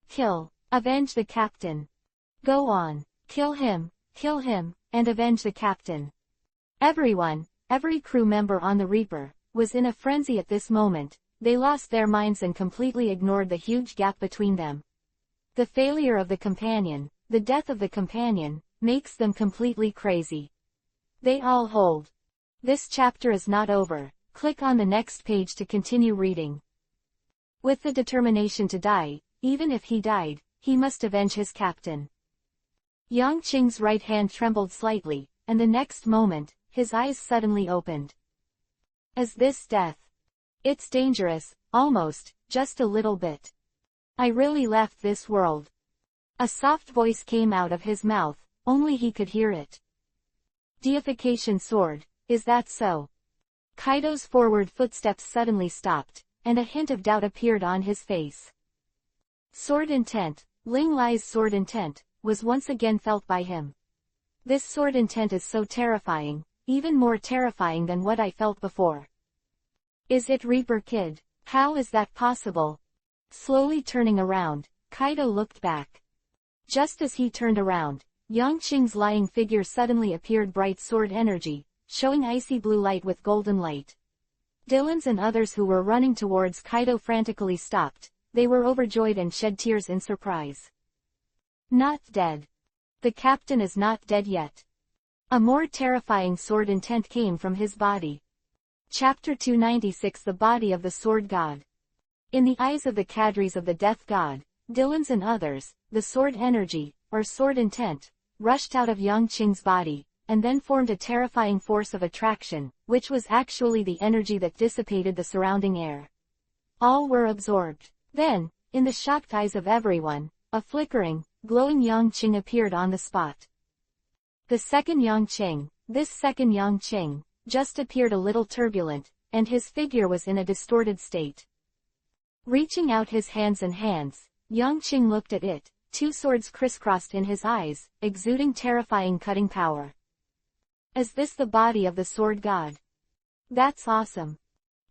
Kill, avenge the captain. Go on, kill him, and avenge the captain. Everyone, every crew member on the Reaper, was in a frenzy at this moment. They lost their minds and completely ignored the huge gap between them. The failure of the companion, the death of the companion, makes them completely crazy. They all hold. This chapter is not over. Click on the next page to continue reading. With the determination to die, even if he died, he must avenge his captain. Yangqing's right hand trembled slightly, and the next moment, his eyes suddenly opened. Is this death? It's dangerous, almost, just a little bit. I really left this world. A soft voice came out of his mouth, only he could hear it. Deification sword, is that so? Kaido's forward footsteps suddenly stopped, and a hint of doubt appeared on his face. Sword intent, Ling Lai's sword intent, was once again felt by him. This sword intent is so terrifying, even more terrifying than what I felt before. Is it Reaper Kid? How is that possible? Slowly turning around, Kaido looked back. Just as he turned around, Yangqing's lying figure suddenly appeared bright sword energy, showing icy blue light with golden light. Dylan's and others who were running towards Kaido frantically stopped. They were overjoyed and shed tears in surprise. Not dead. The captain is not dead yet. A more terrifying sword intent came from his body. Chapter 296 The Body of the Sword God. In the eyes of the cadres of the Death God, Dylan's and others, the sword energy, or sword intent, rushed out of Yangqing's body, and then formed a terrifying force of attraction, which was actually the energy that dissipated the surrounding air. All were absorbed. Then, in the shocked eyes of everyone, a flickering, glowing Yangqing appeared on the spot. The second Yangqing, this second Yangqing, just appeared a little turbulent, and his figure was in a distorted state. Reaching out his hands, Yangqing looked at it, two swords crisscrossed in his eyes, exuding terrifying cutting power. Is this the body of the sword god? That's awesome.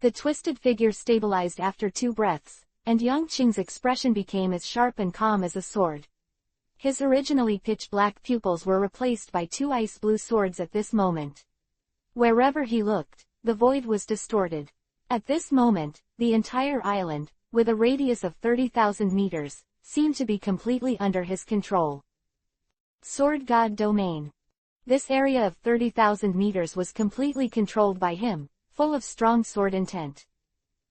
The twisted figure stabilized after 2 breaths, and Yangqing's expression became as sharp and calm as a sword. His originally pitch-black pupils were replaced by 2 ice-blue swords at this moment. Wherever he looked, the void was distorted. At this moment, the entire island, with a radius of 30,000 meters, seemed to be completely under his control. Sword God Domain. This area of 30,000 meters was completely controlled by him, full of strong sword intent.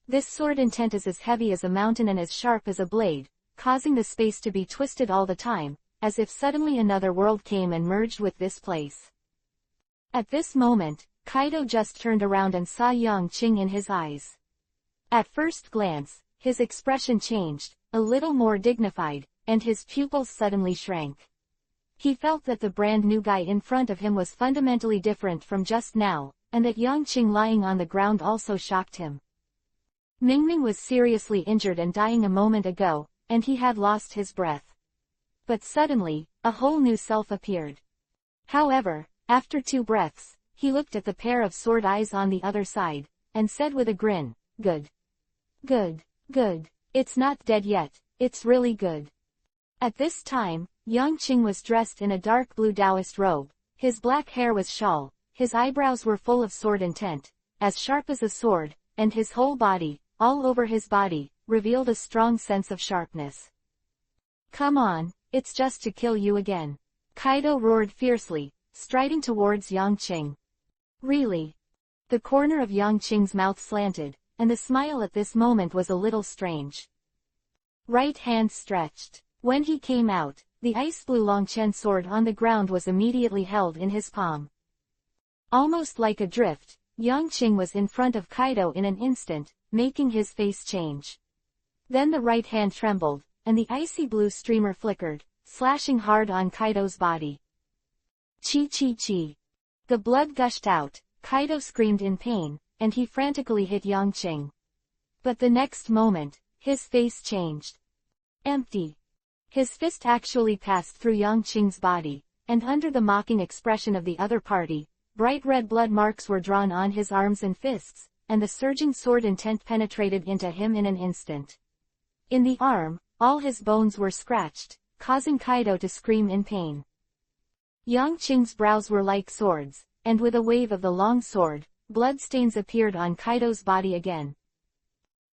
This sword intent is as heavy as a mountain and as sharp as a blade, causing the space to be twisted all the time, as if suddenly another world came and merged with this place. At this moment, Kaido just turned around and saw Yangqing in his eyes. At first glance, his expression changed, a little more dignified, and his pupils suddenly shrank. He felt that the brand new guy in front of him was fundamentally different from just now, and that Yangqing lying on the ground also shocked him. Mingming was seriously injured and dying a moment ago, and he had lost his breath. But suddenly, a whole new self appeared. However, after 2 breaths, he looked at the pair of sword eyes on the other side, and said with a grin, "Good. Good, good. It's not dead yet, it's really good." At this time, Yangqing was dressed in a dark blue Taoist robe, his black hair was shawl, his eyebrows were full of sword intent, as sharp as a sword, and his whole body, all over his body, revealed a strong sense of sharpness. "Come on, it's just to kill you again." Kaido roared fiercely, striding towards Yang Qing. Really? The corner of Yang Qing's mouth slanted, and the smile at this moment was a little strange. Right hand stretched. When he came out, the ice blue Longchen sword on the ground was immediately held in his palm. Almost like a drift, Yang Qing was in front of Kaido in an instant, making his face change. Then the right hand trembled, and the icy blue streamer flickered, slashing hard on Kaido's body. Chi chi chi. The blood gushed out, Kaido screamed in pain, and he frantically hit Yang Qing. But the next moment, his face changed. Empty. His fist actually passed through Yang Qing's body, and under the mocking expression of the other party, bright red blood marks were drawn on his arms and fists, and the surging sword intent penetrated into him in an instant. In the arm, all his bones were scratched, causing Kaido to scream in pain. Yang Qing's brows were like swords, and with a wave of the long sword, bloodstains appeared on Kaido's body again.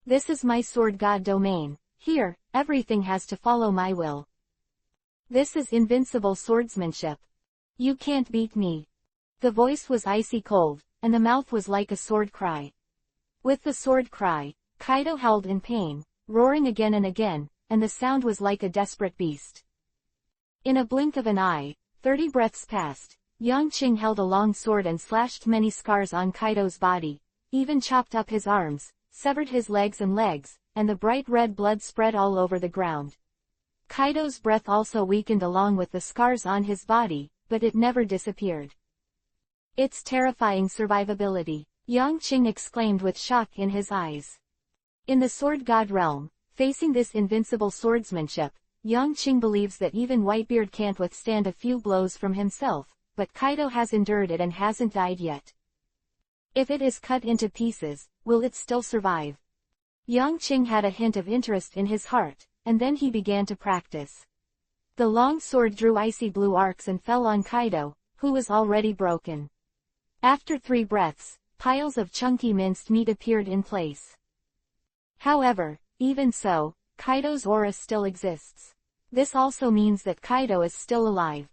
This is my sword god domain. Here, everything has to follow my will. This is invincible swordsmanship. You can't beat me. The voice was icy cold, and the mouth was like a sword cry. With the sword cry, Kaido howled in pain, roaring again and again, and the sound was like a desperate beast. In a blink of an eye, 30 breaths passed. Yang Qing held a long sword and slashed many scars on Kaido's body, even chopped up his arms, severed his legs, and the bright red blood spread all over the ground. Kaido's breath also weakened along with the scars on his body, but it never disappeared. It's terrifying survivability, Yang Qing exclaimed with shock in his eyes. In the sword god realm, facing this invincible swordsmanship, Yang Qing believes that even Whitebeard can't withstand a few blows from himself, but Kaido has endured it and hasn't died yet. If it is cut into pieces, will it still survive? Yang Qing had a hint of interest in his heart, and then he began to practice. The long sword drew icy blue arcs and fell on Kaido, who was already broken. After 3 breaths, piles of chunky minced meat appeared in place. However, even so, Kaido's aura still exists. This also means that Kaido is still alive.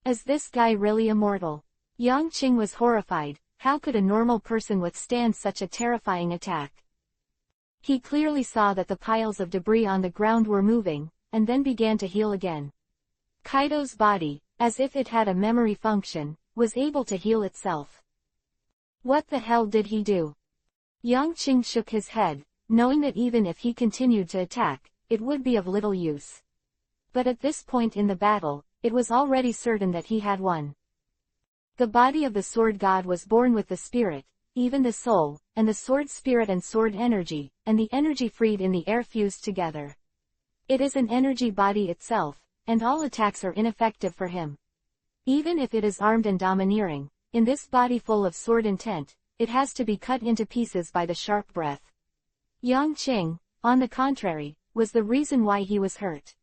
Is this guy really immortal? Yang Qing was horrified. How could a normal person withstand such a terrifying attack? He clearly saw that the piles of debris on the ground were moving, and then began to heal again. Kaido's body, as if it had a memory function, was able to heal itself. What the hell did he do? Yang Qing shook his head, knowing that even if he continued to attack, it would be of little use. But at this point in the battle, it was already certain that he had won. The body of the sword god was born with the spirit, even the soul, and the sword spirit and sword energy, and the energy freed in the air fused together. It is an energy body itself, and all attacks are ineffective for him. Even if it is armed and domineering, in this body full of sword intent, it has to be cut into pieces by the sharp breath. Yang Qing, on the contrary, was the reason why he was hurt.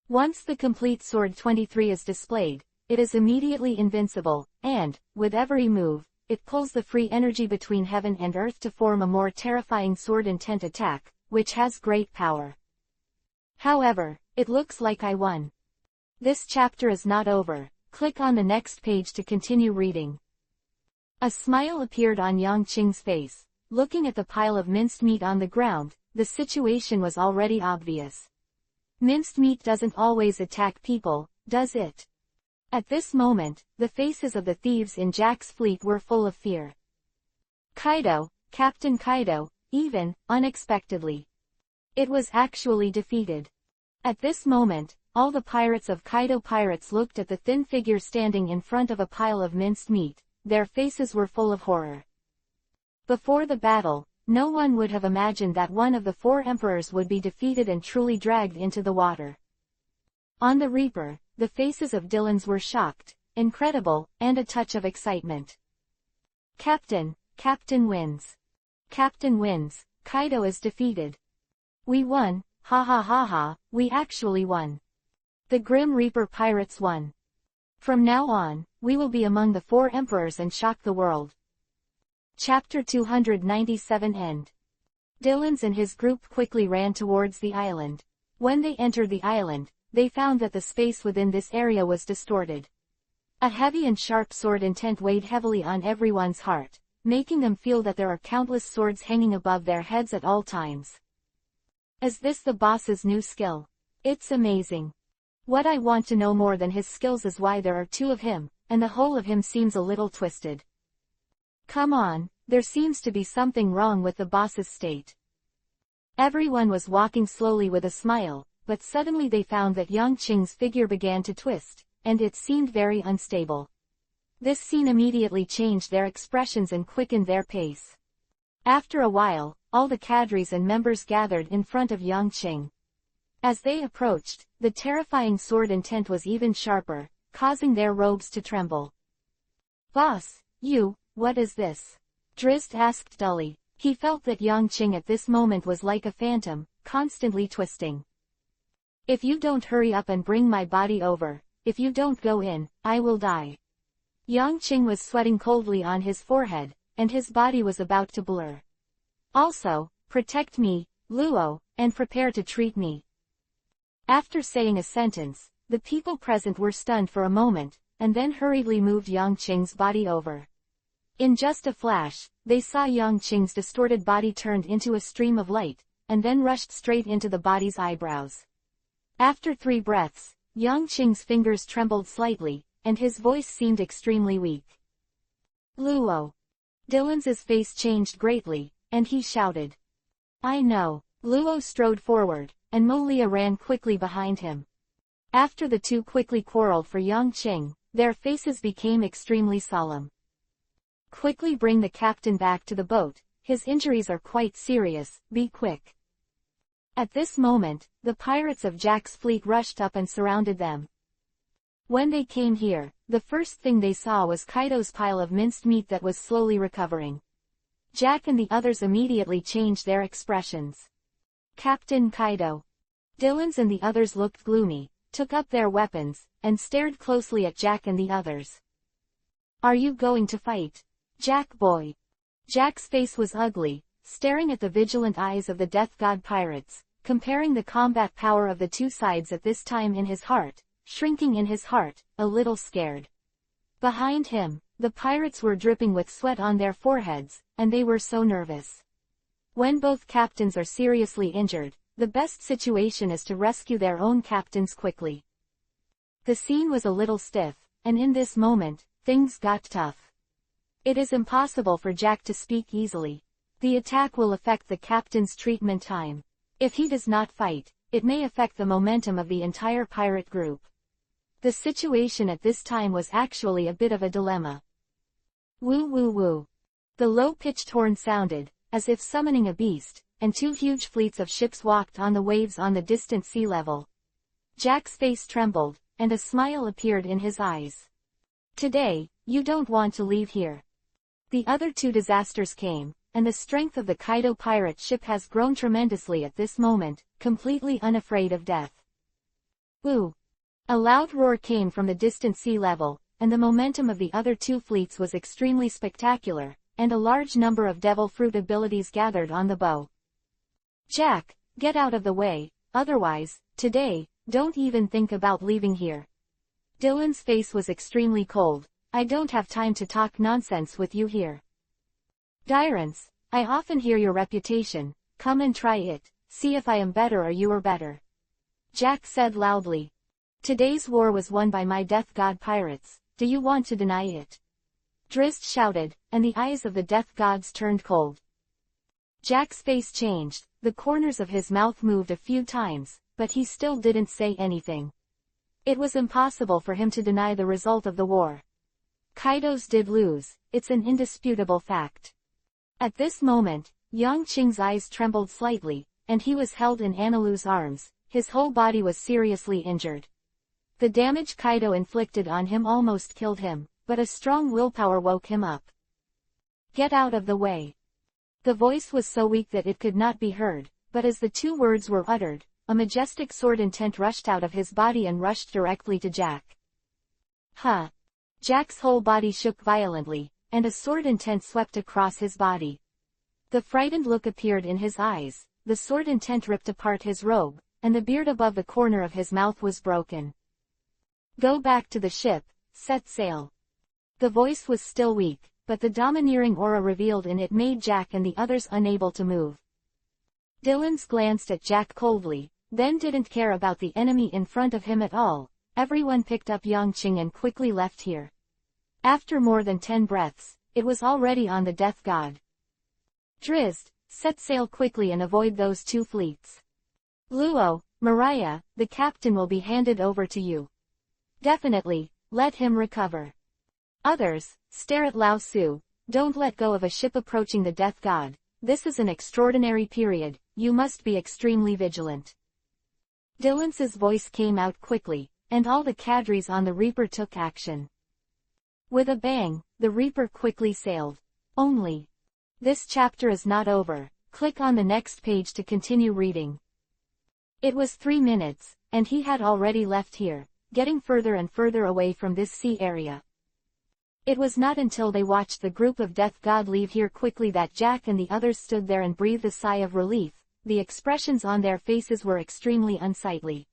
Once the complete sword 23 is displayed, it is immediately invincible, and, with every move, it pulls the free energy between heaven and earth to form a more terrifying sword intent attack, which has great power. However, it looks like I won. This chapter is not over. Click on the next page to continue reading. A smile appeared on Yang Qing's face. Looking at the pile of minced meat on the ground, the situation was already obvious. Minced meat doesn't always attack people, does it? At this moment, the faces of the thieves in Jack's fleet were full of fear. Kaido, Captain Kaido, even, unexpectedly. It was actually defeated. At this moment, all the pirates of Kaido pirates looked at the thin figure standing in front of a pile of minced meat. Their faces were full of horror. Before the battle, no one would have imagined that one of the 4 emperors would be defeated and truly dragged into the water. On the Reaper, the faces of Dylans were shocked, incredible, and a touch of excitement. Captain wins. Captain wins, Kaido is defeated. We won, ha ha ha ha, we actually won. The Grim Reaper pirates won. From now on, we will be among the 4 emperors and shock the world. Chapter 297 End. Dylans and his group quickly ran towards the island. When they entered the island, they found that the space within this area was distorted. A heavy and sharp sword intent weighed heavily on everyone's heart, making them feel that there are countless swords hanging above their heads at all times. Is this the boss's new skill? It's amazing. What I want to know more than his skills is why there are two of him, and the whole of him seems a little twisted. Come on, there seems to be something wrong with the boss's state. Everyone was walking slowly with a smile, but suddenly they found that Yang Qing's figure began to twist, and it seemed very unstable. This scene immediately changed their expressions and quickened their pace. After a while, all the cadres and members gathered in front of Yang Qing. As they approached, the terrifying sword intent was even sharper, causing their robes to tremble. Boss, what is this? Drizzt asked dully. He felt that Yang Qing at this moment was like a phantom, constantly twisting. If you don't hurry up and bring my body over, if you don't go in, I will die. Yang Qing was sweating coldly on his forehead, and his body was about to blur. Also, protect me, Luo, and prepare to treat me. After saying a sentence, the people present were stunned for a moment, and then hurriedly moved Yang Qing's body over. In just a flash, they saw Yang Qing's distorted body turned into a stream of light, and then rushed straight into the body's eyebrows. After 3 breaths, Yang Qing's fingers trembled slightly, and his voice seemed extremely weak. Luo. Dylan's face changed greatly, and he shouted. I know. Luo strode forward, and Molia ran quickly behind him. After the two quickly quarreled for Yang Qing, their faces became extremely solemn. Quickly bring the captain back to the boat, his injuries are quite serious, be quick. At this moment, the pirates of Jack's fleet rushed up and surrounded them. When they came here, the first thing they saw was Kaido's pile of minced meat that was slowly recovering. Jack and the others immediately changed their expressions. Captain Kaido. Dylan's and the others looked gloomy, took up their weapons, and stared closely at Jack and the others. Are you going to fight? Jack boy. Jack's face was ugly, staring at the vigilant eyes of the Death God pirates, comparing the combat power of the two sides at this time in his heart, shrinking in his heart, a little scared. Behind him, the pirates were dripping with sweat on their foreheads, and they were so nervous. When both captains are seriously injured, the best situation is to rescue their own captains quickly. The scene was a little stiff, and in this moment, things got tough. It is impossible for Jack to speak easily. The attack will affect the captain's treatment time. If he does not fight, it may affect the momentum of the entire pirate group. The situation at this time was actually a bit of a dilemma. Woo woo woo. The low-pitched horn sounded, as if summoning a beast, and 2 huge fleets of ships walked on the waves on the distant sea level. Jack's face trembled, and a smile appeared in his eyes. Today, you don't want to leave here. The other 2 disasters came, and the strength of the Kaido pirate ship has grown tremendously at this moment, completely unafraid of death. Ooh! A loud roar came from the distant sea level, and the momentum of the other 2 fleets was extremely spectacular, and a large number of devil fruit abilities gathered on the bow. Jack, get out of the way, otherwise, today, don't even think about leaving here. Dylan's face was extremely cold. I don't have time to talk nonsense with you here. Dyrance, I often hear your reputation, come and try it, see if I am better or you are better. Jack said loudly. Today's war was won by my Death God pirates, do you want to deny it? Drizzt shouted, and the eyes of the Death Gods turned cold. Jack's face changed, the corners of his mouth moved a few times, but he still didn't say anything. It was impossible for him to deny the result of the war. Kaido's did lose, it's an indisputable fact. At this moment, Yang Qing's eyes trembled slightly, and he was held in Analu's arms, his whole body was seriously injured. The damage Kaido inflicted on him almost killed him, but a strong willpower woke him up. Get out of the way. The voice was so weak that it could not be heard, but as the 2 words were uttered, a majestic sword intent rushed out of his body and rushed directly to Jack. Huh! Jack's whole body shook violently, and a sword intent swept across his body. The frightened look appeared in his eyes, the sword intent ripped apart his robe, and the beard above the corner of his mouth was broken. Go back to the ship, set sail. The voice was still weak, but the domineering aura revealed in it made Jack and the others unable to move. Dylan's glanced at Jack coldly, then didn't care about the enemy in front of him at all. Everyone picked up Yangqing and quickly left here. After more than 10 breaths, it was already on the death god. Drizzt, set sail quickly and avoid those 2 fleets. Luo, Mariah, the captain will be handed over to you. Definitely, let him recover. Others, stare at Lao Su. Don't let go of a ship approaching the death god. This is an extraordinary period, you must be extremely vigilant. Dylan's voice came out quickly, and all the cadres on the Reaper took action. With a bang, the Reaper quickly sailed. Only. This chapter is not over. Click on the next page to continue reading. It was 3 minutes, and he had already left here, getting further and further away from this sea area. It was not until they watched the group of Death God leave here quickly that Jack and the others stood there and breathed a sigh of relief. The expressions on their faces were extremely unsightly.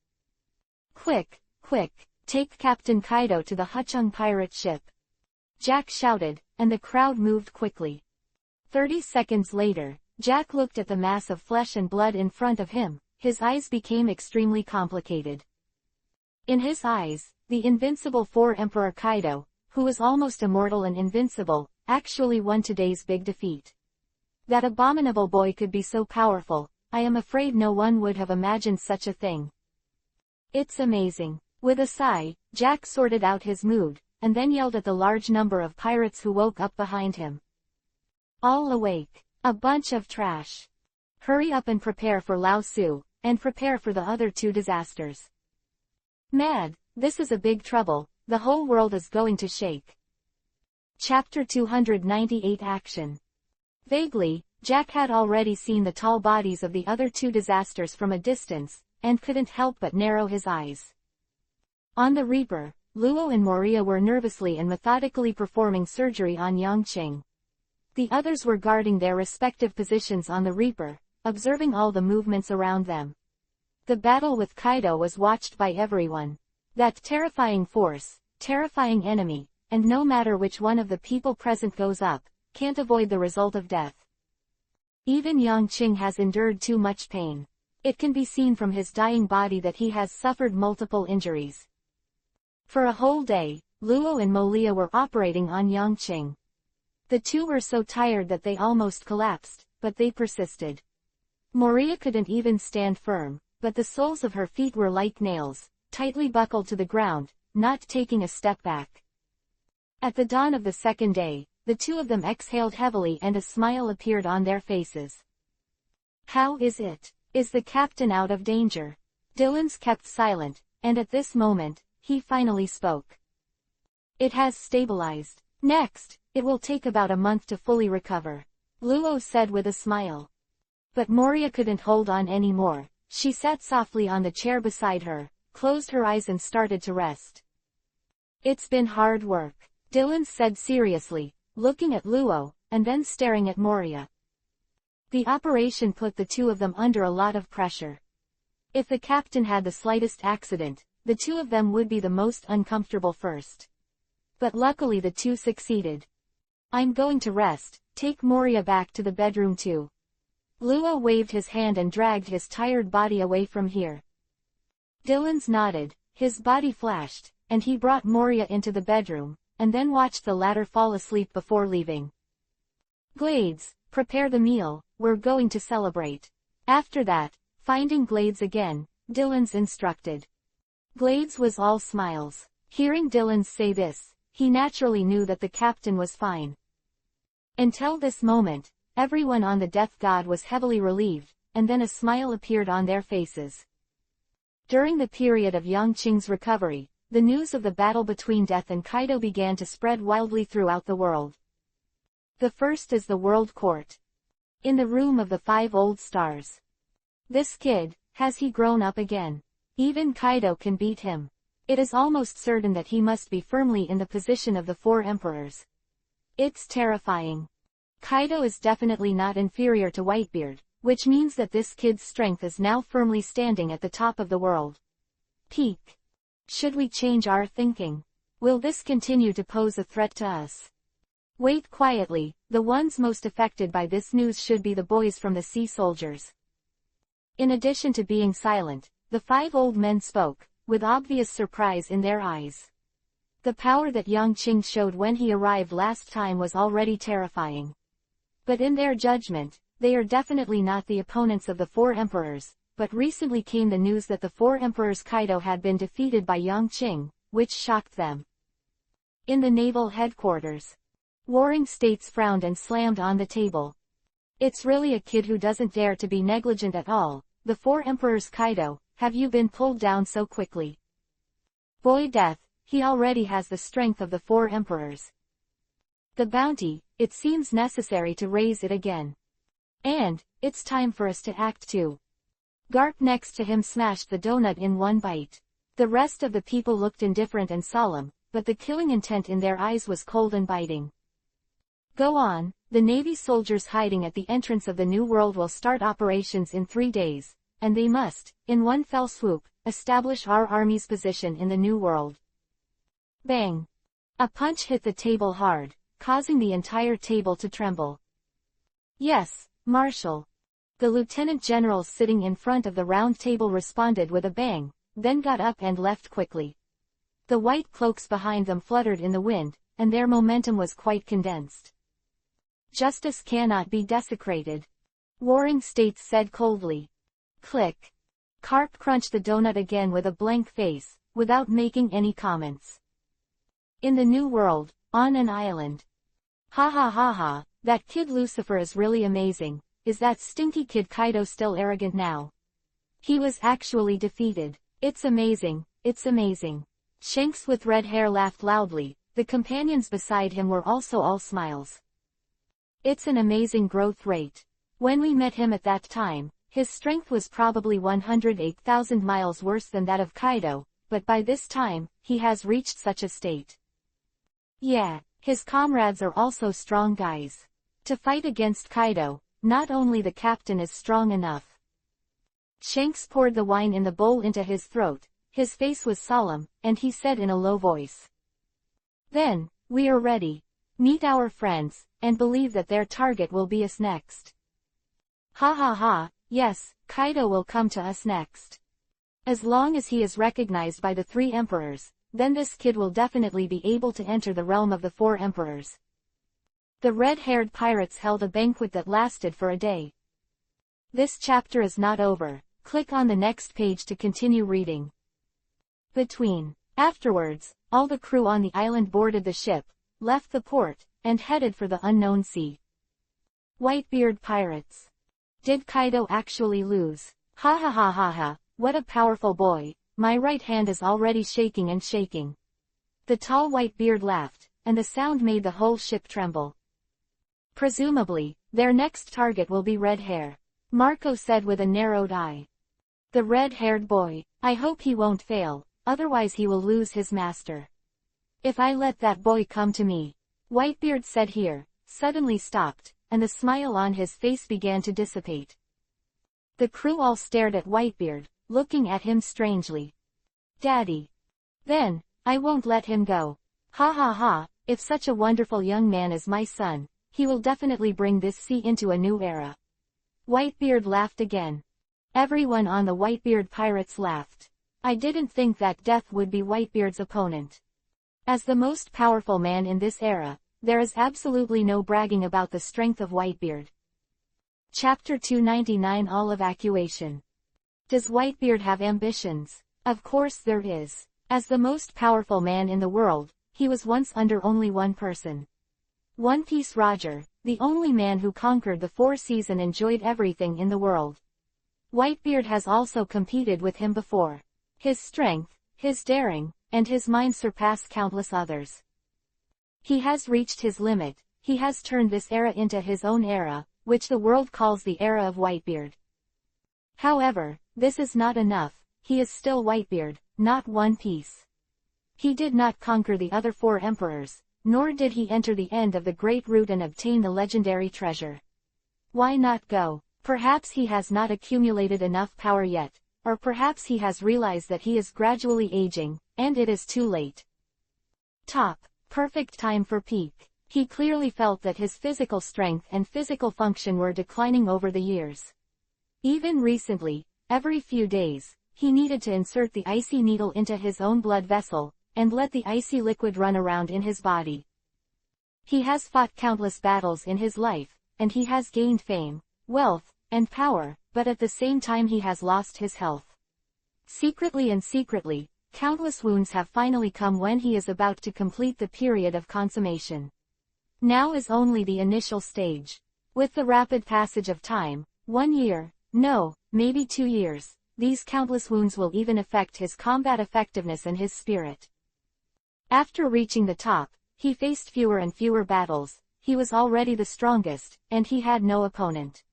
Quick, quick, take Captain Kaido to the Huchung pirate ship. Jack shouted, and the crowd moved quickly. 30 seconds later, Jack looked at the mass of flesh and blood in front of him. His eyes became extremely complicated. In his eyes, the invincible 4 Emperor Kaido, who was almost immortal and invincible, actually won today's big defeat. That abominable boy could be so powerful. I am afraid no one would have imagined such a thing. It's amazing. With a sigh, Jack sorted out his mood, and then yelled at the large number of pirates who woke up behind him. All awake. A bunch of trash. Hurry up and prepare for Lao Su, and prepare for the other 2 disasters. Mad, this is a big trouble, the whole world is going to shake. Chapter 298 Action. Vaguely, Jack had already seen the tall bodies of the other 2 disasters from a distance, and couldn't help but narrow his eyes. On the Reaper, Luo and Moria were nervously and methodically performing surgery on Yangqing. The others were guarding their respective positions on the Reaper, observing all the movements around them. The battle with Kaido was watched by everyone. That terrifying force, terrifying enemy, and no matter which one of the people present goes up, can't avoid the result of death. Even Yangqing has endured too much pain. It can be seen from his dying body that he has suffered multiple injuries. For a whole day, Luo and Molia were operating on Yangqing. The 2 were so tired that they almost collapsed, but they persisted. Moria couldn't even stand firm, but the soles of her feet were like nails, tightly buckled to the ground, not taking a step back. At the dawn of the 2nd day, the 2 of them exhaled heavily and a smile appeared on their faces. How is it? Is the captain out of danger? Dylan's kept silent, and at this moment, he finally spoke. It has stabilized. Next, it will take about a month to fully recover, Luo said with a smile. But Moria couldn't hold on anymore. She sat softly on the chair beside her, closed her eyes and started to rest. It's been hard work, Dylan said seriously, looking at Luo, and then staring at Moria. The operation put the 2 of them under a lot of pressure. If the captain had the slightest accident, the 2 of them would be the most uncomfortable first. But luckily the 2 succeeded. I'm going to rest, take Moria back to the bedroom too. Luo waved his hand and dragged his tired body away from here. Dylan's nodded, his body flashed, and he brought Moria into the bedroom, and then watched the latter fall asleep before leaving. Glades, prepare the meal, we're going to celebrate. After that, finding Glades again, Dylan's instructed. Glades was all smiles. Hearing Dylan say this, he naturally knew that the captain was fine. Until this moment, everyone on the Death God was heavily relieved, and then a smile appeared on their faces. During the period of Yangqing's recovery, the news of the battle between Death and Kaido began to spread wildly throughout the world. The first is the World Court. In the room of the 5 old stars. This kid, has he grown up again? Even Kaido can beat him. It is almost certain that he must be firmly in the position of the 4 emperors. It's terrifying. Kaido is definitely not inferior to Whitebeard, which means that this kid's strength is now firmly standing at the top of the world. Peak. Should we change our thinking? Will this continue to pose a threat to us? Wait quietly, the ones most affected by this news should be the boys from the sea soldiers. In addition to being silent, the 5 old men spoke, with obvious surprise in their eyes. The power that Yang Qing showed when he arrived last time was already terrifying. But in their judgment, they are definitely not the opponents of the 4 emperors, but recently came the news that the 4 emperors Kaido had been defeated by Yang Qing, which shocked them. In the naval headquarters, Warring States frowned and slammed on the table. It's really a kid who doesn't dare to be negligent at all. The 4 emperors Kaido, have you been pulled down so quickly? Boy Death, he already has the strength of the 4 emperors. The bounty, it seems necessary to raise it again. And, it's time for us to act too. Garp next to him smashed the donut in one bite. The rest of the people looked indifferent and solemn, but the killing intent in their eyes was cold and biting. Go on, the Navy soldiers hiding at the entrance of the New World will start operations in 3 days, and they must, in one fell swoop, establish our army's position in the New World. Bang! A punch hit the table hard, causing the entire table to tremble. Yes, Marshal. The lieutenant generals sitting in front of the round table responded with a bang, then got up and left quickly. The white cloaks behind them fluttered in the wind, and their momentum was quite condensed. Justice cannot be desecrated. Warring States said coldly. Click. Carp crunched the donut again with a blank face, without making any comments. In the New World, on an island. Ha ha ha ha, that kid Lucifer is really amazing. Is that stinky kid Kaido still arrogant now? He was actually defeated. It's amazing, it's amazing. Shanks with red hair laughed loudly, the companions beside him were also all smiles. It's an amazing growth rate. When we met him at that time, his strength was probably 108,000 miles worse than that of Kaido, but by this time, he has reached such a state. Yeah, his comrades are also strong guys. To fight against Kaido, not only the captain is strong enough. Shanks poured the wine in the bowl into his throat, his face was solemn, and he said in a low voice. Then, we are ready. Meet our friends, and believe that their target will be us next. Ha ha ha, yes, Kaido will come to us next. As long as he is recognized by the 3 emperors, then this kid will definitely be able to enter the realm of the 4 emperors. The red-haired pirates held a banquet that lasted for a day. This chapter is not over. Click on the next page to continue reading. Afterwards, all the crew on the island boarded the ship, left the port, and headed for the unknown sea. Whitebeard pirates. Did Kaido actually lose? Ha ha ha ha ha, what a powerful boy, my right hand is already shaking and shaking. The tall Whitebeard laughed, and the sound made the whole ship tremble. Presumably, their next target will be Red Hair, Marco said with a narrowed eye. The red-haired boy, I hope he won't fail, otherwise he will lose his master. If I let that boy come to me, Whitebeard said here, suddenly stopped, and the smile on his face began to dissipate. The crew all stared at Whitebeard, looking at him strangely. Daddy. Then, I won't let him go. Ha ha ha, if such a wonderful young man is my son, he will definitely bring this sea into a new era. Whitebeard laughed again. Everyone on the Whitebeard pirates laughed. I didn't think that Death would be Whitebeard's opponent. As the most powerful man in this era, there is absolutely no bragging about the strength of Whitebeard. Chapter 299 All Evacuation. Does Whitebeard have ambitions? Of course there is. As the most powerful man in the world, he was once under only one person. One Piece Roger, the only man who conquered the 4 seas and enjoyed everything in the world. Whitebeard has also competed with him before. His strength, his daring, and his mind surpass countless others. He has reached his limit, he has turned this era into his own era, which the world calls the era of Whitebeard. However, this is not enough, he is still Whitebeard, not One Piece. He did not conquer the other 4 emperors, nor did he enter the end of the Great Route and obtain the legendary treasure. Why not go? Perhaps he has not accumulated enough power yet, or perhaps he has realized that he is gradually aging, and it is too late. Top. Perfect time for peak. He clearly felt that his physical strength and physical function were declining over the years. Even recently, every few days, he needed to insert the icy needle into his own blood vessel, and let the icy liquid run around in his body. He has fought countless battles in his life, and he has gained fame, wealth, and power, but at the same time he has lost his health. Secretly, countless wounds have finally come when he is about to complete the period of consummation. Now is only the initial stage. With the rapid passage of time, 1 year, no, maybe 2 years, these countless wounds will even affect his combat effectiveness and his spirit. After reaching the top, he faced fewer and fewer battles, he was already the strongest, and he had no opponent.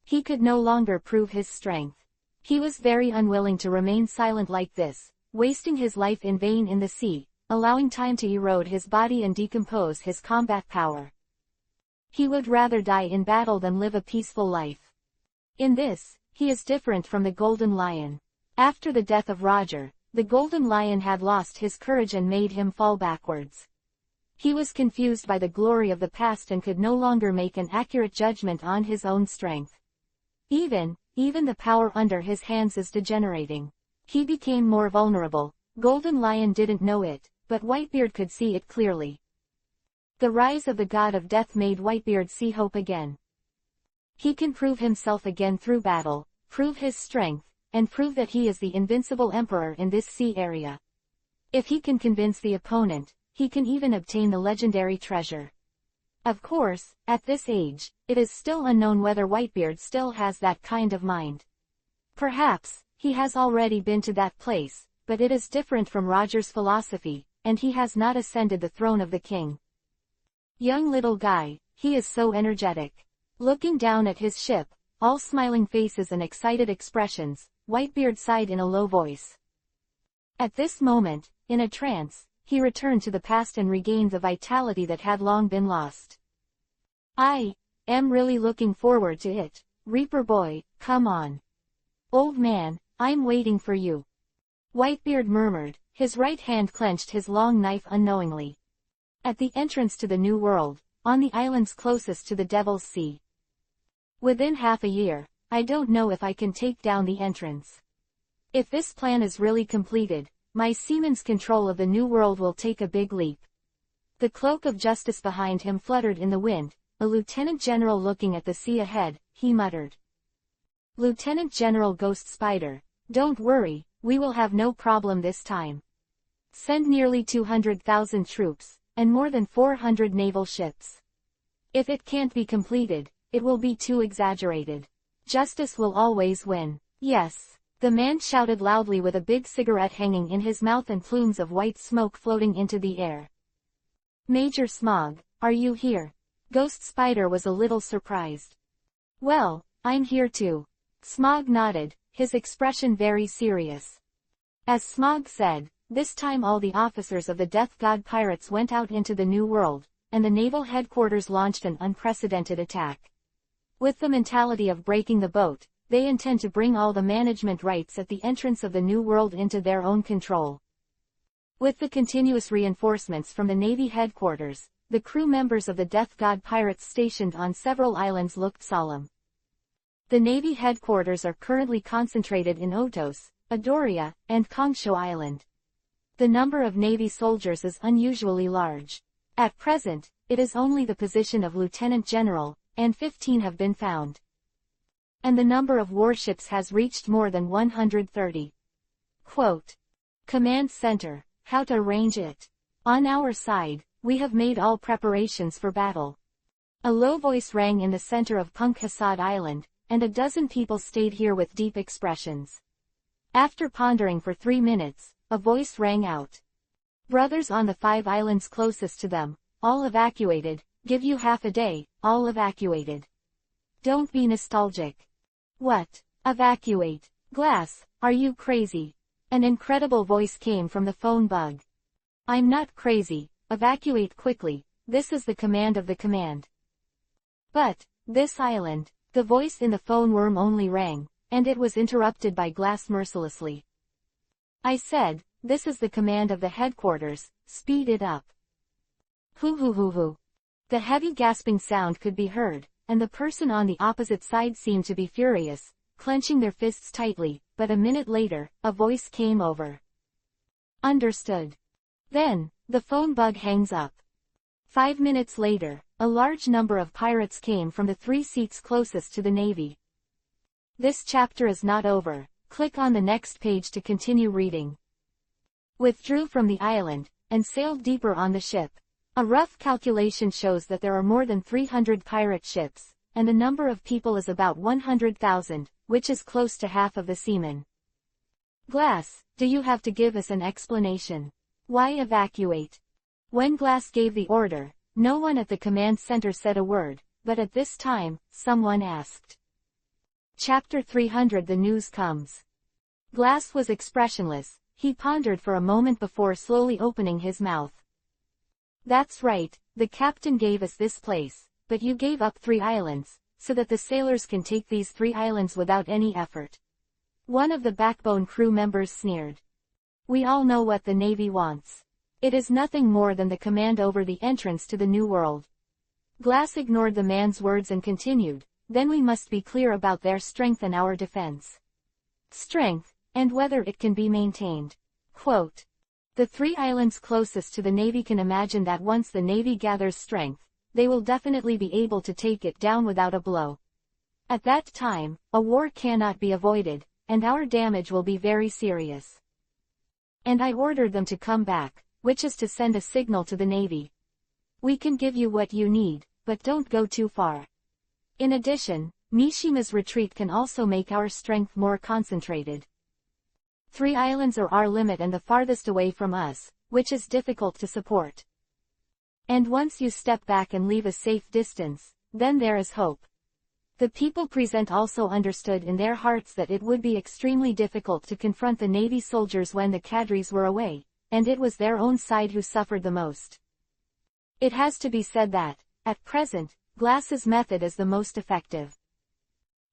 He could no longer prove his strength. He was very unwilling to remain silent like this, wasting his life in vain in the sea, allowing time to erode his body and decompose his combat power. He would rather die in battle than live a peaceful life. In this, he is different from the Golden Lion. After the death of Roger, the Golden Lion had lost his courage and made him fall backwards. He was confused by the glory of the past and could no longer make an accurate judgment on his own strength. Even the power under his hands is degenerating. He became more vulnerable. Golden Lion didn't know it, but Whitebeard could see it clearly. The rise of the god of death made Whitebeard see hope again. He can prove himself again through battle, prove his strength, and prove that he is the invincible emperor in this sea area. If he can convince the opponent, he can even obtain the legendary treasure. Of course, at this age, it is still unknown whether Whitebeard still has that kind of mind. Perhaps, he has already been to that place, but it is different from Roger's philosophy, and he has not ascended the throne of the king. Young little guy, he is so energetic. Looking down at his ship, all smiling faces and excited expressions, Whitebeard sighed in a low voice. At this moment, in a trance, he returned to the past and regained the vitality that had long been lost. I am really looking forward to it. Reaper boy, come on. Old man, I'm waiting for you. Whitebeard murmured, his right hand clenched his long knife unknowingly. At the entrance to the New World, on the islands closest to the Devil's Sea. Within half a year, I don't know if I can take down the entrance. If this plan is really completed, my seaman's control of the New World will take a big leap. The cloak of justice behind him fluttered in the wind, a lieutenant general looking at the sea ahead, he muttered. Lieutenant General Ghost Spider, don't worry, we will have no problem this time. Send nearly 200,000 troops, and more than 400 naval ships. If it can't be completed, it will be too exaggerated. Justice will always win. Yes. The man shouted loudly with a big cigarette hanging in his mouth and plumes of white smoke floating into the air. Major Smog, are you here? Ghost Spider was a little surprised. Well, I'm here too. Smog nodded, his expression very serious. As Smog said, this time all the officers of the Death God pirates went out into the New World, and the naval headquarters launched an unprecedented attack. With the mentality of breaking the boat, they intend to bring all the management rights at the entrance of the New World into their own control. With the continuous reinforcements from the Navy headquarters, the crew members of the Death God pirates stationed on several islands looked solemn. The Navy headquarters are currently concentrated in Otos, Adoria, and Kongsho Island. The number of Navy soldiers is unusually large. At present, it is only the position of Lieutenant General, and 15 have been found. And the number of warships has reached more than 130. Quote. Command Center, how to arrange it. On our side, we have made all preparations for battle. A low voice rang in the center of Punk Hassad Island, and a dozen people stayed here with deep expressions. After pondering for 3 minutes, a voice rang out. Brothers on the 5 islands closest to them, all evacuated, give you half a day, all evacuated. Don't be nostalgic. What? Evacuate? Glass, are you crazy? An incredible voice came from the phone bug. I'm not crazy, evacuate quickly, this is the command of the command. But, this island, the voice in the phone worm only rang, and it was interrupted by Glass mercilessly. I said, this is the command of the headquarters, speed it up. Hoo hoo hoo hoo. The heavy gasping sound could be heard, and the person on the opposite side seemed to be furious, clenching their fists tightly, but a minute later, a voice came over. Understood. Then, the phone bug hangs up. 5 minutes later, a large number of pirates came from the 3 seats closest to the Navy. This chapter is not over. Click on the next page to continue reading. Withdrew from the island, and sailed deeper on the ship. A rough calculation shows that there are more than 300 pirate ships, and the number of people is about 100,000, which is close to half of the seamen. Glass, do you have to give us an explanation? Why evacuate? When Glass gave the order, no one at the command center said a word, but at this time, someone asked. Chapter 300 The news comes. Glass was expressionless. He pondered for a moment before slowly opening his mouth. That's right, the captain gave us this place, but you gave up 3 islands, so that the sailors can take these 3 islands without any effort. One of the backbone crew members sneered. We all know what the Navy wants. It is nothing more than the command over the entrance to the New World. Glass ignored the man's words and continued, then we must be clear about their strength and our defense. Strength, and whether it can be maintained. Quote. The 3 islands closest to the Navy can imagine that once the Navy gathers strength, they will definitely be able to take it down without a blow. At that time, a war cannot be avoided, and our damage will be very serious. And I ordered them to come back, which is to send a signal to the Navy. We can give you what you need, but don't go too far. In addition, Mishima's retreat can also make our strength more concentrated. 3 islands are our limit and the farthest away from us, which is difficult to support. And once you step back and leave a safe distance, then there is hope. The people present also understood in their hearts that it would be extremely difficult to confront the Navy soldiers when the cadres were away, and it was their own side who suffered the most. It has to be said that, at present, Glass's method is the most effective.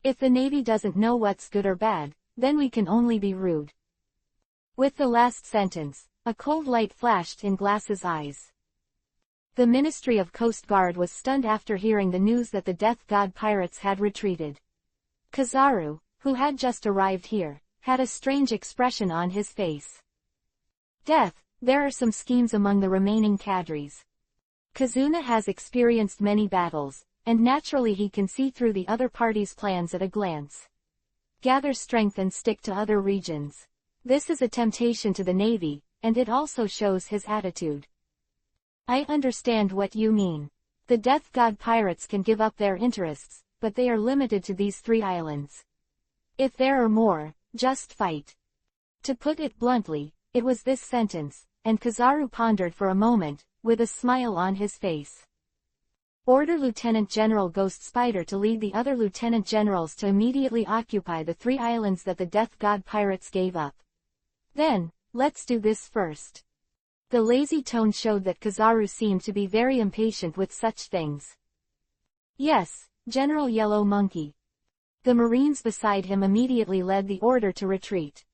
If the Navy doesn't know what's good or bad, then we can only be rude. With the last sentence, a cold light flashed in Glass's eyes. The Ministry of Coast Guard was stunned after hearing the news that the Death God pirates had retreated. Kizaru, who had just arrived here, had a strange expression on his face. Death, there are some schemes among the remaining cadres. Kazuna has experienced many battles, and naturally he can see through the other party's plans at a glance. Gather strength and stick to other regions. This is a temptation to the Navy, and it also shows his attitude. I understand what you mean. The Death God pirates can give up their interests, but they are limited to these 3 islands. If there are more, just fight. To put it bluntly, it was this sentence, and Kizaru pondered for a moment, with a smile on his face. Order Lieutenant General Ghost Spider to lead the other Lieutenant Generals to immediately occupy the 3 islands that the Death God pirates gave up. Then, let's do this first. The lazy tone showed that Kizaru seemed to be very impatient with such things. Yes, General Yellow Monkey. The Marines beside him immediately led the order to retreat.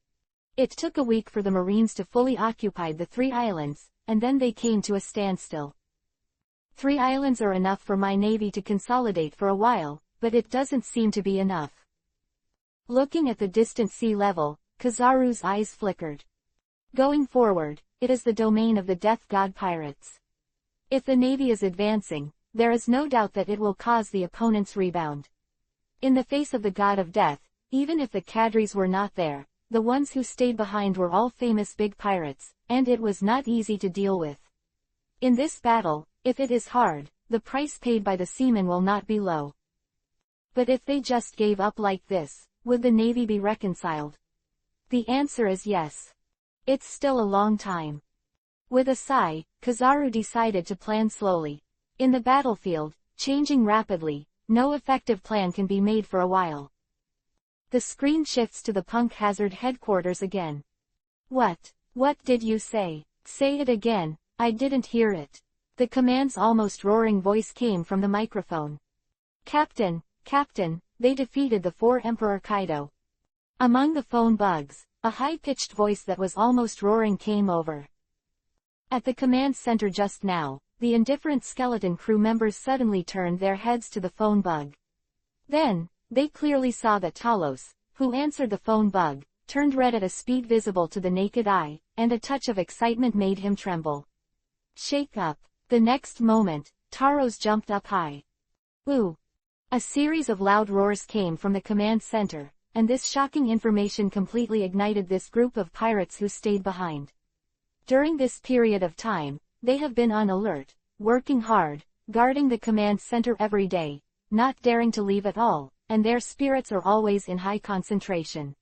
It took a week for the Marines to fully occupy the 3 islands, and then they came to a standstill. 3 islands are enough for my Navy to consolidate for a while, but it doesn't seem to be enough. Looking at the distant sea level, Kizaru's eyes flickered. Going forward, it is the domain of the Death God pirates. If the Navy is advancing, there is no doubt that it will cause the opponent's rebound. In the face of the God of Death, even if the cadres were not there, the ones who stayed behind were all famous big pirates, and it was not easy to deal with. In this battle, if it is hard, the price paid by the seamen will not be low. But if they just gave up like this, would the Navy be reconciled? The answer is yes. It's still a long time. With a sigh, Kizaru decided to plan slowly. In the battlefield, changing rapidly, no effective plan can be made for a while. The screen shifts to the Punk Hazard headquarters again. What did you say? Say it again, I didn't hear it. The command's almost roaring voice came from the microphone. Captain, they defeated the 4 Emperor Kaido. Among the phone bugs, a high-pitched voice that was almost roaring came over. At the command center just now, the indifferent skeleton crew members suddenly turned their heads to the phone bug. Then, they clearly saw that Talos, who answered the phone bug, turned red at a speed visible to the naked eye, and a touch of excitement made him tremble. Shake up. The next moment, Taros jumped up high. Ooh! A series of loud roars came from the command center, and this shocking information completely ignited this group of pirates who stayed behind. During this period of time, they have been on alert, working hard, guarding the command center every day, not daring to leave at all, and their spirits are always in high concentration.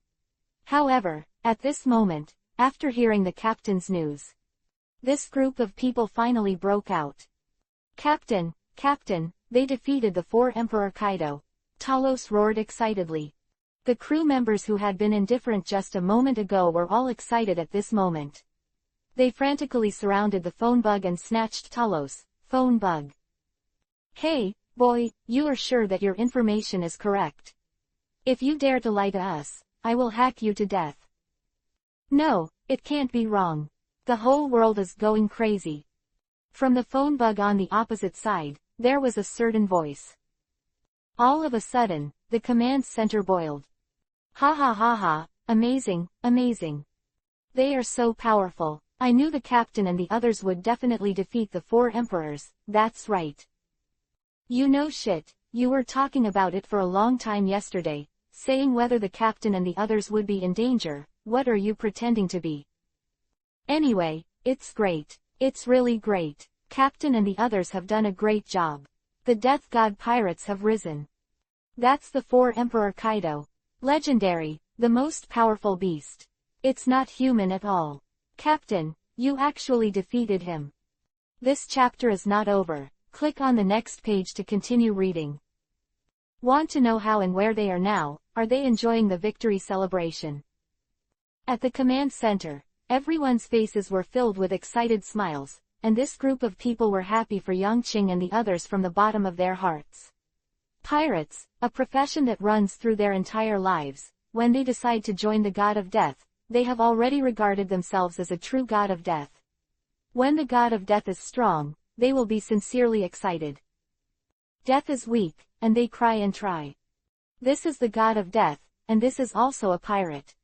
However, at this moment, after hearing the captain's news, this group of people finally broke out. Captain, Captain, they defeated the 4 Emperor Kaido. Talos roared excitedly. The crew members who had been indifferent just a moment ago were all excited at this moment. They frantically surrounded the phone bug and snatched Talos' phone bug. Hey, boy, you are sure that your information is correct? If you dare to lie to us, I will hack you to death. No, it can't be wrong. The whole world is going crazy. From the phone bug on the opposite side, there was a certain voice. All of a sudden, the command center boiled. Ha ha ha ha, amazing, amazing. They are so powerful. I knew the captain and the others would definitely defeat the 4 emperors, that's right. You know shit, you were talking about it for a long time yesterday, saying whether the captain and the others would be in danger. What are you pretending to be? Anyway, it's great. It's really great. Captain and the others have done a great job. The Death God pirates have risen. That's the 4 Emperor Kaido. Legendary, the most powerful beast. It's not human at all. Captain, you actually defeated him. This chapter is not over. Click on the next page to continue reading. Want to know how and where they are now? Are they enjoying the victory celebration? At the command center, everyone's faces were filled with excited smiles, and this group of people were happy for Yangqing and the others from the bottom of their hearts. Pirates, a profession that runs through their entire lives, when they decide to join the god of death, they have already regarded themselves as a true god of death. When the god of death is strong, they will be sincerely excited. Death is weak, and they cry and try. This is the god of death, and this is also a pirate.